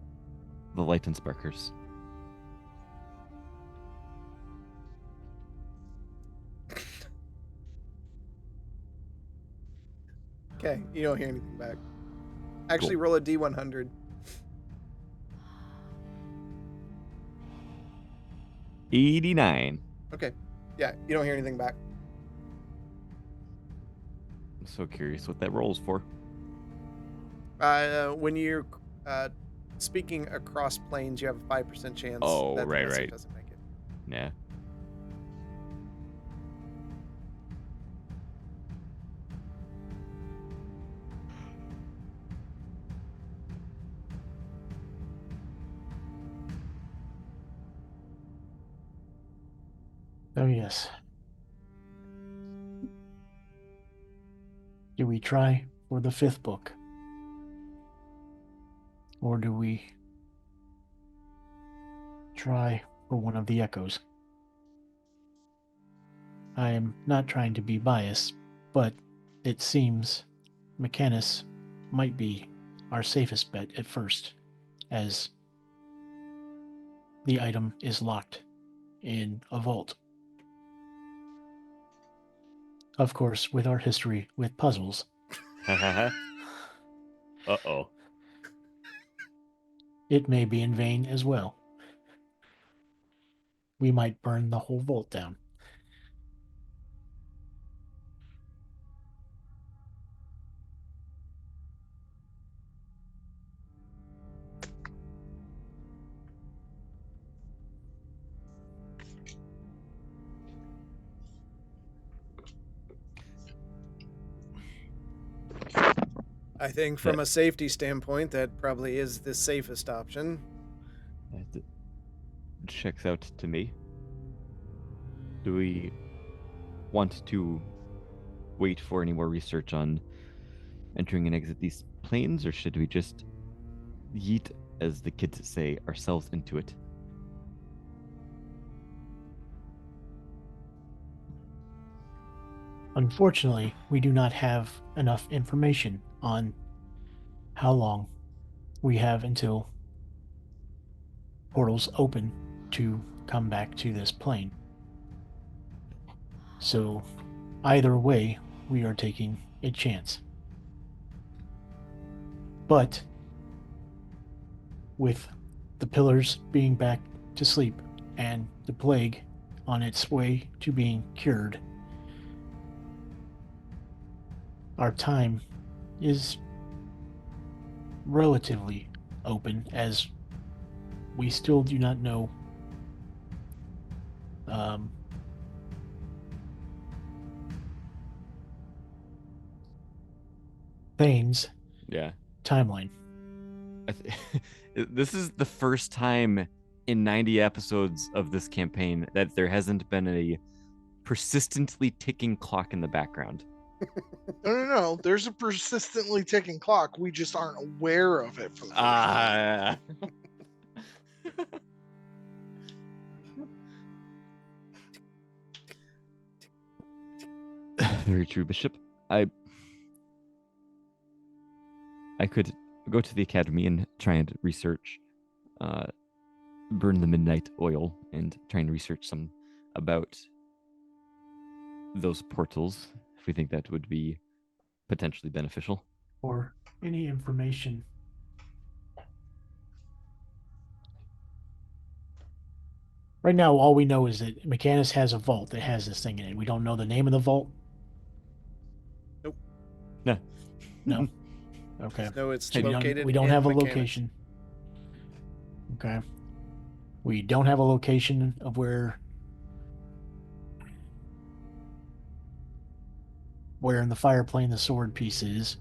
the Light and Sparkers. Okay, you don't hear anything back. Actually, Cool. roll a D100. 89. Okay. Yeah, you don't hear anything back. I'm so curious what that rolls for. When you're speaking across planes, you have a 5% chance Oh, that the right, message right. doesn't make it. Yeah. Oh, yes. Do we try for the 5th book? Or do we try for one of the echoes? I am not trying to be biased, but it seems Mechanus might be our safest bet at first, as the item is locked in a vault. Of course, with our history with puzzles, Uh-oh. it may be in vain as well. We might burn the whole vault down. I think from a safety standpoint, that probably is the safest option. That checks out to me. Do we want to wait for any more research on entering and exit these planes, or should we just yeet, as the kids say, ourselves into it? Unfortunately, we do not have enough information on how long we have until portals open to come back to this plane. So, either way, we are taking a chance. But with the pillars being back to sleep and the plague on its way to being cured, our time is relatively open, as we still do not know Thane's Yeah. timeline. This is the first time in 90 episodes of this campaign that there hasn't been a persistently ticking clock in the background. No. There's a persistently ticking clock. We just aren't aware of it for the first time. Very true, Bishop. I could go to the academy and try and research, burn the midnight oil and try and research some about those portals, if we think that would be potentially beneficial. Or any information Right now, all we know is that Mechanus has a vault that has this thing in it. We don't know the name of the vault. No. No. Okay. Just know it's So located. we don't in have a Mechanus. location. Okay. We don't have a location of where in the fire plane the sword piece is.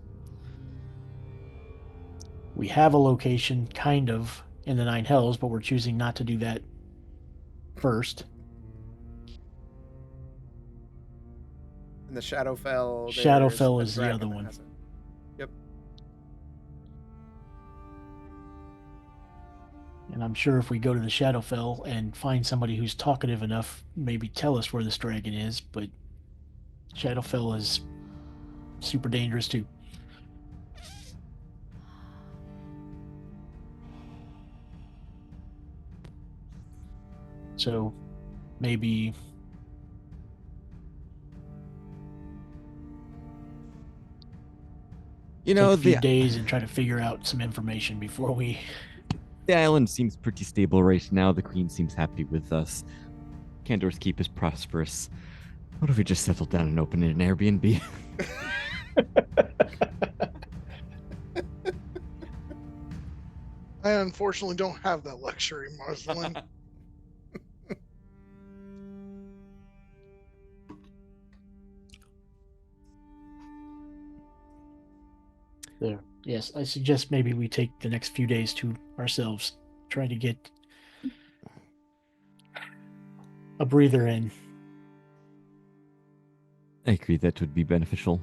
We have a location, kind of, in the Nine Hells, but we're choosing not to do that first. In the Shadowfell. Shadowfell there's is a the dragon other that one. has it. Yep. And I'm sure if we go to the Shadowfell and find somebody who's talkative enough, maybe tell us where this dragon is, but Shadowfell is super dangerous too. So maybe You take know, a few the days and try to figure out some information before we. the island seems pretty stable right now. The queen seems happy with us. Candor's Keep is prosperous. What if we just settle down and open an Airbnb? I unfortunately don't have that luxury, Marceline. There. Yes, I suggest maybe we take the next few days to ourselves, try to get a breather in. I agree that would be beneficial.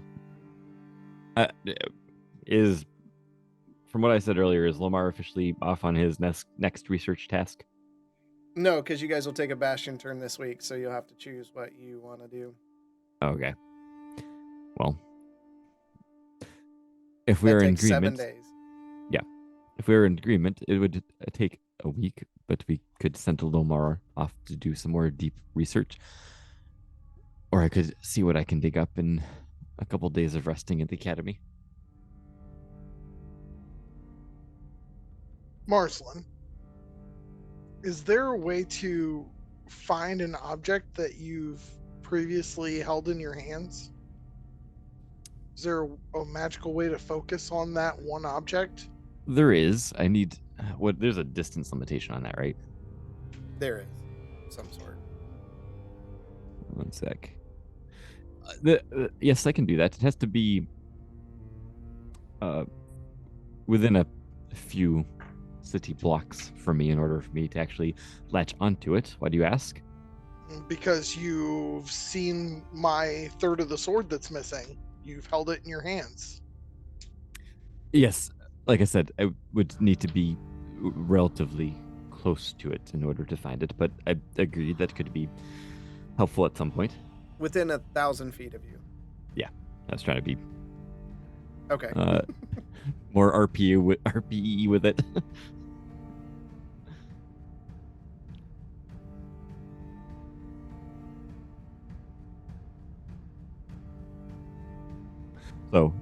From what I said earlier, is Lomar officially off on his next research task? No, because you guys will take a Bastion turn this week, so you'll have to choose what you want to do. Okay. Well, if we That are in takes 7 agreement, days. if we were in agreement, it would take a week, but we could send Lomar off to do some more deep research, or I could see what I can dig up in a couple days of resting at the academy. Marceline, is there a way to find an object that you've previously held in your hands? Is there a magical way to focus on that one object? There is. I need. What? There's a distance limitation on that, right? There is some sort. One sec. Yes, I can do that. It has to be within a few city blocks from me in order for me to actually latch onto it. Why do you ask? Because you've seen my third of the sword that's missing. You've held it in your hands. Yes, like I said, I would need to be relatively close to it in order to find it, but I agree that could be helpful at some point. Within 1,000 feet of you. I was trying to be Okay. more RPE with it. So,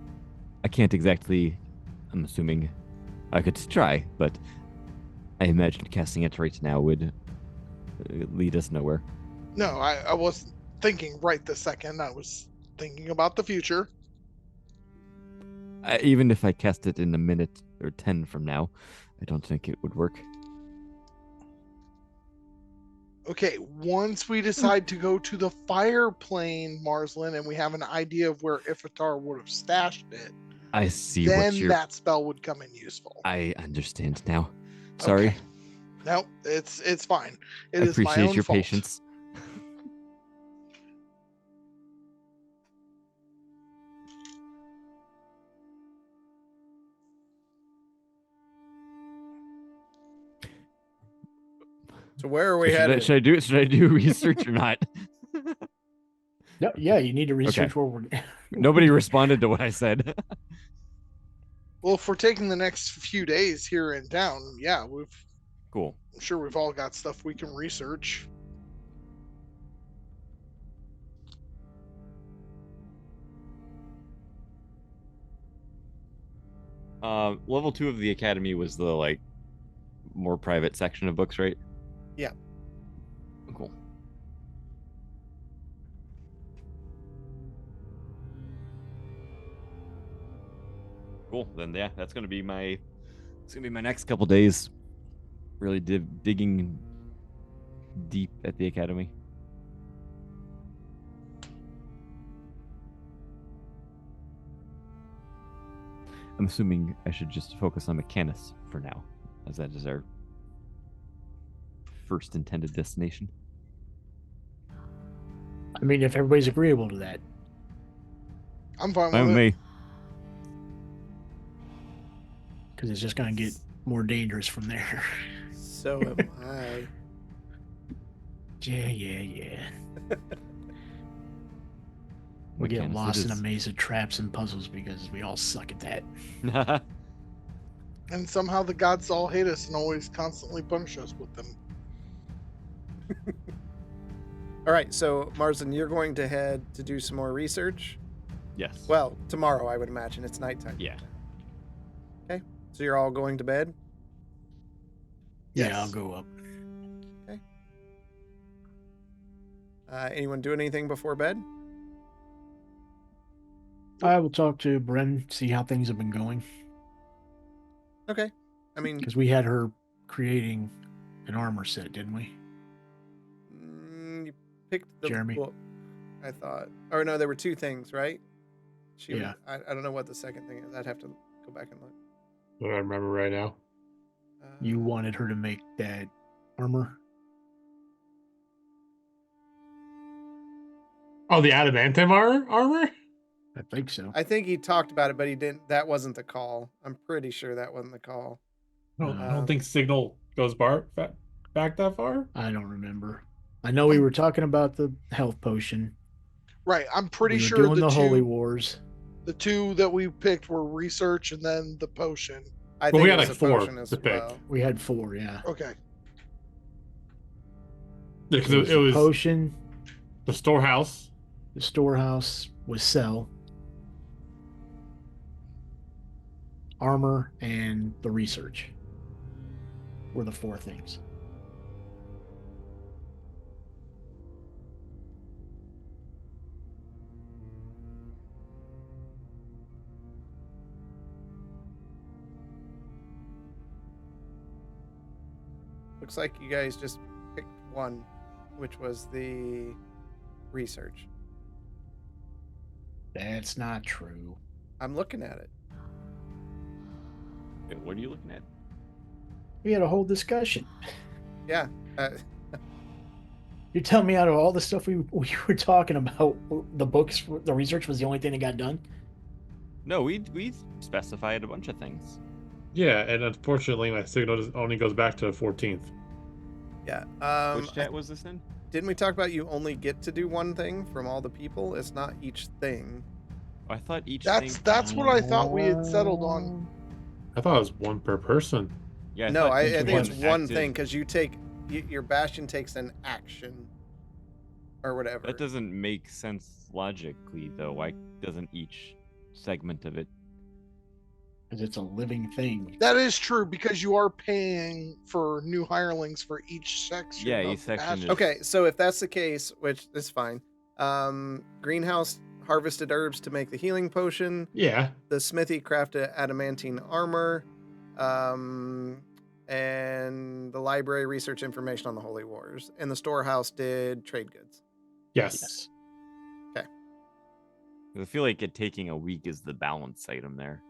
I can't exactly. I'm assuming I could try, but I imagine casting it right now would lead us nowhere. No, I wasn't thinking right this second. I was thinking about the future. Even if I cast it in a minute or 10 from now, I don't think it would work. Okay, once we decide to go to the fire plane, Marslin, and we have an idea of where Ifatar would have stashed it, I see then what you're. that spell would come in useful. I understand now. Sorry. Okay. No, it's fine. I It is my appreciate own your fault. patience. So where are we So headed? should I do research or not? Yeah, you need to research Okay. where we're. Nobody responded to what I said. Well, if we're taking the next few days here in town, yeah, Cool. I'm sure we've all got stuff we can research. Level 2 of the academy was the more private section of books, right? Yeah. Cool. Then yeah, that's gonna be my next couple days. Really digging deep at the academy. I'm assuming I should just focus on Mechanus for now, as that is our first intended destination. I mean, if everybody's agreeable to that. I'm fine Fine with with it. me. Because it's just going to get more dangerous from there. So am I. Yeah. We get Mechanus, it lost in a is. maze of traps and puzzles because we all suck at that. And somehow the gods all hate us and always constantly punish us with them. All right, so Marsden, you're going to head to do some more research. Yes. Well, tomorrow, I would imagine. It's nighttime. Yeah. Okay, so you're all going to bed? Yes. Yeah, I'll go up. Anyone do anything before bed? I will talk to Bren, see how things have been going. Okay. I mean, Because we had her creating an armor set, didn't we? you picked the Jeremy. book, I thought. Or no, there were two things, right? Yeah. I don't know what the second thing is. I'd have to go back and look. What I remember right now. You wanted her to make that armor? Oh, the adamantium armor? I think so. I think he talked about it, but he didn't. That wasn't the call. I'm pretty sure that wasn't the call. I don't think Signal goes back that far. I don't remember. I know we were talking about the health potion. Right. I'm pretty we were sure doing the the Holy two Wars. the two that we picked were research and then the potion. I Well, think we it had was like a 4 potion as to pick. well. We had 4, yeah. Okay. Because It was it the was potion, the storehouse. the storehouse with cell, armor, and the research were the 4 things. Looks like you guys just picked one, which was the research. That's not true. I'm looking at it. Okay, what are you looking at? We had a whole discussion. Yeah. You tell me out of all the stuff we were talking about, the books, the research was the only thing that got done? No, we specified a bunch of things. Yeah, and unfortunately, my signal only goes back to the 14th. Yeah. Which chat was this in? Didn't we talk about you only get to do one thing from all the people? It's not each thing. I thought each That's thing. what I thought we had settled on. I thought it was one per person. Yeah. No, thought I each think it's one acted- thing because your bastion takes an action or whatever. That doesn't make sense logically, though. Why doesn't each segment of it? Because it's a living thing. That is true because you are paying for new hirelings for each section. Yeah, of each the section bastion. is- Okay, so if that's the case, which is fine, greenhouse harvested herbs to make the healing potion. Yeah. The smithy crafted adamantine armor, and the library research information on the Holy Wars, and the storehouse did trade goods. Yes. I feel like it taking a week is the balance item there.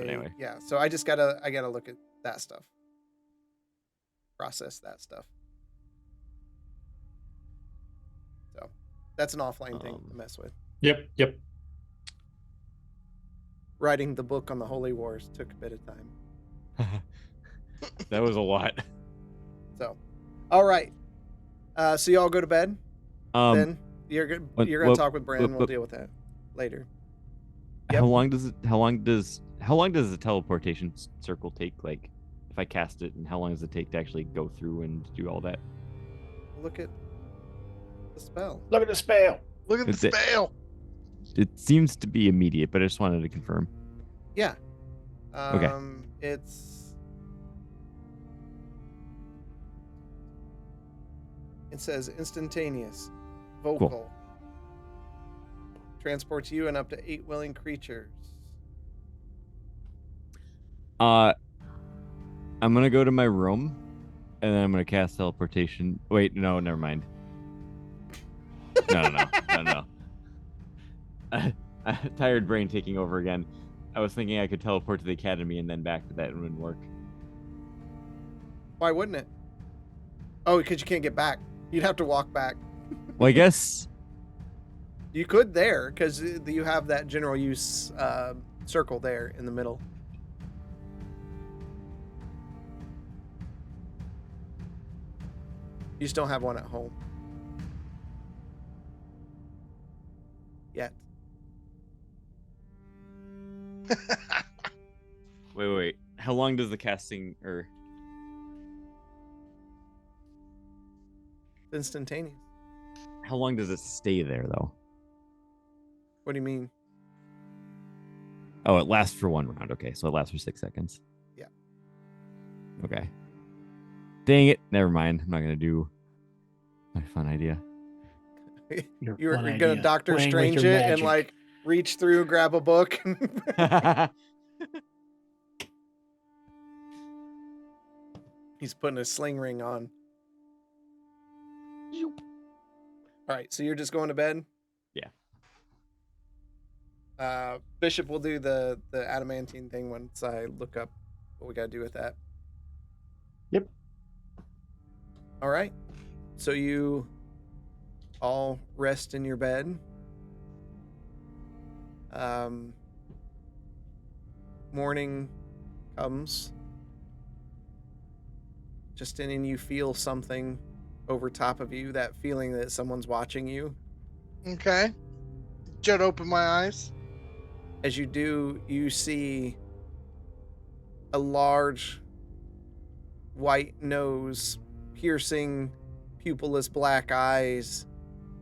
Anyway. Yeah. So I gotta look at that stuff, process that stuff. So that's an offline thing to mess with. Yep. Writing the book on the Holy Wars took a bit of time. That was a lot. So, all right. So y'all go to bed. Then you're gonna talk with Brandon. We'll deal with that later. Yep. How long does the teleportation circle take? Like, if I cast it, and how long does it take to actually go through and do all that? Look at the spell. Look at the spell. Look at the It's it. spell. It seems to be immediate, but I just wanted to confirm. Yeah. Okay. It says instantaneous, vocal, transports you and up to 8 willing creatures. I'm gonna go to my room, and then I'm gonna cast teleportation. Wait, no, never mind. No. Tired brain taking over again. I was thinking I could teleport to the academy and then back, but that wouldn't work. Why wouldn't it? Oh, because you can't get back. You'd have to walk back. Well, I guess You could there, because you have that general use circle there in the middle. You just don't have one at home. Yet. Wait. How long does the casting or It's instantaneous. how long does it stay there though? What do you mean? Oh, it lasts for 1 round. Okay, so it lasts for 6 seconds. Yeah. Okay. Dang it. Never mind. I'm not gonna do my fun idea. You're gonna Doctor Strange it and like reach through, grab a book. He's putting a sling ring on. All right, so you're just going to bed? Yeah. Bishop will do the adamantine thing once I look up what we got to do with that. Yep. All right. So you all rest in your bed. Morning comes. Justinian, you feel something over top of you, that feeling that someone's watching you. Okay. Jed, open my eyes. As you do, you see a large white nose, piercing, pupilless black eyes,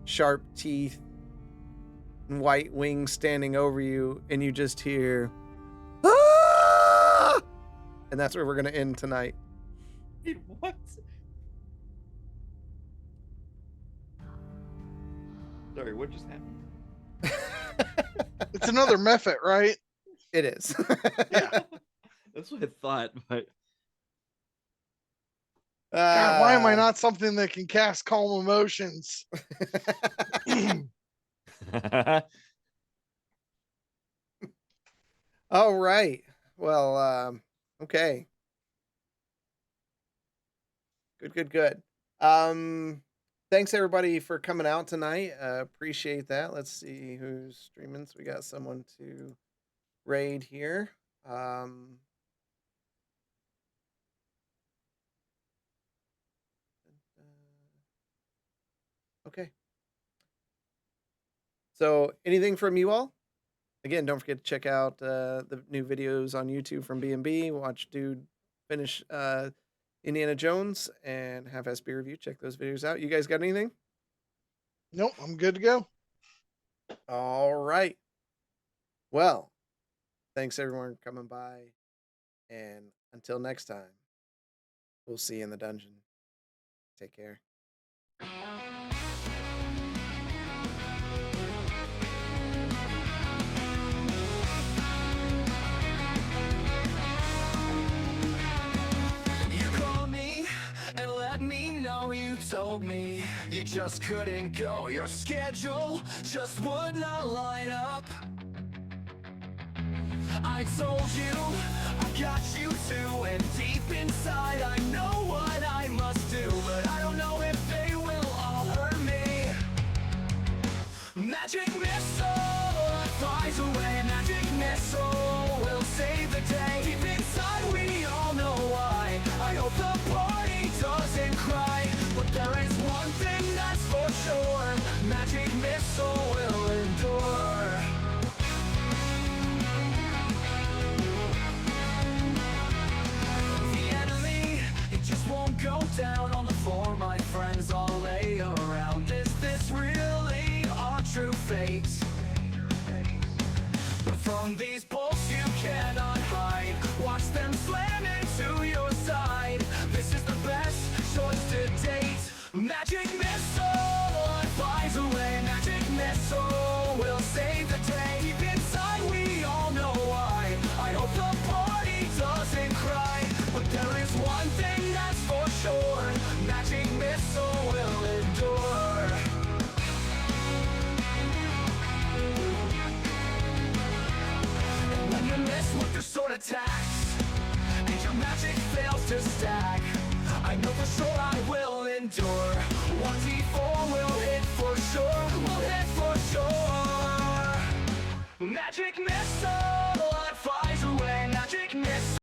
sharp teeth, and white wings standing over you, and you just hear, "Ah!" And that's where we're going to end tonight. What? Sorry, what just happened? It's another Mephit, right? It is. Yeah. That's what I thought, but God, why am I not something that can cast calm emotions? All right. Well, okay. Good. Thanks everybody for coming out tonight. Appreciate that. Let's see who's streaming. So we got someone to raid here. Okay. So anything from you all? Again, don't forget to check out the new videos on YouTube from B&B. Watch Dude finish Indiana Jones and have SB review. Check those videos out. You guys got anything? Nope, I'm good to go. All right. Well, thanks everyone for coming by. And until next time, we'll see you in the dungeon. Take care. You called me and let me know you told me you just couldn't go. Your schedule just would not line up. I told you I got you too, and deep inside I know what I must do, but I don't know if they will all hurt me. Magic missile flies away. Magic missile will save the day. Deep inside we all know why. I hope the party doesn't cry, but there is one thing that's for sure. Magic missile will endure. The enemy, it just won't go down on the floor. My friends all lay around. Is this really our true fate? But from these bolts you cannot hide. Watch them slam into your side. This is the best choice to date. Magic missile flies away. Magic missile will save I know for sure I will endure. 1d4 will hit for sure. Will hit for sure. Magic missile.